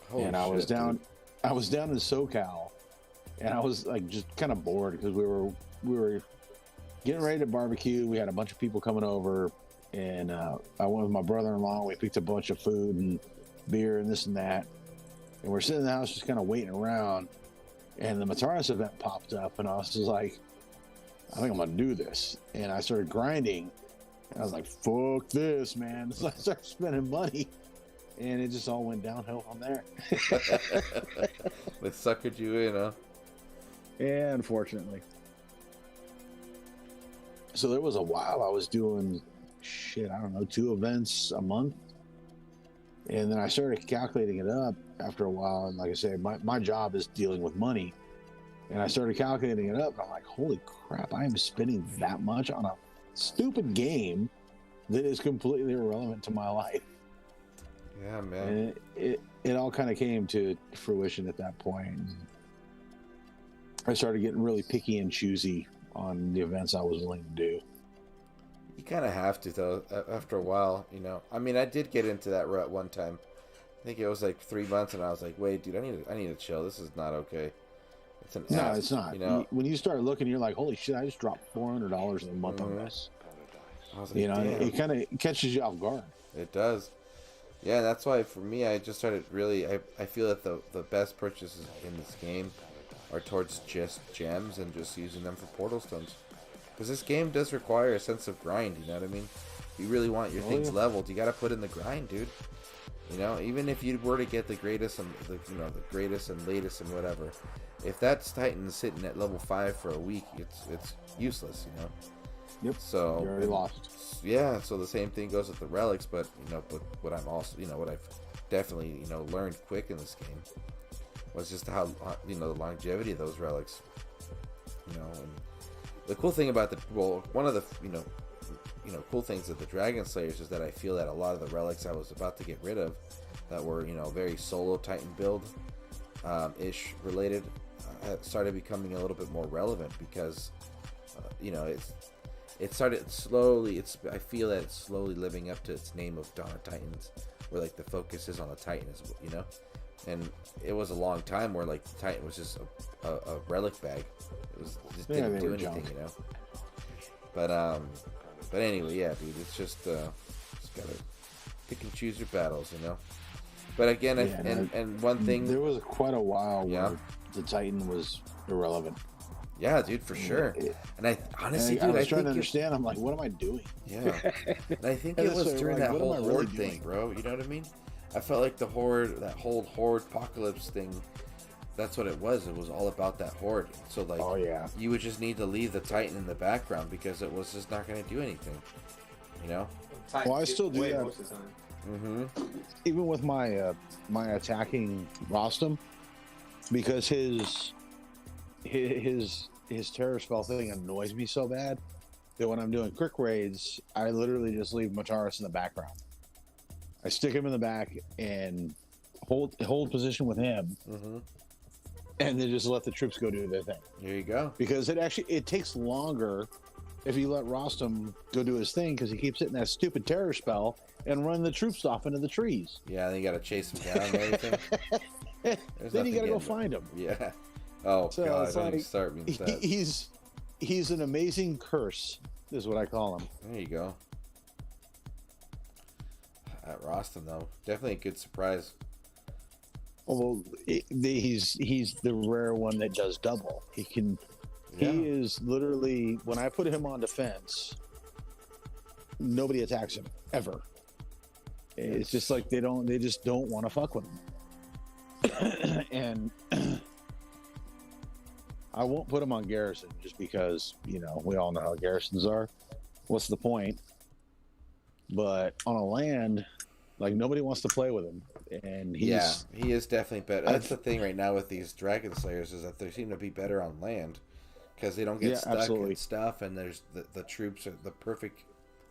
Holy and I was shit, down, dude. I was down in SoCal, and I was like just kind of bored because we were getting ready to barbecue. We had a bunch of people coming over, and I went with my brother-in-law. We picked a bunch of food and beer and this and that, and we're sitting in the house just kind of waiting around. And the Mataris event popped up, and I was just like, I think I'm gonna do this. And I started grinding, and I was like, fuck this, man. So I started spending money, and it just all went downhill from there. They suckered you in, huh? Yeah, unfortunately. So there was a while I was doing I don't know, 2 events a month. And then I started calculating it up after a while. And like I say, my job is dealing with money. And I started calculating it up. And I'm like, holy crap, I am spending that much on a stupid game that is completely irrelevant to my life. Yeah, man. And it all kind of came to fruition at that point. I started getting really picky and choosy on the events I was willing to do. You kind of have to, though, after a while, I mean, I did get into that rut one time. I think it was like 3 months, and I was like, wait, dude, I need to chill. This is not okay. It's an No, ass, it's not. When you start looking, you're like, holy shit, I just dropped $400 in a month on this. I was like, damn. It kind of catches you off guard. It does. Yeah, that's why for me, I just started really, I feel that the best purchases in this game are towards just gems and just using them for portal stones. Because this game does require a sense of grind, you know what I mean? If you really want your things leveled, you got to put in the grind, dude. Even if you were to get the greatest and the greatest and latest and whatever, if that's Titan's sitting at level 5 for a week, it's useless, Yep. So you're already lost. Yeah. So the same thing goes with the relics, but but what I'm also, what I've definitely learned quick in this game was just how the longevity of those relics. And the cool thing about one of the cool things of the Dragon Slayers is that I feel that a lot of the relics I was about to get rid of that were very solo Titan build ish related started becoming a little bit more relevant because it started slowly. I feel that it's slowly living up to its name of Dawn of Titans, where like the focus is on the Titan, and it was a long time where like the Titan was just a relic bag. It was just didn't do anything, But anyway, yeah, dude, it's just gotta pick and choose your battles, But again, and one thing, there was quite a while where the Titan was irrelevant. Yeah, dude, for sure. And I honestly, I was trying to understand. I'm like, what am I doing? Yeah, and I think it was during that whole horde thing, bro. You know what I mean? I felt like the horde, that whole horde apocalypse thing. That's what it was. It was all about that horde. So like, you would just need to leave the Titan in the background because it was just not going to do anything. Well, I still do that. Most of the time. Mm-hmm. Even with my my attacking Rostam, because his terror spell thing annoys me so bad that when I'm doing quick raids, I literally just leave Mataris in the background. I stick him in the back and hold position with him, and then just let the troops go do their thing. There you go. Because it takes longer if you let Rostam go do his thing because he keeps hitting that stupid terror spell and run the troops off into the trees. Yeah, then you got to chase him down and everything. Then you got to go find him. Yeah. Oh So God! it's Don't like, even start me with that. He's an amazing curse, is what I call him. There you go. at Rostam though. Definitely a good surprise. Well, he's the rare one that does double. He can. Yeah. He is literally, when I put him on defense, nobody attacks him ever. It's just like they just don't want to fuck with him. And I won't put him on Garrison just because, you know, we all know how Garrisons are. What's the point? But on a land, like, nobody wants to play with him. And he is definitely better. That's the thing right now with these Dragon Slayers, is that they seem to be better on land. Because they don't get stuck and stuff, and there's the troops are the perfect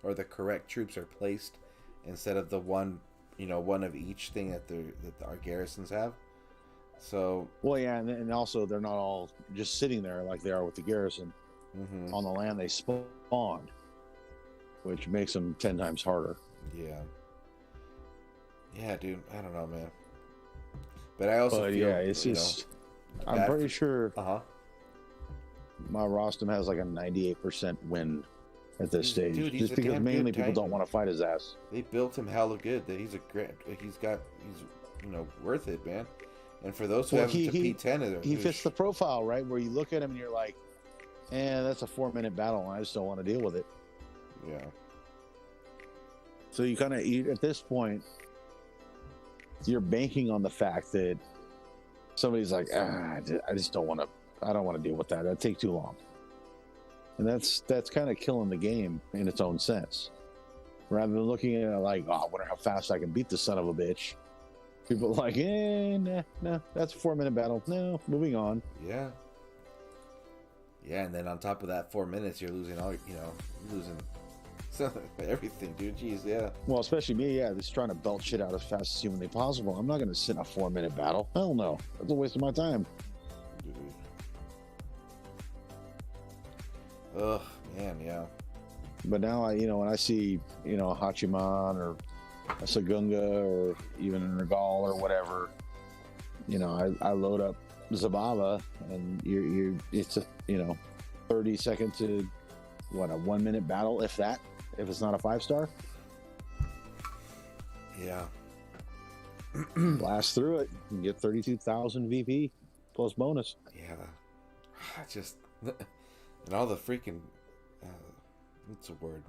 or the correct troops are placed instead of the one of each thing that our garrisons have. So and also they're not all just sitting there like they are with the garrison. Mm-hmm. On the land they spawn, which makes them 10 times harder. Yeah, dude. I don't know, man. But I also feel, it's just I'm pretty sure. My Rostam has like a 98% win at this stage, dude, just because mainly people don't want to fight his ass. They built him hella good. That he's worth it, man. And for those who have him to P10, he fits the profile, right? Where you look at him and you're like, that's a 4-minute battle, and I just don't want to deal with it. Yeah. So you kind of at this point, you're banking on the fact that somebody's like, I just don't want to. I don't want to deal with that. That'd take too long. And that's kind of killing the game in its own sense. Rather than looking at it like, I wonder how fast I can beat the son of a bitch. People are like, nah, that's a 4-minute battle. No, moving on. Yeah. Yeah, and then on top of that 4 minutes, you're losing losing everything, dude. Jeez, yeah. Well, especially me, just trying to belt shit out as fast as humanly possible. I'm not going to sit in a 4-minute battle. Hell no. That's a waste of my time. Ugh, man, yeah. But now when I see, Hachiman or a Sagunga or even a Regal or whatever, I load up Zabava and it's a 30-second to a 1-minute battle, if it's not a 5-star. Yeah. Blast through it and get 32,000 VP plus bonus. Yeah. Just and all the freaking what's the word?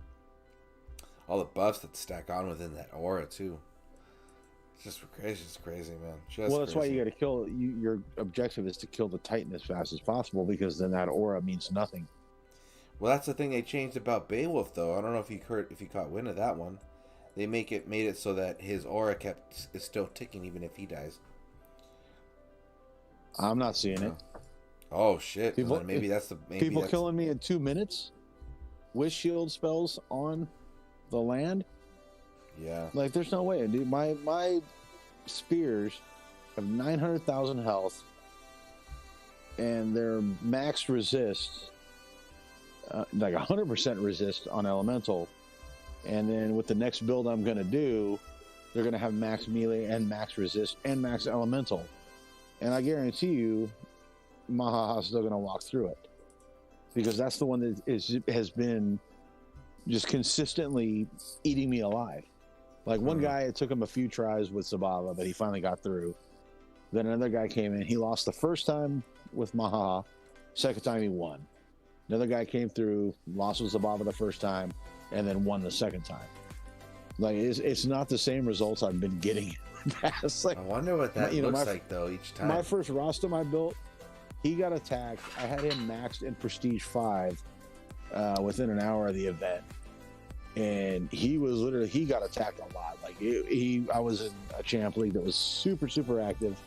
All the buffs that stack on within that aura too. It's just crazy. It's crazy, man. That's why you got to kill. Your objective is to kill the Titan as fast as possible, because then that aura means nothing. Well, that's the thing they changed about BAEWOLF, though. I don't know if you caught wind of that one. They made it so that his aura is still ticking even if he dies. I'm not seeing it. Oh shit! People killing me in 2 minutes with shield spells on the land. Yeah. Like, there's no way, dude. My spears have 900,000 health, and their max resist, like 100% resist on elemental. And then with the next build I'm gonna do, they're gonna have max melee and max resist and max elemental. And I guarantee you, Mahaha's still gonna walk through it, because that's the one that has been just consistently eating me alive. Like, one guy, it took him a few tries with Zabava, but he finally got through. Then another guy came in. He lost the first time with Mahaha. Second time he won. Another guy came through, lost with Zabava the first time, and then won the second time. Like, it's not the same results I've been getting in the past. Like, I wonder what that looks like, though, each time. My first Rostam I built, he got attacked. I had him maxed in Prestige 5 within an hour of the event. And he got attacked a lot. Like, I was in a champ league that was super, super active,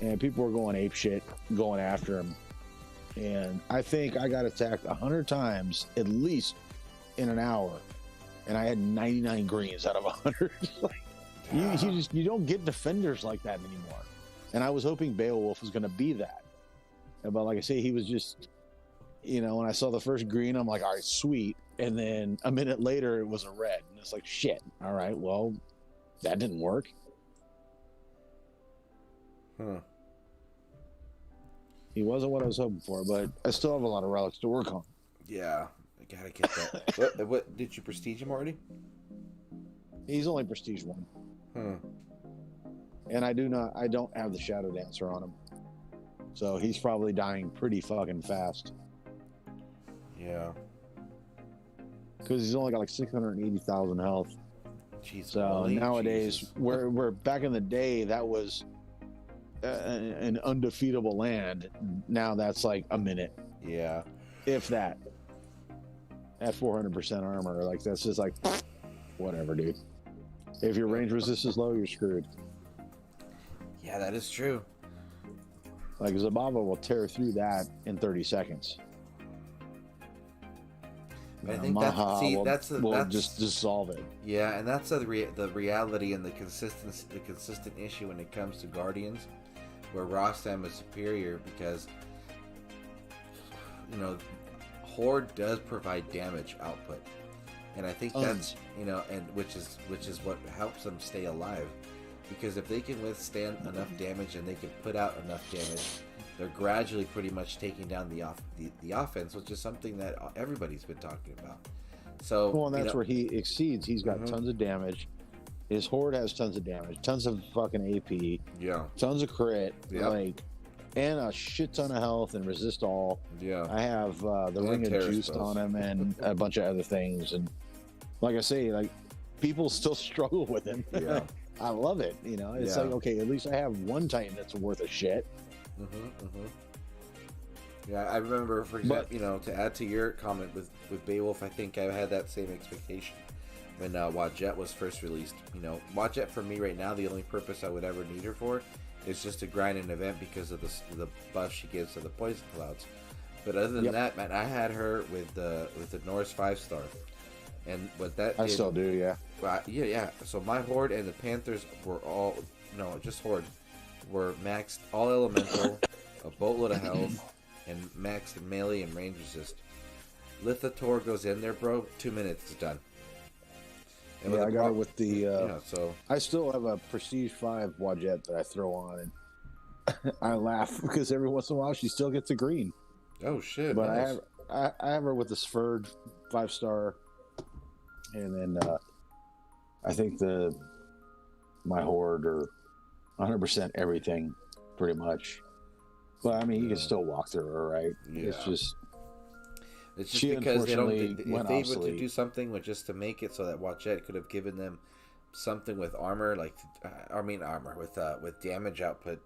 and people were going ape shit, going after him. And I think I got attacked 100 times at least in an hour, and I had 99 greens out of 100. Like, you don't get defenders like that anymore. And I was hoping BAEWOLF was going to be that. But like I say, he was just, when I saw the first green, I'm like, all right, sweet. And then a minute later, it was a red. And it's like, shit. All right, well, that didn't work. He wasn't what I was hoping for, but I still have a lot of relics to work on. Yeah, I gotta get that. What did you prestige him already? He's only Prestige 1. Hmm. And I don't have the Shadow Dancer on him. So he's probably dying pretty fucking fast. Yeah. Because he's only got like 680,000 health. Jeez, So holy nowadays, Jesus. where back in the day, that was an undefeatable land. Now that's like a minute, Yeah. if that. At 400% armor, like that's just like, whatever, dude. If your range resist is low, you're screwed. Yeah, that is true. Like Zabava will tear through that in 30 seconds. I think Maha will that's just dissolve it. Yeah, and that's the reality and the consistent issue when it comes to Guardians, where Rostam is superior because, you know, Horde does provide damage output, and I think that's, you know, and which is what helps them stay alive, because if they can withstand enough damage and they can put out enough damage, they're gradually pretty much taking down the offense, which is something that everybody's been talking about. So, well, and that's where he exceeds. He's got tons of damage. His Horde has tons of damage, tons of fucking AP, yeah, tons of crit, yeah, like, and a shit ton of health and resist all. Yeah, I have the Ring of Juice on him and a bunch of other things. And like I say, like, people still struggle with him. Yeah, I love it. You know, it's like, okay, at least I have one Titan that's worth a shit. Yeah, I remember, for example, you know, to add to your comment with BAEWOLF, I think I had that same expectation when Wadjet was first released. You know, Wadjet for me right now, the only purpose I would ever need her for is just to grind an event because of the buff she gives to the poison clouds. But other than that, man, I had her with the Norse 5-star, and what that I still do, yeah. Yeah. So my Horde and the Panthers were all, no, just Horde, were maxed all elemental, a boatload of health, and maxed melee and range resist. Lithator goes in there, bro. 2 minutes, it's done. And yeah, I got it with the. Yeah, so I still have a Prestige 5 Wadjet that I throw on, and I laugh because every once in a while she still gets a green. Oh shit! But nice. I have her with the Sferd 5-star, and then I think my Horde are 100% everything, pretty much. But I mean, you can still walk through her, right? Yeah. It's just because they don't. If they obsolete. were to do something with just to make it so that Wadjet could have given them something with armor, like armor with damage output,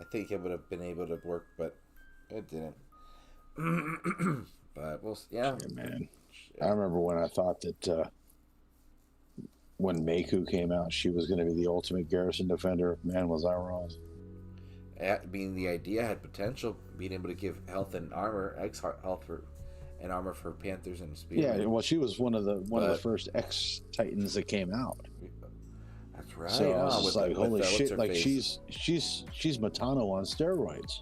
I think it would have been able to work, but it didn't. But yeah, man. Shit. I remember when I thought that when Meiku came out, she was going to be the ultimate garrison defender. Man, was I wrong? Being the idea had potential, being able to give health and armor, X health and armor for Panthers and Speed. Yeah, well, she was one of the first X Titans that came out. That's right. So I was just like, holy shit! Like she's Matano on steroids.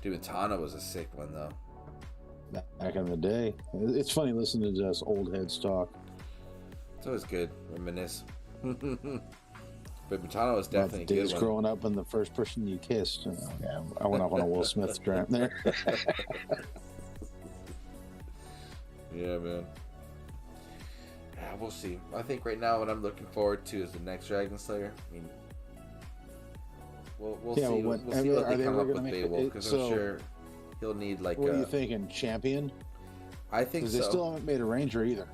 Dude, Matano was a sick one though. Back in the day, it's funny listening to us old heads talk. It's always good, reminisce. But Matano was definitely a good one. Days growing up and the first person you kissed. Yeah, I went off on a Will Smith trap there. Yeah, man. Yeah, we'll see. I think right now what I'm looking forward to is the next Dragon Slayer. I mean, we'll see. We'll see what they come up with BAEWOLF, because I'm sure he'll need like. What are you thinking, champion? I think so. Because they still haven't made a ranger either.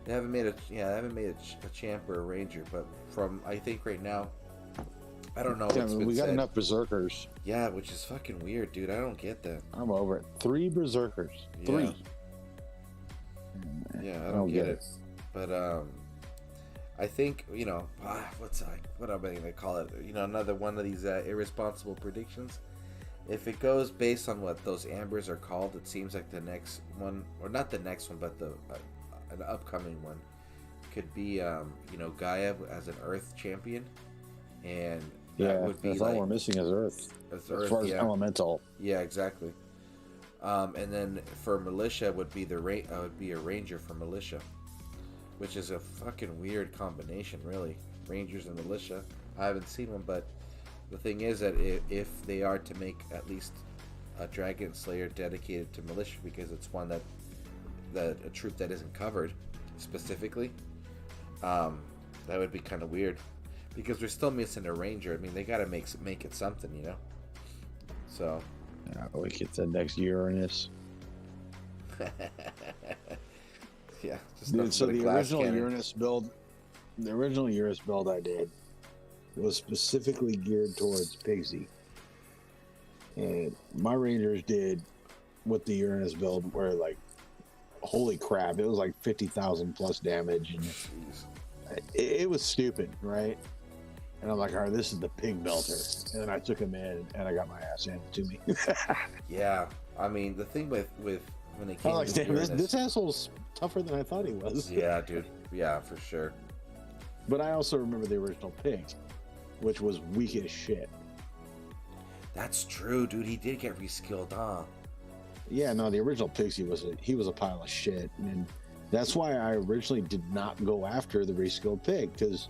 They haven't made a champ or a ranger, but from I think right now, I don't know. We got enough berserkers. Yeah, which is fucking weird, dude. I don't get that. I'm over it. 3 berserkers. 3. Yeah, I don't get it. But I think, you know, what am I gonna call it? You know, another one of these irresponsible predictions. If it goes based on what those ambers are called, it seems like the next one, or not the next one, but an upcoming one could be, you know, Gaia as an Earth champion, and that would be that's all we're missing is Earth. As far as elemental. Yeah, exactly. And then for militia would be a ranger for militia, which is a fucking weird combination, really. Rangers and militia. I haven't seen one, but the thing is that if they are to make at least a Dragon Slayer dedicated to militia, because it's one that a troop that isn't covered specifically, That would be kind of weird because we're still missing a ranger. I mean, they got to make it something, you know. So. We get the next Uranus. Yeah. Dude, so the original Uranus build I did was specifically geared towards Pigsy. And my Rangers did with the Uranus build where, like, holy crap, it was like 50,000 plus damage. And it was stupid, right? And I'm like, all right, this is the pig melter. And then I took him in and I got my ass handed to me. Yeah. I mean, the thing with when they came I was like, damn, Uranus, this asshole's tougher than I thought he was. Yeah, dude. Yeah, for sure. But I also remember the original pig, which was weak as shit. That's true, dude. He did get reskilled, huh? Yeah, no, the original Pixie he was a pile of shit, and that's why I originally did not go after the reskilled pig, because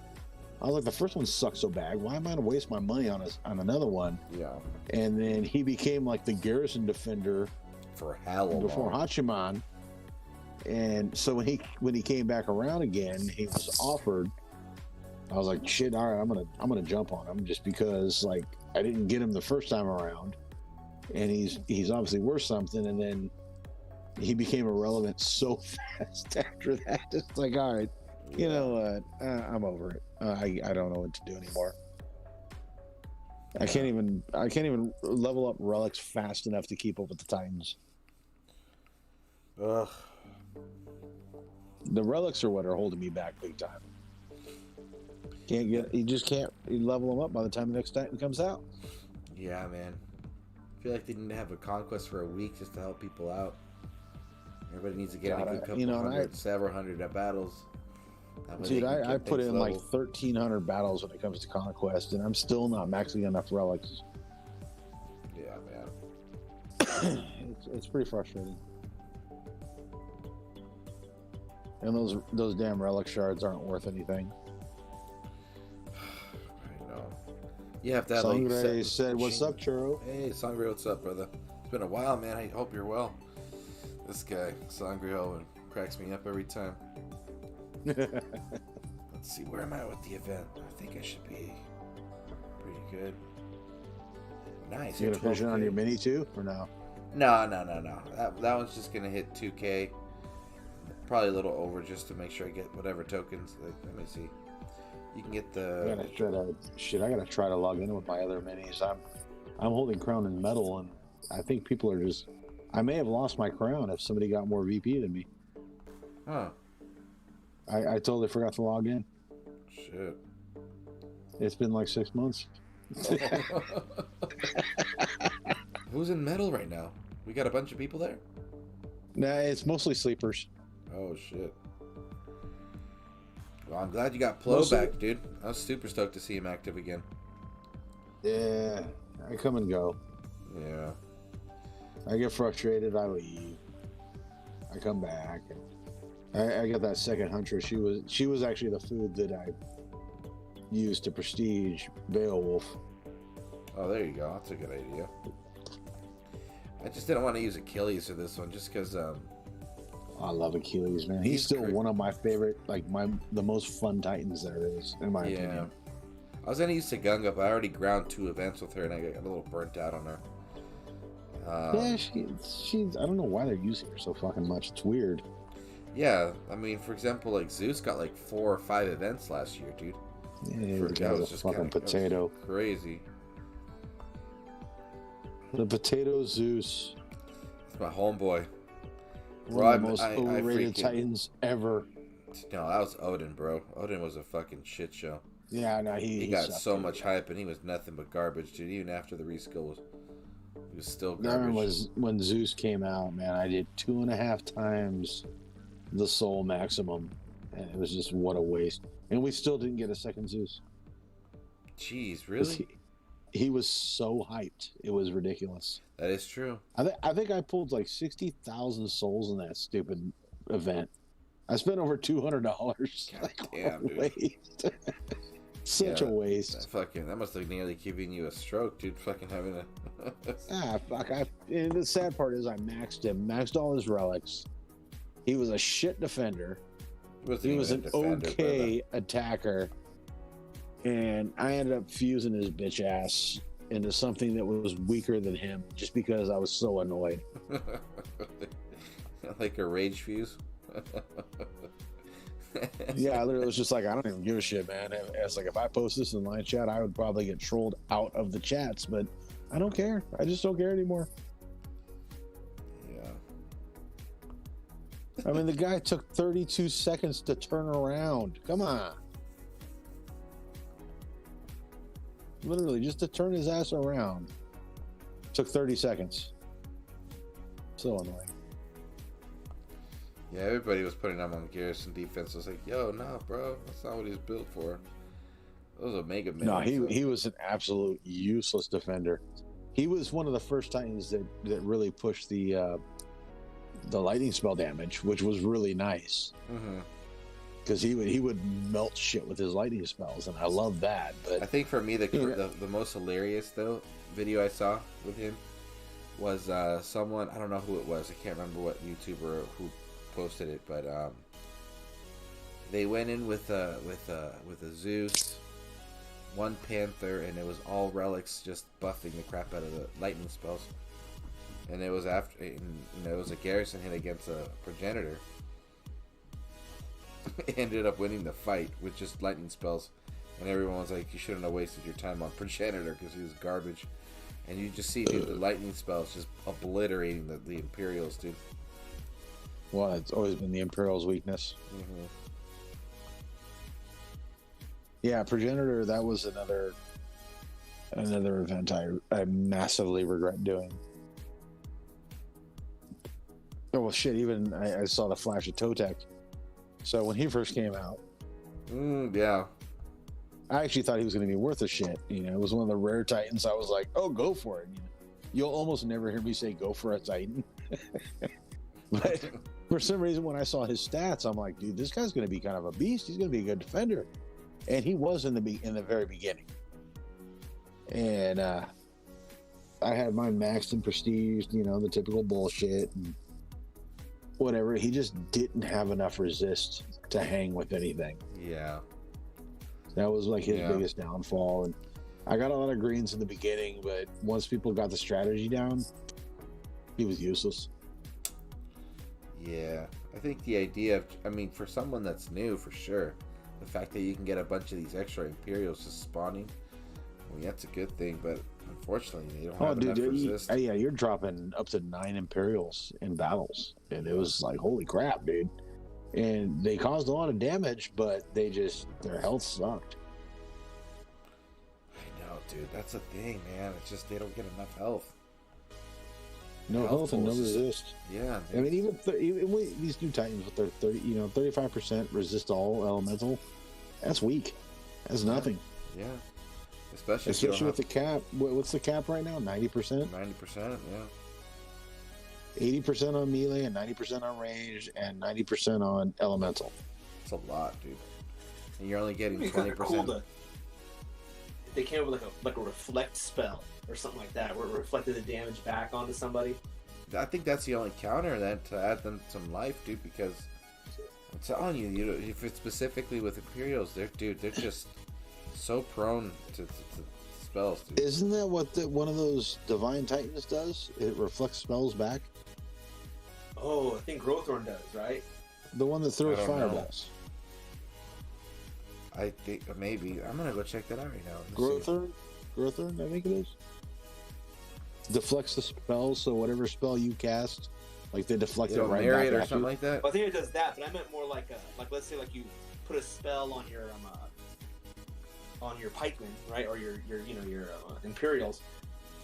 I was like, the first one sucked so bad. Why am I gonna waste my money on another one? Yeah. And then he became like the garrison defender for hell before Hachiman, and so when he came back around again, he was offered. I was like, shit, all right, I'm gonna jump on him just because, like, I didn't get him the first time around, and he's obviously worth something. And then he became irrelevant so fast after that. It's like, all right, you know what? I'm over it. I don't know what to do anymore. I can't even level up relics fast enough to keep up with the Titans. Ugh. The relics are what are holding me back big time. You just can't level them up by the time the next Titan comes out. Yeah, man. I feel like they need to have a conquest for a week just to help people out. Everybody needs to get a good couple several hundred battles. Dude, I put in like 1,300 battles when it comes to conquest, and I'm still not maxing enough relics. Yeah, man. It's pretty frustrating. And those damn relic shards aren't worth anything. I know. You have to have Sangre said, "What's up, Churro?" Hey, Sangre, what's up, brother? It's been a while, man. I hope you're well. This guy, Sangre, cracks me up every time. Let's see, where am I with the event? I think I should be pretty good. Nice. You gonna finish it on your mini too, or no? No. That one's just gonna hit 2K. Probably a little over just to make sure I get whatever tokens. Let me see. You can get the. I gotta try to log in with my other minis. I'm holding crown and medal, and I think people are just. I may have lost my crown if somebody got more VP than me. Huh. I totally forgot to log in. Shit. It's been like 6 months. Who's in medal right now? We got a bunch of people there? Nah, it's mostly sleepers. Oh, shit. Well, I'm glad you got Plo back, dude. I was super stoked to see him active again. Yeah, I come and go. Yeah. I get frustrated, I leave. I come back. I got that second huntress. She was actually the food that I used to prestige BAEWOLF. Oh, there you go. That's a good idea. I just didn't want to use Achilles for this one, just because. I love Achilles, man. He's still one of my favorite, like the most fun Titans there is, in my opinion. I was gonna use Sagunga, but I already ground 2 events with her, and I got a little burnt out on her. Yeah, she's. I don't know why they're using her so fucking much. It's weird. Yeah, I mean, for example, like Zeus got like 4 or 5 events last year, dude. Yeah, that was just fucking potato. Crazy. The potato Zeus. It's my homeboy. One of the most overrated Titans ever. No, that was Odin, bro. Odin was a fucking shit show. Yeah, no, he got so much hype, and he was nothing but garbage, dude. Even after the reskill he was still garbage. I remember when Zeus came out, man. I did 2.5 times the soul maximum, and it was just what a waste. And we still didn't get a second Zeus. Jeez, really? He was so hyped. It was ridiculous. That is true. I think I pulled like 60,000 souls in that stupid event. I spent over $200. God damn, dude. Waste. Such a waste. That must have nearly given you a stroke, dude. Fucking having a. Fuck. And the sad part is I maxed him. Maxed all his relics. He was a shit defender. He was an okay attacker, and I ended up fusing his bitch ass into something that was weaker than him just because I was so annoyed. Like a rage fuse? Yeah, I literally was just like, I don't even give a shit, man. It's like, if I post this in line chat, I would probably get trolled out of the chats, but I don't care. I just don't care anymore. Yeah. I mean, the guy took 32 seconds to turn around. Come on. Literally, just to turn his ass around took 30 seconds. So annoying. Yeah, everybody was putting him on Garrison defense. I was like, yo, no, bro. That's not what he's built for. It was a mega man. No, he was an absolute useless defender. He was one of the first Titans that really pushed the lightning spell damage, which was really nice. Because he would melt shit with his lightning spells, and I love that. But I think for me, the most hilarious though video I saw with him was someone, I don't know who it was. I can't remember what YouTuber who posted it, but they went in with a Zeus, one Panther, and it was all relics, just buffing the crap out of the lightning spells. And it was after, it was a Garrison hit against a Progenitor. Ended up winning the fight with just lightning spells, and everyone was like, you shouldn't have wasted your time on Progenitor because he was garbage. And you just see, dude, the lightning spells just obliterating the Imperials, dude. Well, it's always been the Imperials' weakness. Yeah, Progenitor, that was another event I massively regret doing. Oh, well, shit, even I saw the Flash of Totec. So when he first came out, yeah, I actually thought he was going to be worth a shit. You know, it was one of the rare Titans. I was like, oh, go for it. You'll almost never hear me say go for a Titan. But for some reason, when I saw his stats, I'm like, dude, this guy's going to be kind of a beast. He's going to be a good defender. And he was in the very beginning. And I had mine maxed in prestige, the typical bullshit and whatever. He just didn't have enough resist to hang with anything. Yeah. That was like his biggest downfall. And I got a lot of greens in the beginning, but once people got the strategy down, he was useless. Yeah. I think the idea of, for someone that's new, for sure, the fact that you can get a bunch of these extra Imperials just spawning, that's a good thing, but unfortunately, you don't have enough resist. Yeah, you're dropping up to 9 Imperials in battles, and it was like, holy crap, dude. And they caused a lot of damage, but their health sucked. I know, dude. That's a thing, man. It's just they don't get enough health. No health and no resist. Yeah. I mean, even these new Titans with their 35% resist all elemental, that's weak. That's nothing. Yeah. Especially with the cap. What's the cap right now? 90%? 90%, yeah. 80% on melee and 90% on range and 90% on elemental. It's a lot, dude. And you're only getting 20%. Cool if they came up with like a reflect spell or something like that, where it reflected the damage back onto somebody. I think that's the only counter then to add them some life, dude. Because I'm telling you, if it's specifically with Imperials, they're just so prone to spells, dude. Isn't that what one of those Divine Titans does? It reflects spells back. Oh, I think Growthorn does, right? The one that throws fireballs. I think maybe. I'm gonna go check that out right now. Growthorn, I think it is. Deflects the spell, so whatever spell you cast, like they deflect it right back or something like that. Well, I think it does that, but I meant more like let's say like you put a spell on your pikemen, right, or your Imperials,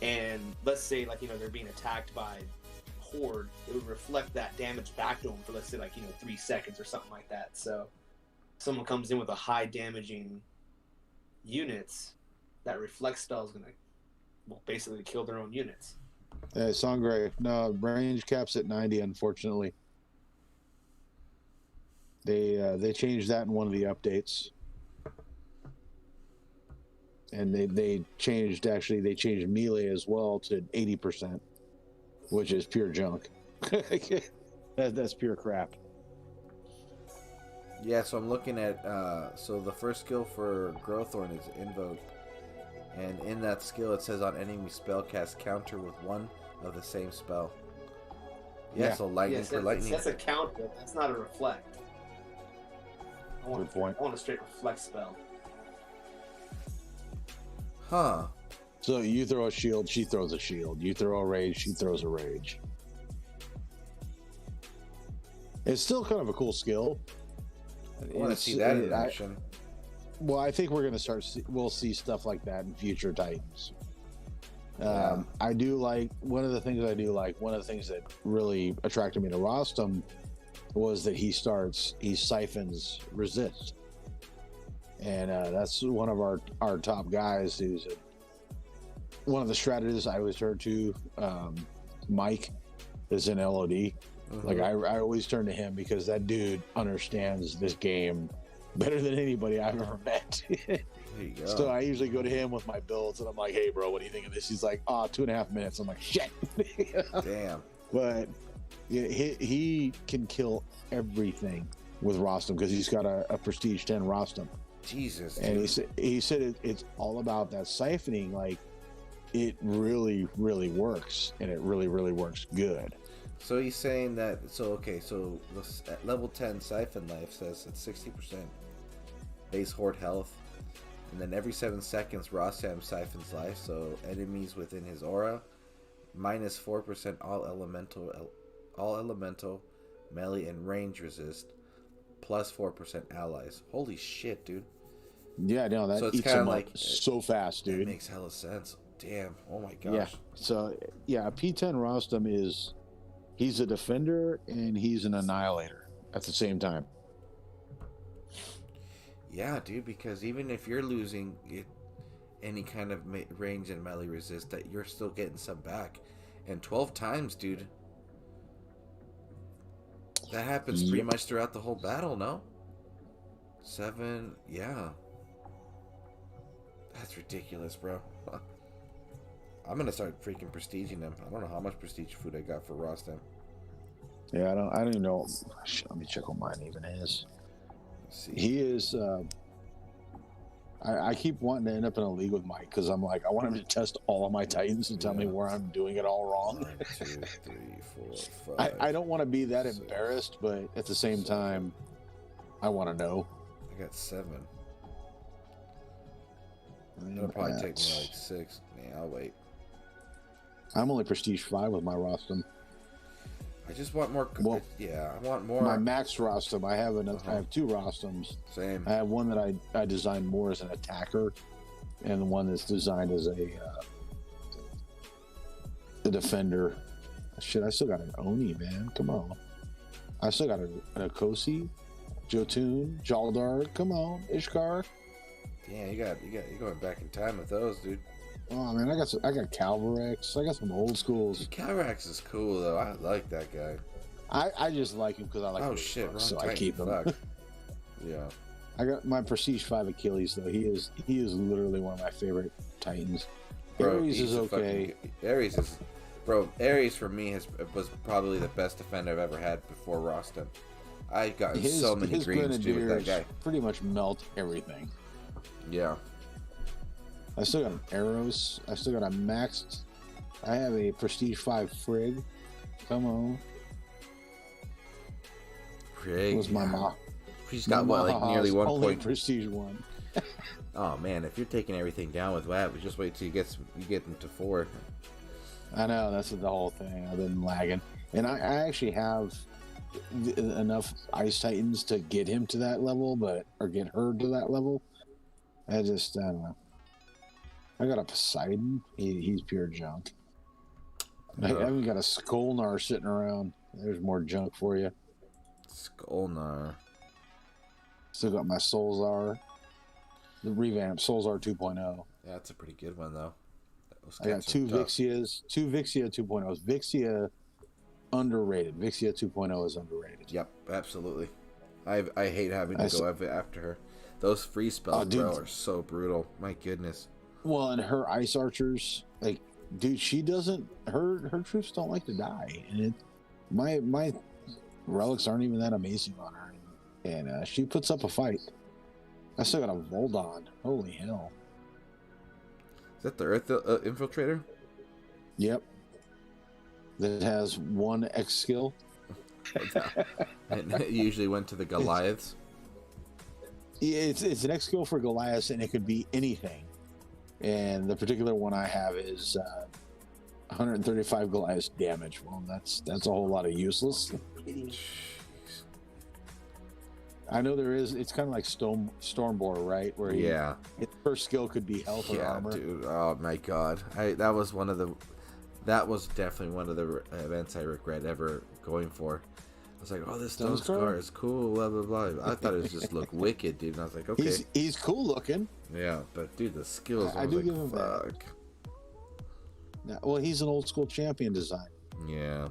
and let's say they're being attacked by Horde, it would reflect that damage back to them for, let's say, 3 seconds or something like that. So someone comes in with a high damaging units, that reflect spell is going to basically kill their own units. Yeah, Sangre. No, range caps at 90, unfortunately. They changed that in one of the updates. And they changed melee as well to 80%, which is pure junk. That's pure crap. Yeah, so I'm looking at, so the first skill for Growthorn is Invoke. And in that skill, it says on enemy spell cast counter with one of the same spell. Yeah, so lightning Yes, for lightning. that's a counter. That's not a reflect. Good point. I want a straight reflect spell. Huh. So you throw a shield, she throws a shield. You throw a rage, she throws a rage. It's still kind of a cool skill. I want to see that in action. Well, I think we're going to we'll see stuff like that in future Titans. I do like, one of the things that really attracted me to Rostam was that he siphons resist. And that's one of our top guys who's one of the strategists I always turn to. Mike is in LOD. Mm-hmm. Like I always turn to him because that dude understands this game better than anybody I've ever met. There you go. So I usually go to him with my builds and I'm like, hey bro, what do you think of this? He's like, 2.5 minutes. I'm like, shit. Damn. But yeah, he can kill everything with Rostam because he's got a prestige 10 Rostam. Jesus. And he said it's all about that siphoning. Like it really, really works, and it really, really works good. So he's saying that. So at level 10 siphon life says it's 60% base horde health, and then every 7 seconds Rostam siphons life. So enemies within his aura, minus 4% all elemental, melee and range resist, plus 4% allies. Holy shit, dude. Yeah, no, that eats him like so fast, dude. It makes hella sense. Damn. Oh my gosh. Yeah. So yeah, P10 Rostam he's a defender and he's an annihilator at the same time. Yeah, dude, because even if you're losing any kind of range and melee resist, that you're still getting some back. And 12 times, dude. That happens pretty much throughout the whole battle, no? 7, yeah. That's ridiculous, bro. I'm gonna start freaking prestiging them. I don't know how much prestige food I got for Rostam. Yeah, I don't even know. Let me check what mine even is. Let's see. He is. I keep wanting to end up in a league with Mike because I'm like, I want him to test all of my Titans and tell me where I'm doing it all wrong. 1, 2, 3, 4, 5. I don't want to be that 6, embarrassed, but at the same time, I want to know. I got 7. It'll probably take me like 6. Yeah, I'll wait. I'm only prestige 5 with my Rostam. I just want more. Well, yeah, I want more. My max Rostam, I have I have 2 Rostams. Same. I have one that I designed more as an attacker, and the one that's designed as a defender. Shit, I still got an Oni, man. Come on. I still got an Akosi, Jotun, Jaldar. Come on, Ishkar. Yeah, you're going back in time with those, dude. Oh man, I got Calvarex. I got some old schools. Calvarex is cool though. I like that guy. I just like him because I like. Oh shit! Wrong so Titan. I keep him. Yeah. I got my Prestige 5 Achilles though. He is literally one of my favorite Titans. Bro, Ares is okay. Ares is, bro. Ares for me was probably the best defender I've ever had before Rostam. I got so many greens dude with that guy. Pretty much melt everything. Yeah. I still got an Arrows. I still got a maxed. I have a Prestige 5 Frigg. Come on. Frigg. Was my mom. She's got what, like nearly 1 point. Prestige 1. Oh man, if you're taking everything down with that, just wait till you get them to 4. I know, that's the whole thing. I've been lagging, and I actually have enough Ice Titans to get him to that level, or get her to that level. I don't know. I got a Poseidon. He's pure junk. I haven't got a Skolnar sitting around. There's more junk for you. Skolnar. Still got my Solzar. The revamp Solzar 2.0. Yeah, that's a pretty good one though. I got 2 Vixias. 2 Vixia 2.0s. Vixia underrated. Vixia 2.0 is underrated. Yep, absolutely. I hate having to go after her. Those free spells, bro, are so brutal. My goodness. Well, and her ice archers, like, dude, she doesn't. Her troops don't like to die, and my relics aren't even that amazing on her. and she puts up a fight. I still got a Voldon. Holy hell! Is that the Earth Infiltrator? Yep. That has 1 X skill. And it usually went to the Goliaths. It's an X skill for Goliath, and it could be anything. And the particular one I have is 135 Goliath damage. Well, that's a whole lot of useless. I know there is. It's kind of like Stormboar, right? Where his first skill could be health or armor. Dude. Oh my god, that was definitely one of the events I regret ever going for. I was like, oh, this Stone Scar is cool, blah blah blah. I thought it was just look wicked, dude. And I was like, okay, he's cool looking. Yeah, but dude, the skills. I do give him that. Well, he's an old school champion design. Yeah.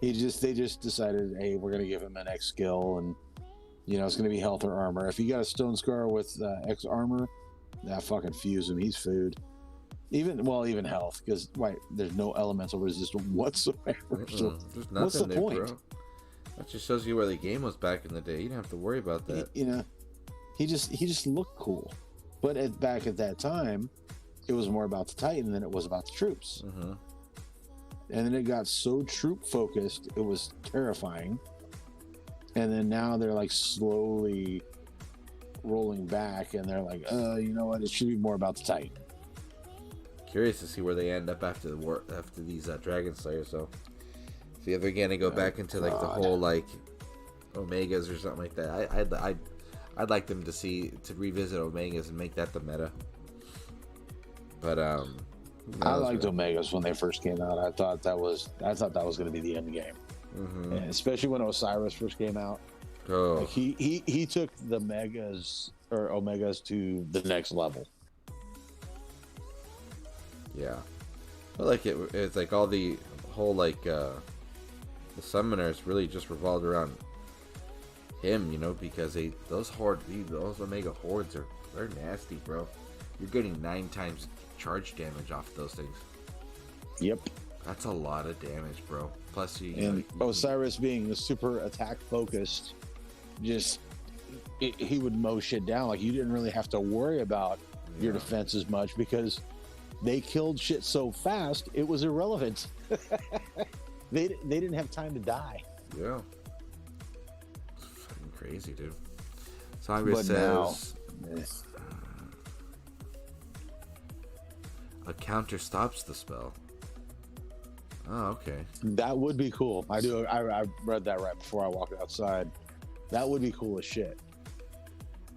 They just decided, hey, we're gonna give him an X skill, and it's gonna be health or armor. If you got a Stone Scar with X armor, that fucking fuse him. He's food. Even health, because there's no elemental resistance whatsoever. So there's nothing what's the there, point? Bro. That just shows you where the game was back in the day. You didn't have to worry about that. He just looked cool. But back at that time, it was more about the Titan than it was about the troops. Mm-hmm. And then it got so troop focused, it was terrifying. And then now they're like slowly rolling back, and they're like, you know what? It should be more about the Titan. Curious to see where they end up after the war, after these Dragon Slayers. So, see if they're gonna go back into like the whole like Omegas or something like that. I'd like them to revisit Omegas and make that the meta. But I liked Omegas when they first came out. I thought that was going to be the end game. Mm-hmm. And especially when Osiris first came out. Oh, like he took the Megas or Omegas to the next level. Yeah, but like it's like all the whole like the summoners really just revolved around him, because those Omega hordes they're nasty, bro. You're getting 9 times charge damage off those things. Yep, that's a lot of damage, bro. Plus Osiris being super attack focused, he would mow shit down. Like you didn't really have to worry about your defense as much because they killed shit so fast it was irrelevant. They didn't have time to die. Yeah, it's fucking crazy, dude. Cyrus says a counter stops the spell. Oh, okay. That would be cool. I read that right before I walked outside. That would be cool as shit.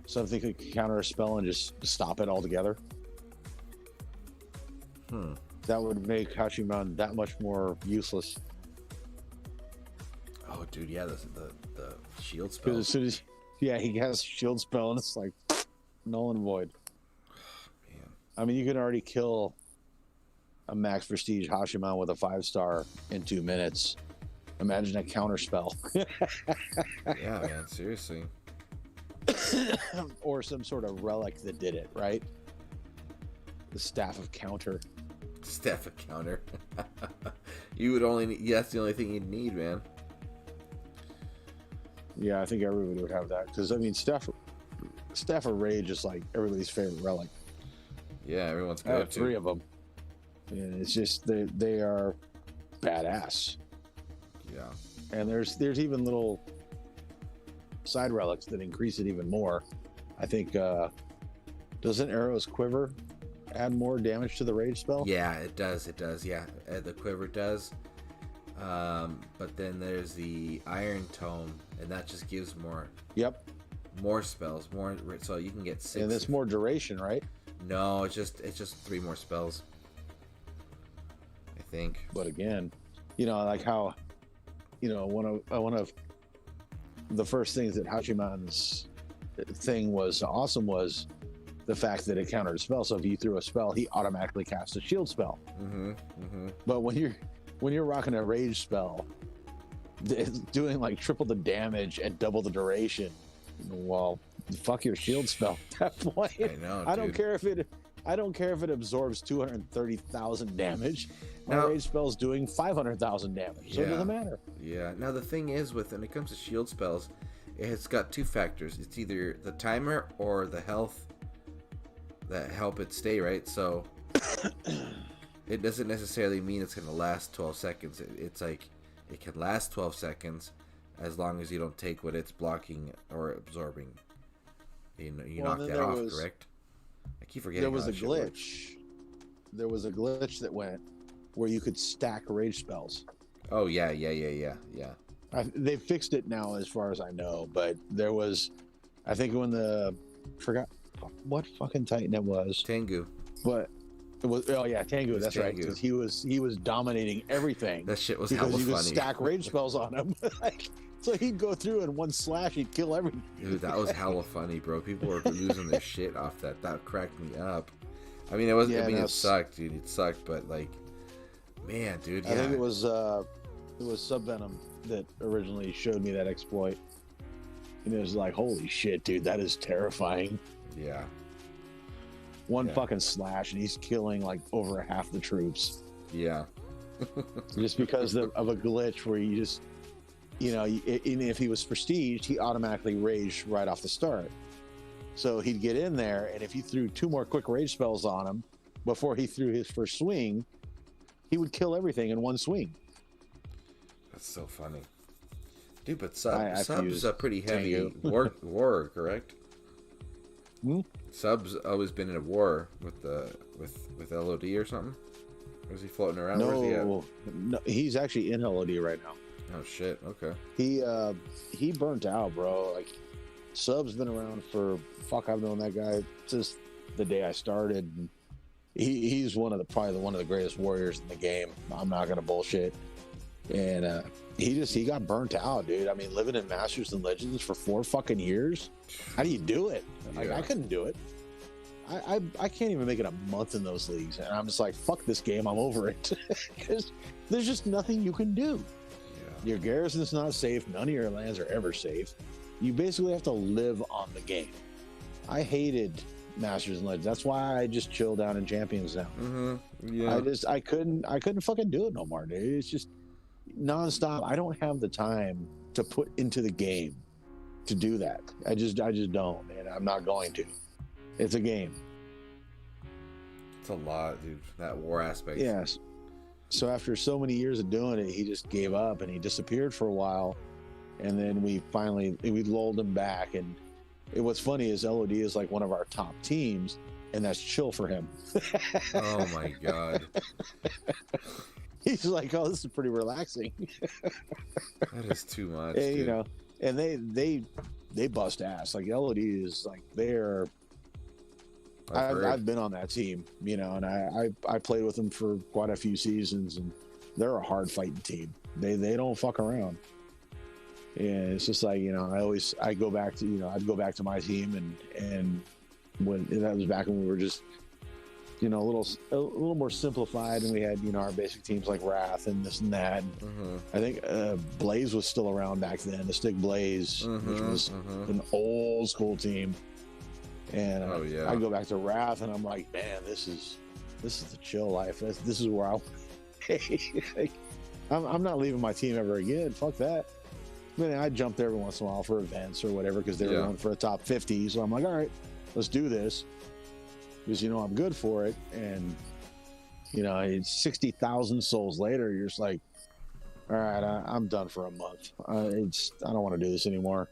Something could counter a spell and just stop it altogether. That would make Hachiman that much more useless. Oh, dude, yeah, the shield spell. As soon as he has shield spell and it's like null and void. Man. I mean, you can already kill a max prestige Hachiman with a 5-star in 2 minutes. Imagine a counter spell. Yeah, man, seriously. Or some sort of relic that did it, right? The Staff of Counter. Staff of Counter. You would only need, that's the only thing you'd need, man. Yeah, I think everybody would have that. Because, I mean, Staff of Rage is like everybody's favorite relic. Yeah, everyone's I have 3 of them. And it's just, they are badass. Yeah. And there's even little side relics that increase it even more. I think, doesn't Arrow's Quiver add more damage to the rage spell? Yeah, it does, yeah. The Quiver does. But then there's the Iron Tome, and that just gives more. Yep. More spells, so you can get 6. And it's more duration, right? No, it's just 3 more spells, I think. But again, like how, one of the first things that Hachiman's thing was awesome was the fact that it countered a spell. So if you threw a spell, he automatically cast a shield spell. Mm-hmm. Mm-hmm. But when you're rocking a rage spell, it's doing like triple the damage and double the duration. Well, fuck your shield spell at that point. I know. I don't care if it absorbs 230,000 damage. My rage spell's doing 500,000 damage. So it doesn't matter. Yeah. Now the thing is, when it comes to shield spells, it's got two factors. It's either the timer or the health that help it stay, right? So it doesn't necessarily mean it's going to last 12 seconds. It's like it can last 12 seconds as long as you don't take what it's blocking or absorbing. You knock that off, correct? I keep forgetting. There was a glitch. There was a glitch that went where you could stack rage spells. Oh, yeah. They fixed it now, as far as I know, but there was, I think forgot what fucking Titan it was. Tengu. But it was, oh yeah, Tengu, that's Tengu. right, because he was dominating everything. That shit was because hella you could funny. stack rage spells on him. So he'd go through and one slash, he'd kill everything. Dude, that was hella funny, bro. People were losing their shit off that. That cracked me up. I mean, it sucked, dude. It sucked, but like, man, dude. Yeah. I think it was Subvenom that originally showed me that exploit, and it was like, holy shit, dude, that is terrifying. Yeah. One fucking slash, and he's killing like over half the troops. Yeah. Just because of a glitch where you just, even if he was prestiged, he automatically raged right off the start. So he'd get in there, and if you threw 2 more quick rage spells on him before he threw his first swing, he would kill everything in one swing. That's so funny. Dude, but Sub's a pretty heavy Tengu. war, correct? Hmm? Sub's always been in a war with LOD or something? Or is he floating around? Where's he at? No, he's actually in LOD right now. Oh shit, okay. He burnt out, bro. Like, Sub's been around for I've known that guy since the day I started. He's probably one of the greatest warriors in the game. I'm not gonna bullshit. And he got burnt out, dude. I mean, living in Masters and Legends for 4 fucking years. How do you do it? Like, Yeah. I couldn't do it. I can't even make it a month in those leagues, and I'm just like, fuck this game. I'm over it because there's just nothing you can do. Yeah. Your garrison's not safe. None of your lands are ever safe. You basically have to live on the game. I hated Masters and Legends. That's why I just chill down in Champions now. Mm-hmm. Yeah. I couldn't fucking do it no more, dude. It's just nonstop. I don't have the time to put into the game to do that. I just don't, and I'm not going to. It's a game. It's a lot, dude. That war aspect. Yes. So after so many years of doing it, he just gave up and he disappeared for a while. And then we lulled him back. And what's funny is LOD is like one of our top teams, and that's chill for him. Oh my god. He's like, oh, this is pretty relaxing. That is too much. And, dude. and they bust ass. Like, LOD is like, they're. I've been on that team, and I played with them for quite a few seasons, and they're a hard fighting team. They don't fuck around. And it's just like, I'd go back to my team, and when that was back when we were just, a little more simplified, and we had, our basic teams like Wrath and this and that. Mm-hmm. I think Blaze was still around back then, the Stick Blaze, which was an old school team. And I go back to Wrath, and I'm like, man, this is the chill life. This is where I'm not leaving my team ever again. Fuck that. I mean, I jumped there every once in a while for events or whatever because they were going for a top 50. So I'm like, all right, let's do this because I'm good for it. And it's 60,000 souls later. You're just like, all right, I'm done for a month. I don't want to do this anymore.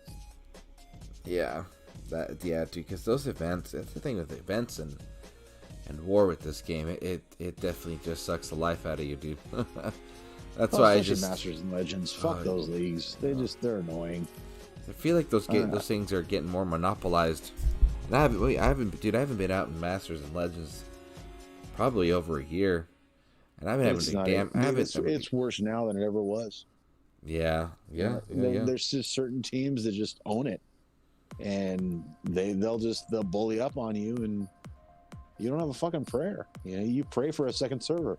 Yeah. Dude, because those events, that's the thing with events and war with this game, it definitely just sucks the life out of you, dude. That's why I just Masters and Legends, fuck those leagues. They're annoying. I feel like those things are getting more monopolized. And I haven't been out in Masters and Legends probably over a year, and I've been having it's worse now than it ever was. Yeah. There's just certain teams that just own it. And they'll bully up on you, and you don't have a fucking prayer. You pray for a second server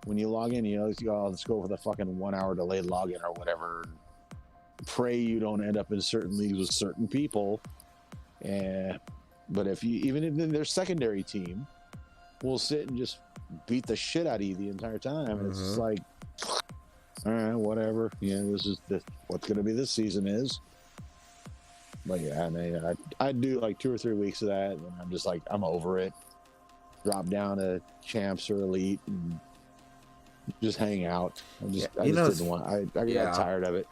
when you log in. Let's go for the fucking 1 hour delayed login or whatever. Pray you don't end up in certain leagues with certain people. But even if their secondary team will sit and just beat the shit out of you the entire time, and it's just like, all right, whatever. This is what's going to be this season is. But yeah, I mean, I do like 2 or 3 weeks of that, and I'm just like, I'm over it. Drop down to champs or elite and just hang out. I just didn't want. I got tired of it.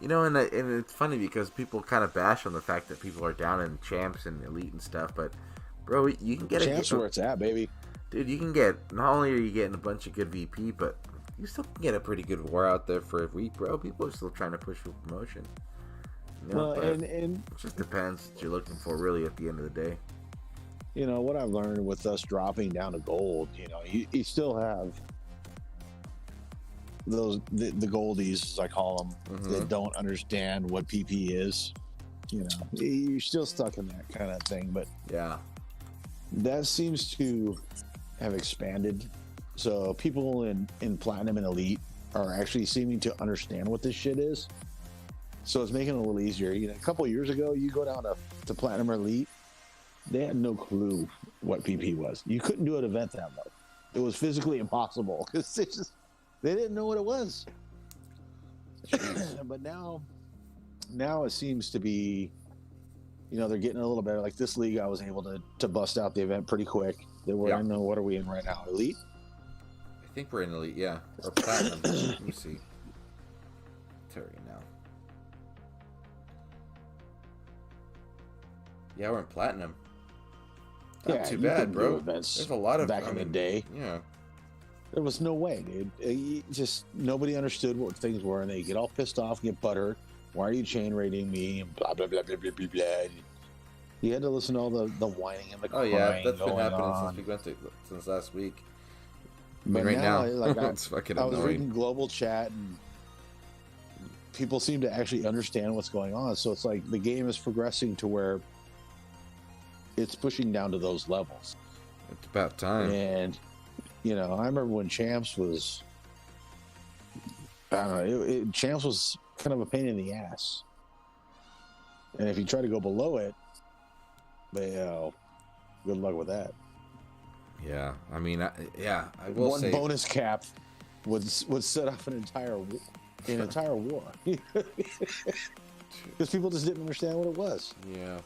You know, and it's funny because people kind of bash on the fact that people are down in champs and elite and stuff, but bro, you can get champs where it's at, baby. Dude, you can get, not only are you getting a bunch of good VP, but you still can get a pretty good war out there for a week, bro. People are still trying to push for promotion. You know, well, and it just depends what you're looking for, really, at the end of the day. You know, what I've learned with us dropping down to gold, you know, you still have those, the goldies, as I call them, that don't understand what PP is. You know, you're still stuck in that kind of thing, but yeah, that seems to have expanded. So people in Platinum and Elite are actually seeming to understand what this shit is. So it's making it a little easier. You know, a couple of years ago, you go down to Platinum or Elite, they had no clue what PP was. You couldn't do an event that low. It was physically impossible because they didn't know what it was. But now it seems to be, you know, they're getting a little better. Like this league, I was able to bust out the event pretty quick. They were in, what are we in right now? Elite? I think we're in Elite, yeah. Or Platinum. Let me see. Tell you now. Yeah, we're in Platinum. Not too bad, bro. There's a lot of back in the day. Yeah. There was no way, dude. Just nobody understood what things were, and they get all pissed off, get butthurt. Why are you chain raiding me? And blah blah blah blah blah blah blah. You had to listen to all the whining and the crying. Oh yeah, that's been happening since last week. But right now, like it's fucking annoying. I was reading global chat, and people seem to actually understand what's going on. So it's like the game is progressing to where it's pushing down to those levels. It's about time. And you know, I remember when Champs was, I don't know, Champs was kind of a pain in the ass. And if you try to go below it, well, good luck with that. Yeah, I mean, I will say one bonus cap would set off an entire war because people just didn't understand what it was. Yeah,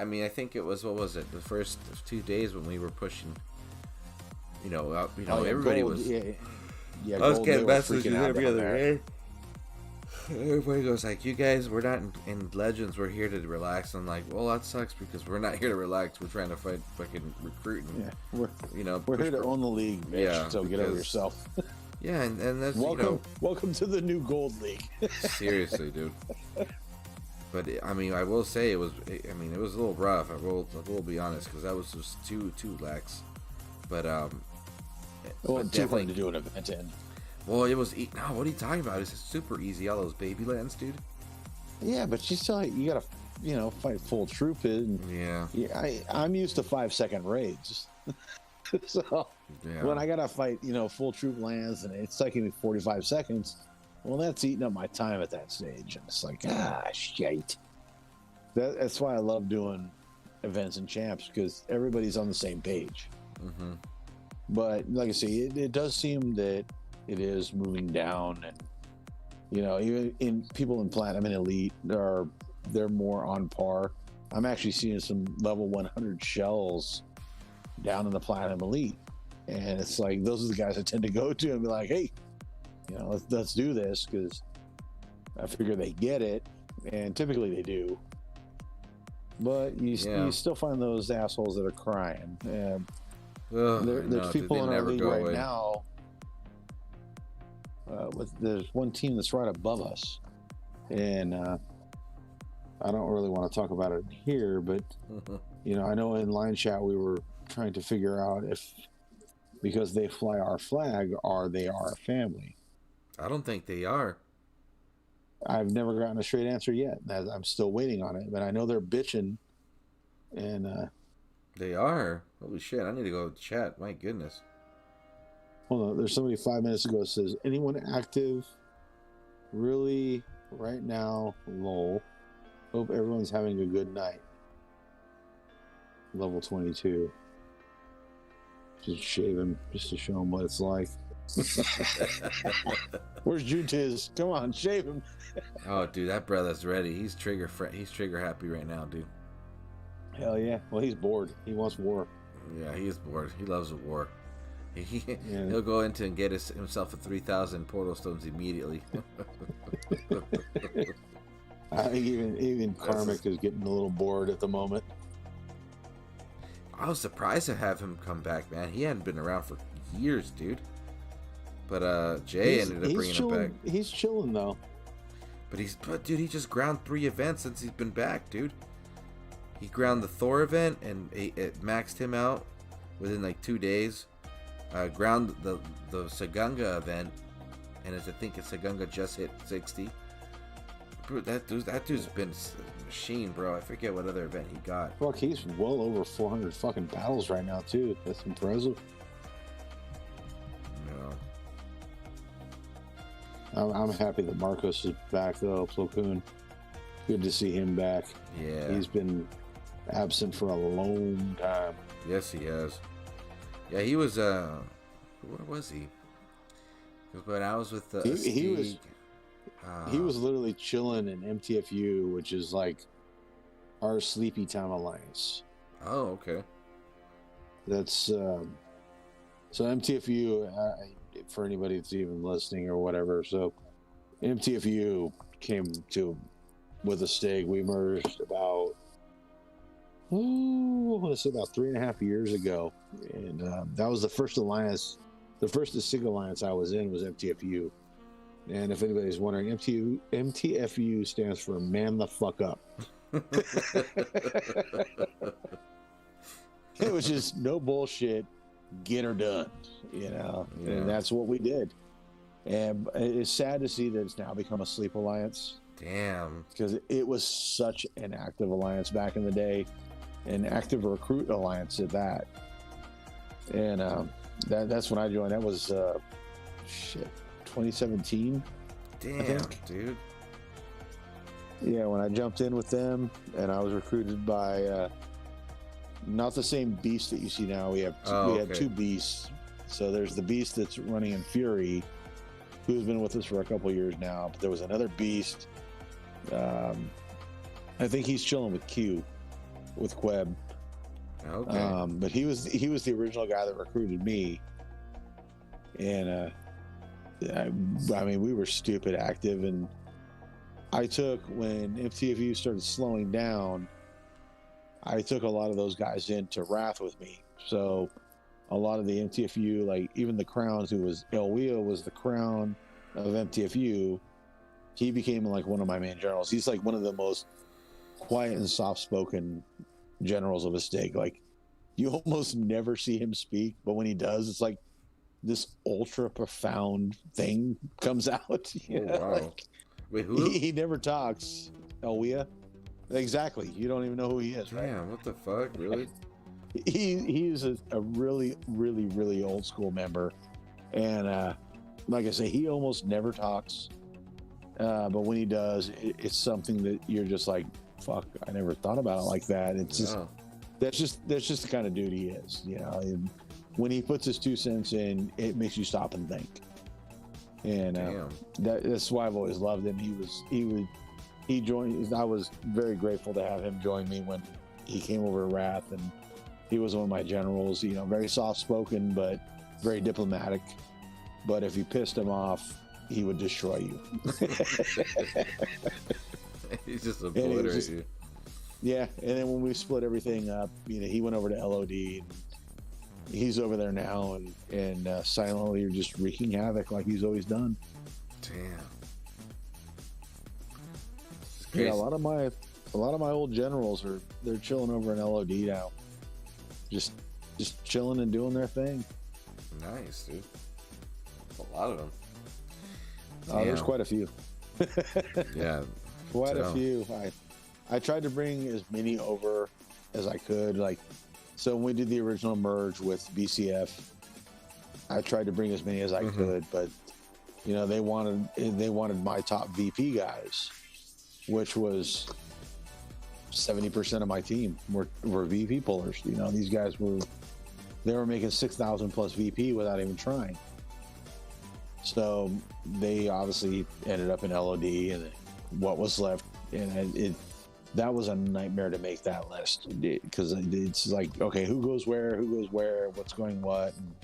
I mean, I think it was, what was it, the first 2 days when we were pushing. Everybody gold, was. Yeah, I was getting messages every other day. Everybody goes like, "You guys, we're not in Legends. We're here to relax." I'm like, "Well, that sucks because we're not here to relax. We're trying to fight fucking recruiting." Yeah, we're here to own the league, bitch. Yeah, so get over yourself. Yeah, and that's welcome to the new gold league. Seriously, dude. But I mean, I will say it was a little rough. I will be honest, because that was just too lax. But well, too hard to do an event in. Well, it was. No, what are you talking about? It's super easy. All those baby lands, dude. Yeah, but you still gotta, fight full troop in. Yeah. I'm used to 5-second raids, so when I gotta fight, full troop lands and it's taking me 45 seconds, well, that's eating up my time at that stage, and it's like shit. That's why I love doing events and champs, because everybody's on the same page. Mm-hmm. But like I say, it does seem that it is moving down, and even in people in Platinum and Elite, they're more on par. I'm actually seeing some level 100 shells down in the Platinum Elite, and it's like those are the guys I tend to go to and be like, hey, let's do this, because I figure they get it, and typically they do. But you still find those assholes that are crying. There's people in our league right now. There's one team that's right above us, and I don't really want to talk about it here, but I know in line chat we were trying to figure out if, because they fly our flag, are they our family? I don't think they are. I've never gotten a straight answer yet. I'm still waiting on it, but I know they're bitching, and they are. Holy shit! I need to go chat. My goodness. Hold on. There's somebody 5 minutes ago that says, anyone active? Really? Right now? Lol. Hope everyone's having a good night. Level 22. Just shave him just to show him what it's like. Where's Jutiz? Come on, shave him. Oh, dude, that brother's ready. He's trigger happy right now, dude. Hell yeah. Well, he's bored. He wants war. Yeah, he is bored. He loves a war. He'll go into and get himself a 3,000 portal stones immediately. I think even Karmic is getting a little bored at the moment. I was surprised to have him come back, man. He hadn't been around for years, dude. But Jay ended up bringing him back. He's chilling though. But dude, he just ground 3 events since he's been back, dude. He ground the Thor event and it maxed him out within like 2 days. Ground the Sagunga event, and I think Sagunga just hit 60. Bro, that dude's been a machine, bro. I forget what other event he got. Fuck, he's well over 400 fucking battles right now too. That's impressive. I'm happy that Marcos is back though. Plo Koon. Good to see him back. Yeah. He's been absent for a long time. Yes, he has. Yeah, he was where was he? When I was with he was literally chilling in MTFU, which is like our Sleepy Time Alliance. Oh, okay. That's so MTFU, for anybody that's even listening or whatever. So MTFU came to with a stake. We merged about I want to say about 3.5 years ago, and that was the first alliance. The first SIG alliance I was in was MTFU. And if anybody's wondering, MTFU stands for Man the Fuck Up. It was just no bullshit, get her done, you know. Yeah. And that's what we did. And it's sad to see that it's now become a sleep alliance. Damn. Because it was such an active alliance back in the day, an active recruit alliance at that. And that's when I joined. That was 2017. Damn, dude. Yeah, when I jumped in with them, and I was recruited by not the same beast that you see now. We have we had 2 beasts. So there's the beast that's running in Fury, who's been with us for a couple years now. But there was another beast. I think he's chilling with Q, with Queb. Okay. But he was the original guy that recruited me, and I mean, we were stupid active, and I took, when MTFU started slowing down, I took a lot of those guys into Wrath with me. So a lot of the MTFU, like even the Crowns, who was Elwea was the Crown of MTFU, he became like one of my main generals. He's like one of the most quiet and soft-spoken generals of a stake. Like, you almost never see him speak, but when he does, it's like this ultra profound thing comes out. You know? Wow. Like, wait, who? He never talks. Elwea. Exactly. You don't even know who he is, right? Damn, what the fuck? Really? He is a really, really, really old school member. And like I say, he almost never talks. But when he does, it's something that you're just like, fuck, I never thought about it like that. It's just, that's just the kind of dude he is, you know. And when he puts his 2 cents in, it makes you stop and think. And that's why I've always loved him. He joined. I was very grateful to have him join me when he came over to Wrath, and he was one of my generals. You know, very soft spoken, but very diplomatic. But if you pissed him off, he would destroy you. He's just obliterate you. Yeah, and then when we split everything up, you know, he went over to LOD. And he's over there now, and silently just wreaking havoc like he's always done. Damn. Yeah, a lot of my old generals they're chilling over in LOD now. Just chilling and doing their thing. Nice, dude. That's a lot of them. There's quite a few. Yeah. Quite a few. I tried to bring as many over as I could. Like, so when we did the original merge with BCF, I tried to bring as many as I could, but you know, they wanted my top VP guys, which was 70% of my team were VP pullers. You know, these guys were making 6,000 plus VP without even trying. So they obviously ended up in LOD, and what was left, and that was a nightmare to make that list, because it's like, okay, who goes where, what's going what, and,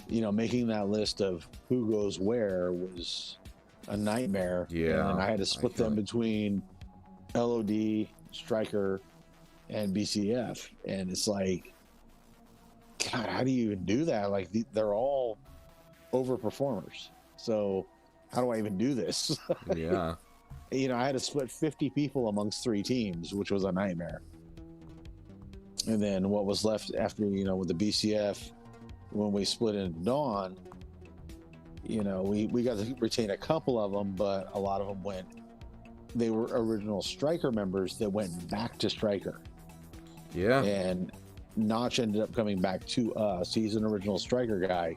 you know, making that list of who goes where was a nightmare. Yeah, and I had to split them between LOD, Striker, and BCF, and it's like, God, how do you even do that? Like, they're all overperformers, so how do I even do this? Yeah. You know, I had to split 50 people amongst 3 teams, which was a nightmare. And then what was left after, you know, with the BCF, when we split into Dawn, you know, we got to retain a couple of them, but a lot of them they were original Striker members that went back to Striker. Yeah. And Notch ended up coming back to us. He's an original Striker guy,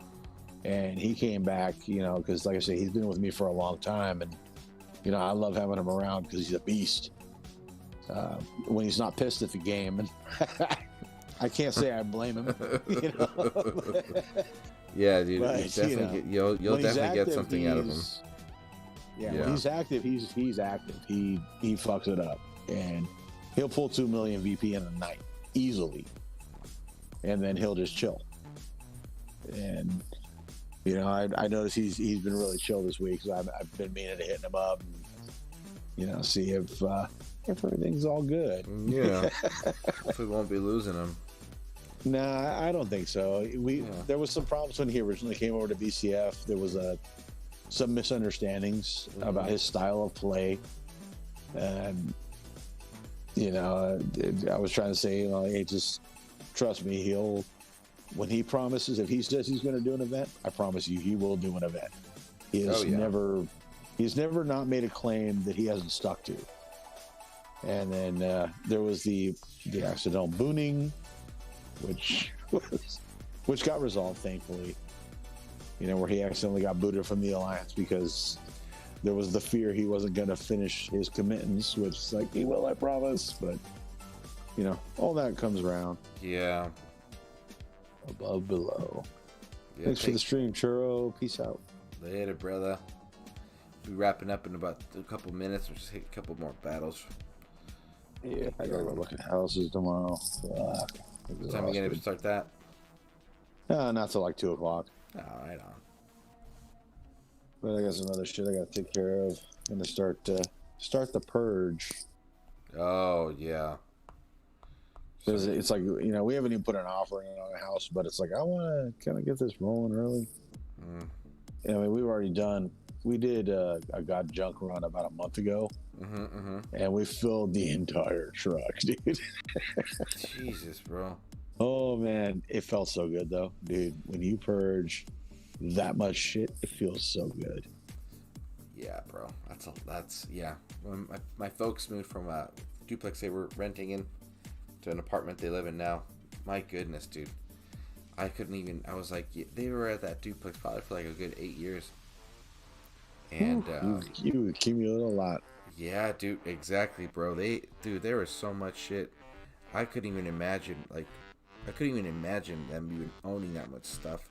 and he came back, you know, because like I say, he's been with me for a long time, and you know, I love having him around because he's a beast. When he's not pissed at the game, and I can't say I blame him. You know? Yeah, dude. But, Definitely you'll definitely get something out of him. Yeah, when he's active, he's active. He fucks it up, and he'll pull 2 million VP in a night easily, and then he'll just chill. And you know, I noticed he's been really chill this week, so I've been meaning to hit him up, and, you know, see if everything's all good. Yeah, we won't be losing him. Nah, I don't think so. There was some problems when he originally came over to BCF. There was some misunderstandings about his style of play, and you know, I was trying to say, you know, hey, just trust me. When he promises, if he says he's going to do an event, I promise you, he will do an event. He's never not made a claim that he hasn't stuck to. And then there was the accidental booning, which got resolved, thankfully. You know, where he accidentally got booted from the alliance because there was the fear he wasn't going to finish his commitments, which is like, he will, I promise. But you know, all that comes around. Yeah. Above, below. Yeah, Thanks for the stream, Churro. Peace out. Later, brother. We'll be wrapping up in about a couple minutes. We'll just hit a couple more battles. Yeah, I gotta go look at houses tomorrow. What time are you gonna start that? Not till like 2 o'clock. Oh, right on. But I got some other shit I gotta take care of. I'm gonna start the purge. Oh yeah. Because it's like, you know, we haven't even put an offer in on a house, but it's like, I want to kind of get this rolling early. I mean, we've already done. We did a God Junk run about a month ago, and we filled the entire truck, dude. Jesus, bro. Oh man, it felt so good though, dude. When you purge that much shit, it feels so good. Yeah, bro. That's yeah. When my folks moved from a duplex they were renting in to an apartment they live in now, my goodness, dude. I couldn't even. I was like, they were at that duplex probably for like a good 8 years. And you accumulated a lot. Yeah, dude. Exactly, bro. There was so much shit. I couldn't even imagine. Like, I couldn't even imagine them even owning that much stuff.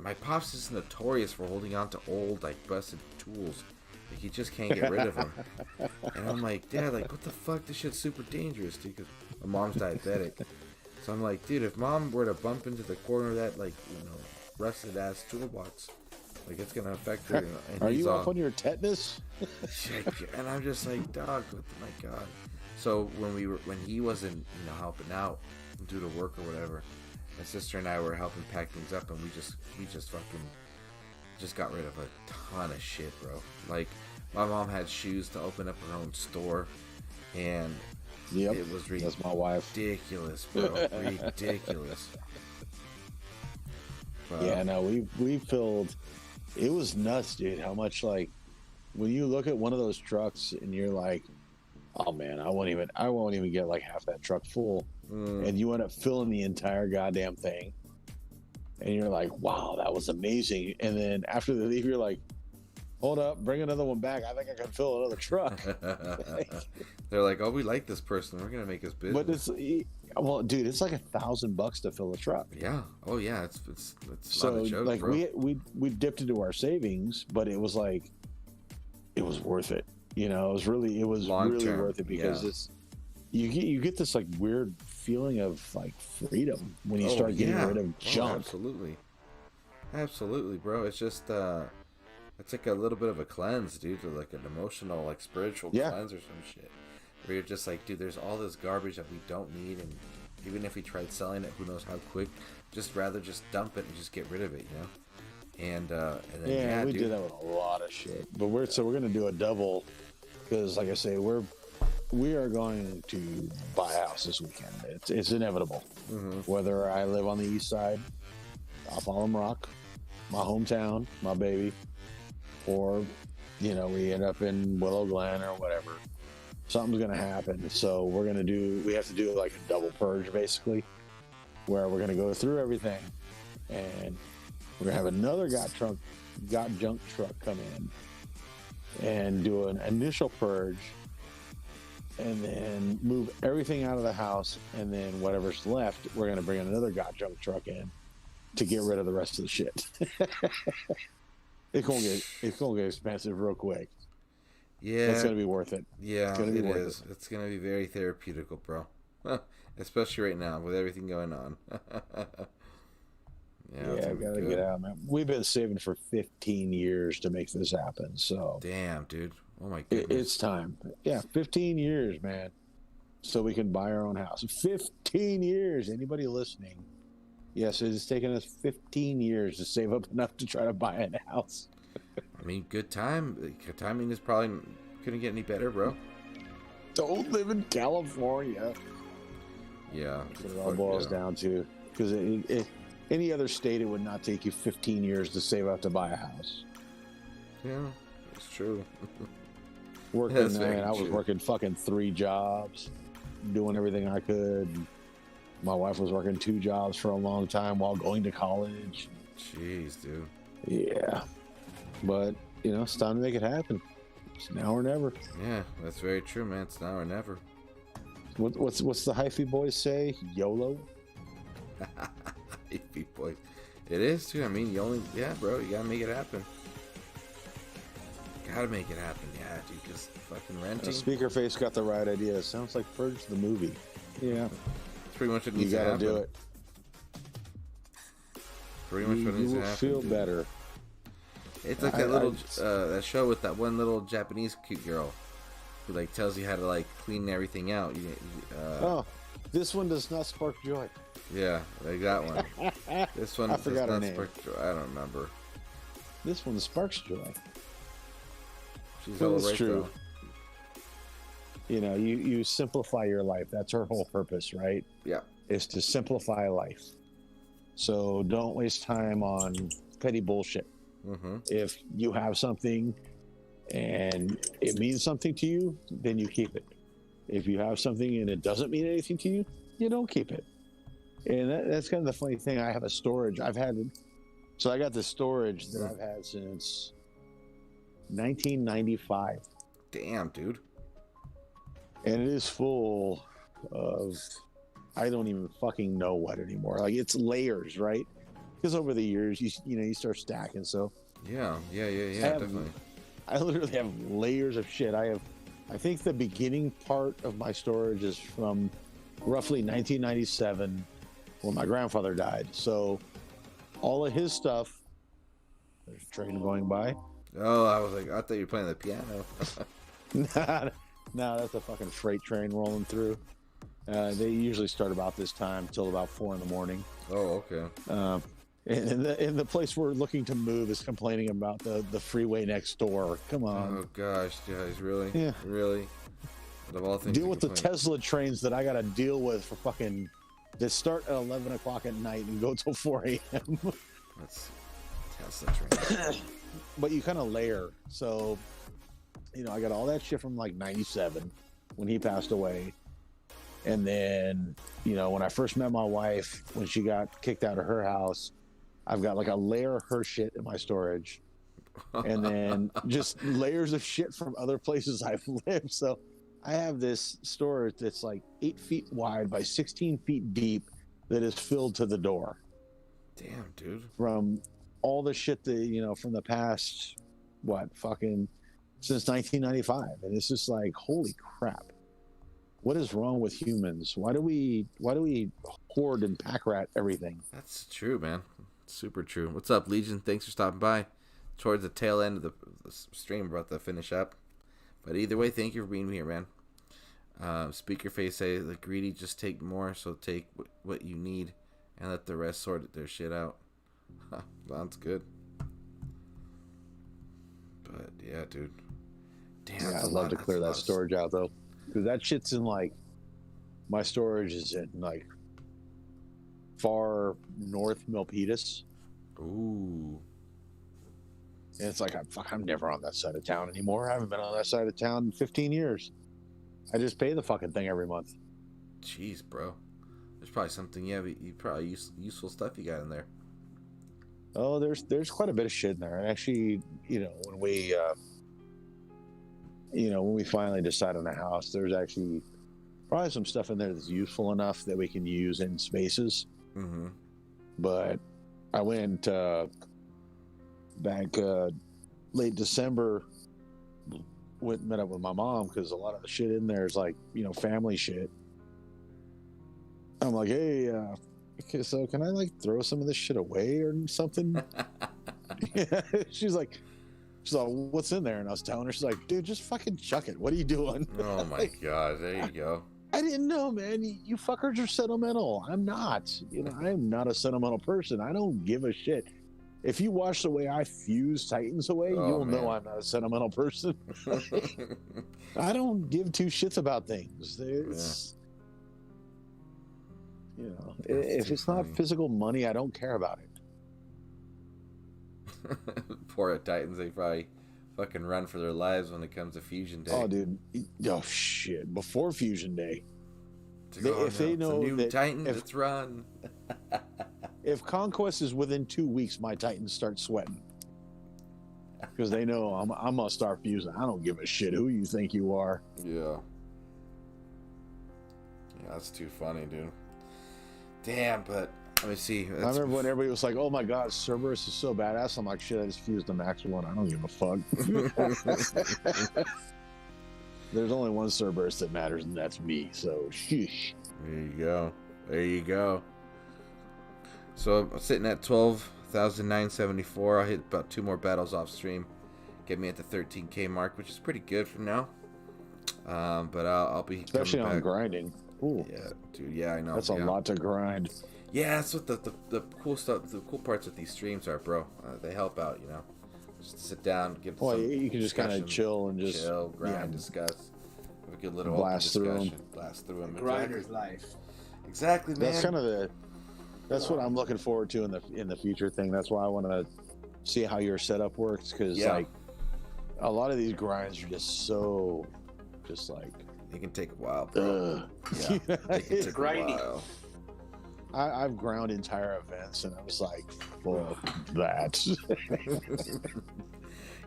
My pops is notorious for holding on to old, like, busted tools. Like, he just can't get rid of them. And I'm like, Dad, like, what the fuck? This shit's super dangerous, dude. Because my mom's diabetic. So I'm like, dude, if Mom were to bump into the corner of that, like, you know, rusted ass toolbox, like, it's gonna affect her. And Are you off on your tetanus? And I'm just like, dog, my God. So when he wasn't, you know, helping out due to work or whatever, my sister and I were helping pack things up, and we just fucking got rid of a ton of shit, bro. Like, my mom had shoes to open up her own store, and it was that's my wife. Ridiculous, bro. Ridiculous. Yeah, no, we filled. It was nuts, dude. How much, like, when you look at one of those trucks and you're like, oh man, I won't even get like half that truck full, and you end up filling the entire goddamn thing, and you're like, wow, that was amazing. And then after they leave, you're like, hold up, bring another one back. I think I can fill another truck. They're like, oh, we like this person. We're gonna make his business. But Well, dude, it's like $1,000 to fill a truck. Yeah. Oh yeah. It's So not a joke, like bro. we dipped into our savings, but it was like it was worth it. You know, it was really Long term, worth it because yeah. it's you get this like weird feeling of like freedom when you Oh, start getting yeah. rid of Oh, junk. absolutely, bro. It's just it's like a little bit of a cleanse, dude, or like an emotional, like spiritual Yeah. cleanse or some shit. Where you're just like, dude, there's all this garbage that we don't need, and even if we tried selling it, who knows how quick? Just rather just dump it and just get rid of it, you know. And then Yeah, we dude. did that with a lot of shit. But we're gonna do a double because, like I say, we are going to buy a house this weekend. It's inevitable. Whether I live on the east side, off Alum Rock, my hometown, my baby, or you know we end up in Willow Glen or whatever. Something's gonna happen. So we have to do like a double purge basically, where we're gonna go through everything and we're gonna have another got junk truck come in and do an initial purge and then move everything out of the house, and then whatever's left we're gonna bring another got junk truck in to get rid of the rest of the shit. It's gonna get expensive real quick. Yeah, It's gonna be worth it. yeah, It's gonna be it worth is. It's gonna be very therapeutical, bro. Especially right now with everything going on. Yeah, it's I gonna be gotta good. get out, man. We've been saving for 15 years to make this happen, so Damn, dude. Oh my goodness. it's time. Yeah, 15 years, man, so we can buy our own house. 15 years. Anybody listening? Yes, it's taken us 15 years to save up enough to try to buy a house. I mean, good time. Timing is probably couldn't get any better, bro. Don't live in California. Yeah. That's what it all boils down to. Because any other state, it would not take you 15 years to save up to buy a house. Yeah, it's true. Working, That's very man, I was true. working fucking 3 jobs, doing everything I could. My wife was working 2 jobs for a long time while going to college. Jeez, dude. Yeah. But, you know, it's time to make it happen. It's now or never. Yeah, that's very true, man. It's now or never. What's the hyphy boys say? YOLO? Hippie boy. It is too. I mean, bro, you gotta make it happen. Gotta make it happen, yeah, dude. Because fucking renting. Speaker face got the right idea. It sounds like Purge the movie. Yeah. It's pretty much what You needs to gotta happen. do it. Pretty much what You needs to will happen. feel dude. better. It's like that little that show with that one little Japanese cute girl who like tells you how to like clean everything out. Oh, this one does not spark joy. Yeah, like that one. This one I does forgot her not name. spark joy. I don't remember. This one sparks joy. She's Well, all it's right true. though. You know, you simplify your life. That's her whole purpose, right? Yeah. Is to simplify life. So don't waste time on petty bullshit. Mm-hmm. If you have something and it means something to you, then you keep it. If you have something and it doesn't mean anything to you, you don't keep it. And that's kind of the funny thing. I have a storage. I got this storage that I've had since 1995. Damn, dude. And it is full of, I don't even fucking know what anymore. Like, it's layers, right? Because over the years, you start stacking. So Yeah, definitely. I literally have layers of shit. I think the beginning part of my storage is from roughly 1997 when my grandfather died. So all of his stuff, there's a train going by. Oh, I was like, I thought you were playing the piano. No, that's a fucking freight train rolling through. They usually start about this time till about 4 in the morning. Oh, okay. And the place we're looking to move is complaining about the freeway next door. Come on. Oh gosh, guys, really? Yeah. Really? Out of all things Deal to with the complain- Tesla trains that I got to deal with for fucking that start at 11 o'clock at night and go till 4 a.m. That's Tesla train. But you kind of layer. So, I got all that shit from like 97 when he passed away. And then, when I first met my wife, when she got kicked out of her house, I've got like a layer of her shit in my storage. And then just layers of shit from other places I've lived. So I have this storage that's like 8 feet wide by 16 feet deep that is filled to the door. Damn, dude. From all the shit that, you know, from the past, since 1995. And it's just like, holy crap. What is wrong with humans? Why do we hoard and pack rat everything? That's true, man. Super true. What's up, Legion? Thanks for stopping by. Towards the tail end of the stream, about to finish up. But either way, thank you for being here, man. Speakerface say the greedy just take more, so take what you need and let the rest sort their shit out. Sounds good. But yeah, dude. Damn, yeah, I'd love to clear that storage out though, because that shit's in like, my storage is in like far north Milpitas. Ooh. And it's like, I'm never on that side of town anymore. I haven't been on that side of town in 15 years. I just pay the fucking thing every month. Jeez, bro. There's probably something, you probably useful stuff you got in there. Oh, there's quite a bit of shit in there. And actually, you know, when we finally decide on a house, there's actually probably some stuff in there that's useful enough that we can use in spaces. Mm-hmm. But I went back late December, went and met up with my mom because a lot of the shit in there is like, you know, family shit. I'm like, hey, okay, so can I like throw some of this shit away or something? She's like, what's in there? And I was telling her, she's like, dude, just fucking chuck it. What are you doing? Oh my god, there you go. I didn't know, man. You fuckers are sentimental. I'm not. You know, I'm not a sentimental person. I don't give a shit. If you watch the way I fuse Titans away, you'll know I'm not a sentimental person. I don't give two shits about things. It's, you know, if it's not physical money, I don't care about it. Poor Titans, they probably fucking run for their lives when it comes to Fusion Day. Oh, dude. Oh, shit. Before Fusion Day. If they know it's a new Titan, let's run. If Conquest is within 2 weeks, my Titans start sweating. Because they know I'm going to start fusing. I don't give a shit who you think you are. Yeah. Yeah, that's too funny, dude. Damn, but let me see. I remember when everybody was like, oh my god, Cerberus is so badass. I'm like, shit, I just fused the Max 1. I don't give a fuck. There's only one Cerberus that matters, and that's me. So, sheesh. There you go. There you go. So I'm sitting at 12,974. I'll hit about 2 more battles off stream. Get me at the 13k mark, which is pretty good for now. But I'll be especially on grinding. Ooh. Yeah, dude. Yeah, I know. That's a lot to grind. Yeah, that's what the cool stuff. The cool parts of these streams are, bro. They help out, you know. Just to sit down, give. Well, you can just kind of chill and just grind, discuss. Have a good little blast through them. Blast through them. Grinder's life. Exactly, man. That's kind of that's what I'm looking forward to in the future thing. That's why I want to see how your setup works, because like a lot of these grinds are just like it can take a while, bro. Yeah, it can take a while. I've ground entire events, and I was like, fuck that.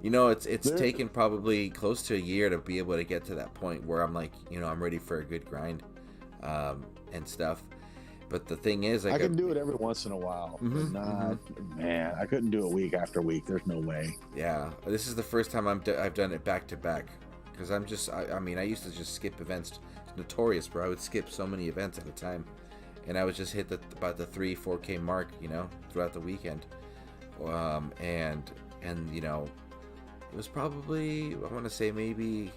You know, it's taken probably close to a year to be able to get to that point where I'm like, you know, I'm ready for a good grind, and stuff. But the thing is, I can do it every once in a while, but not, man, I couldn't do it week after week. There's no way. Yeah, this is the first time I've done it back to back, because I mean, I used to just skip events. It's notorious, bro. I would skip so many events at a time, and I would just hit about the 3-4K mark, you know, throughout the weekend. And you know, it was probably, I want to say maybe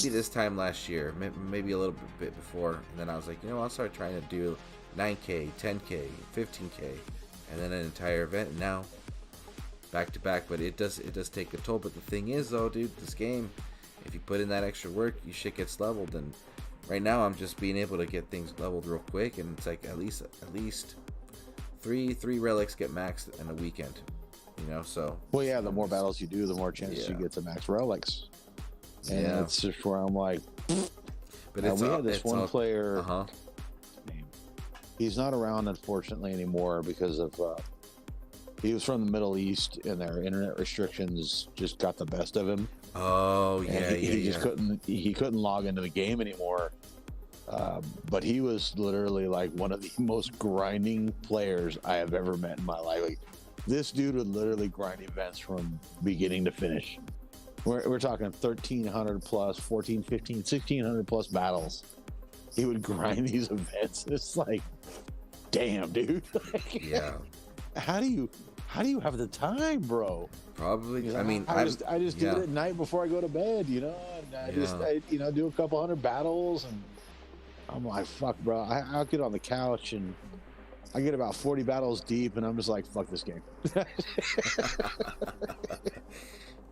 this time last year, maybe a little bit before, and then I was like, you know, I'll start trying to do 9K, 10K, 15K, and then an entire event, and now back to back. But it does take a toll. But the thing is, though, dude, this game, if you put in that extra work, your shit gets leveled. And right now, I'm just being able to get things leveled real quick, and it's like at least three relics get maxed in a weekend, you know. So well, yeah, the more battles you do, the more chances you get to max relics. And it's just where I'm like, but we had this one player. He's not around, unfortunately, anymore because of he was from the Middle East, and their internet restrictions just got the best of him. Oh And yeah, he just couldn't log into the game anymore. But he was literally like one of the most grinding players I have ever met in my life. Like, this dude would literally grind events from beginning to finish. We're talking 1,300 plus, 14, 15, 1,600 plus battles. He would grind these events. It's like, damn, dude. yeah. How do you have the time, bro? Probably. You know, I mean, I just do yeah. it at night before I go to bed, you know, and I just do a couple hundred battles, and I'm like, fuck, bro. I'll get on the couch and I get about 40 battles deep, and I'm just like, fuck this game.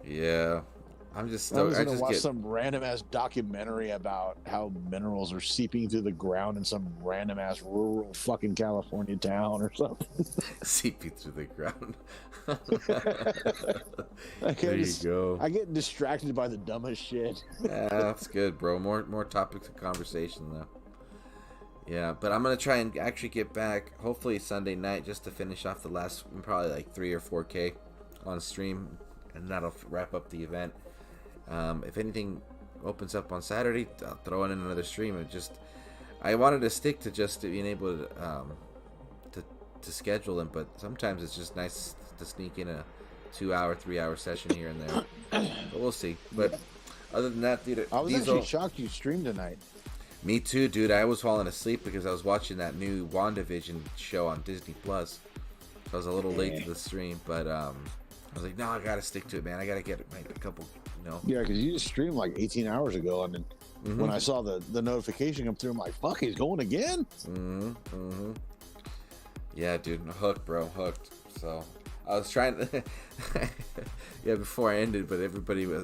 Yeah. I'm just I was stoked. gonna watch some random ass documentary about how minerals are seeping through the ground in some random ass rural fucking California town or something. seeping through the ground. Like, There you go. I get distracted by the dumbest shit. Yeah, that's good, bro. More topics of conversation though. Yeah, but I'm gonna try and actually get back hopefully Sunday night just to finish off the last probably like 3 or 4K on stream, and that'll wrap up the event. If anything opens up on Saturday, I'll throw in another stream. I wanted to stick to just being able to schedule them, but sometimes it's just nice to sneak in a 2-hour, 3-hour session here and there. But we'll see. But other than that, dude, I was actually shocked you streamed tonight. Me too, dude. I was falling asleep because I was watching that new WandaVision show on Disney Plus. So I was a little late to the stream, but I was like, no, I gotta stick to it, man. I gotta get like a couple, you know. Yeah, because you just streamed like 18 hours ago, and then when I saw the notification come through, I'm like, fuck, he's going again? Yeah, dude, hooked, bro, hooked. So I was trying to, yeah, before I ended, but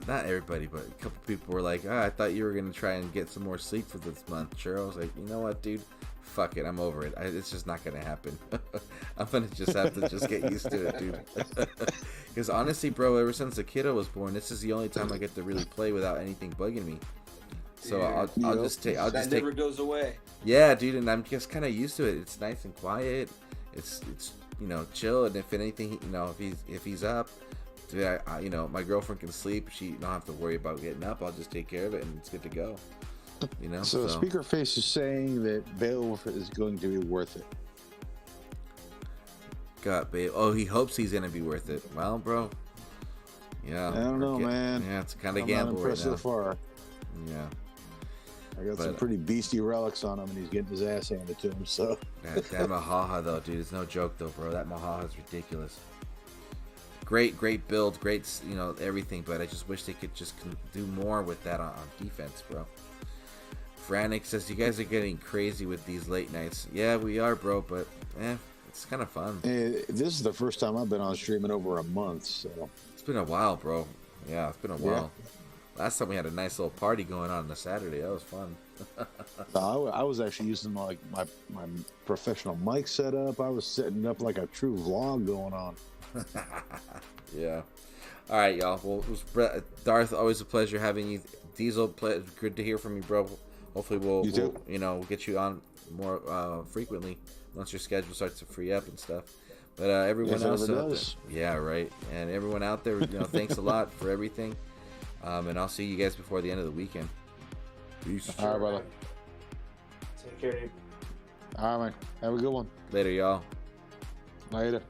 not everybody, but a couple people were like, I thought you were gonna try and get some more sleep for this month, Churro. I was like, you know what, dude? Fuck it, I'm over it. It's just not gonna happen. I'm gonna just have to just get used to it, dude. Because honestly, bro, ever since the kiddo was born, this is the only time I get to really play without anything bugging me. So Yeah. I'll just take. That never goes away. Yeah, dude, and I'm just kind of used to it. It's nice and quiet. It's you know, chill. And if anything, you know, if he's up, dude, you know, my girlfriend can sleep. She don't have to worry about getting up. I'll just take care of it, and it's good to go. You know. So Speakerface is saying that BAEWOLF is going to be worth it. God, babe. Oh, he hopes he's gonna be worth it. Well, bro. Yeah. I don't know, man. Yeah, it's kind of I'm gamble not right impressed now. so far. Yeah. I got some pretty beastie relics on him, and he's getting his ass handed to him. So that Mahaha though, dude, it's no joke though, bro. That Mahaha is ridiculous. Great build, great, you know, everything. But I just wish they could just do more with that on defense, bro. Frantic says you guys are getting crazy with these late nights. Yeah, we are, bro. But it's kind of fun. this is the first time I've been on stream in over a month. So it's been a while, bro. Yeah, it's been a while. Last time we had a nice little party going on a Saturday. That was fun. I was actually using my professional mic setup. I was setting up like a true vlog going on. Yeah. All right, y'all. Well, it was Darth, always a pleasure having you. Diesel, good to hear from you, bro. Hopefully we'll get you on more frequently once your schedule starts to free up and stuff. But everyone else out there, yeah, right. And everyone out there, you know, thanks a lot for everything. And I'll see you guys before the end of the weekend. Peace. All right, brother. Take care, dude. All right, man. Have a good one. Later, y'all. Later.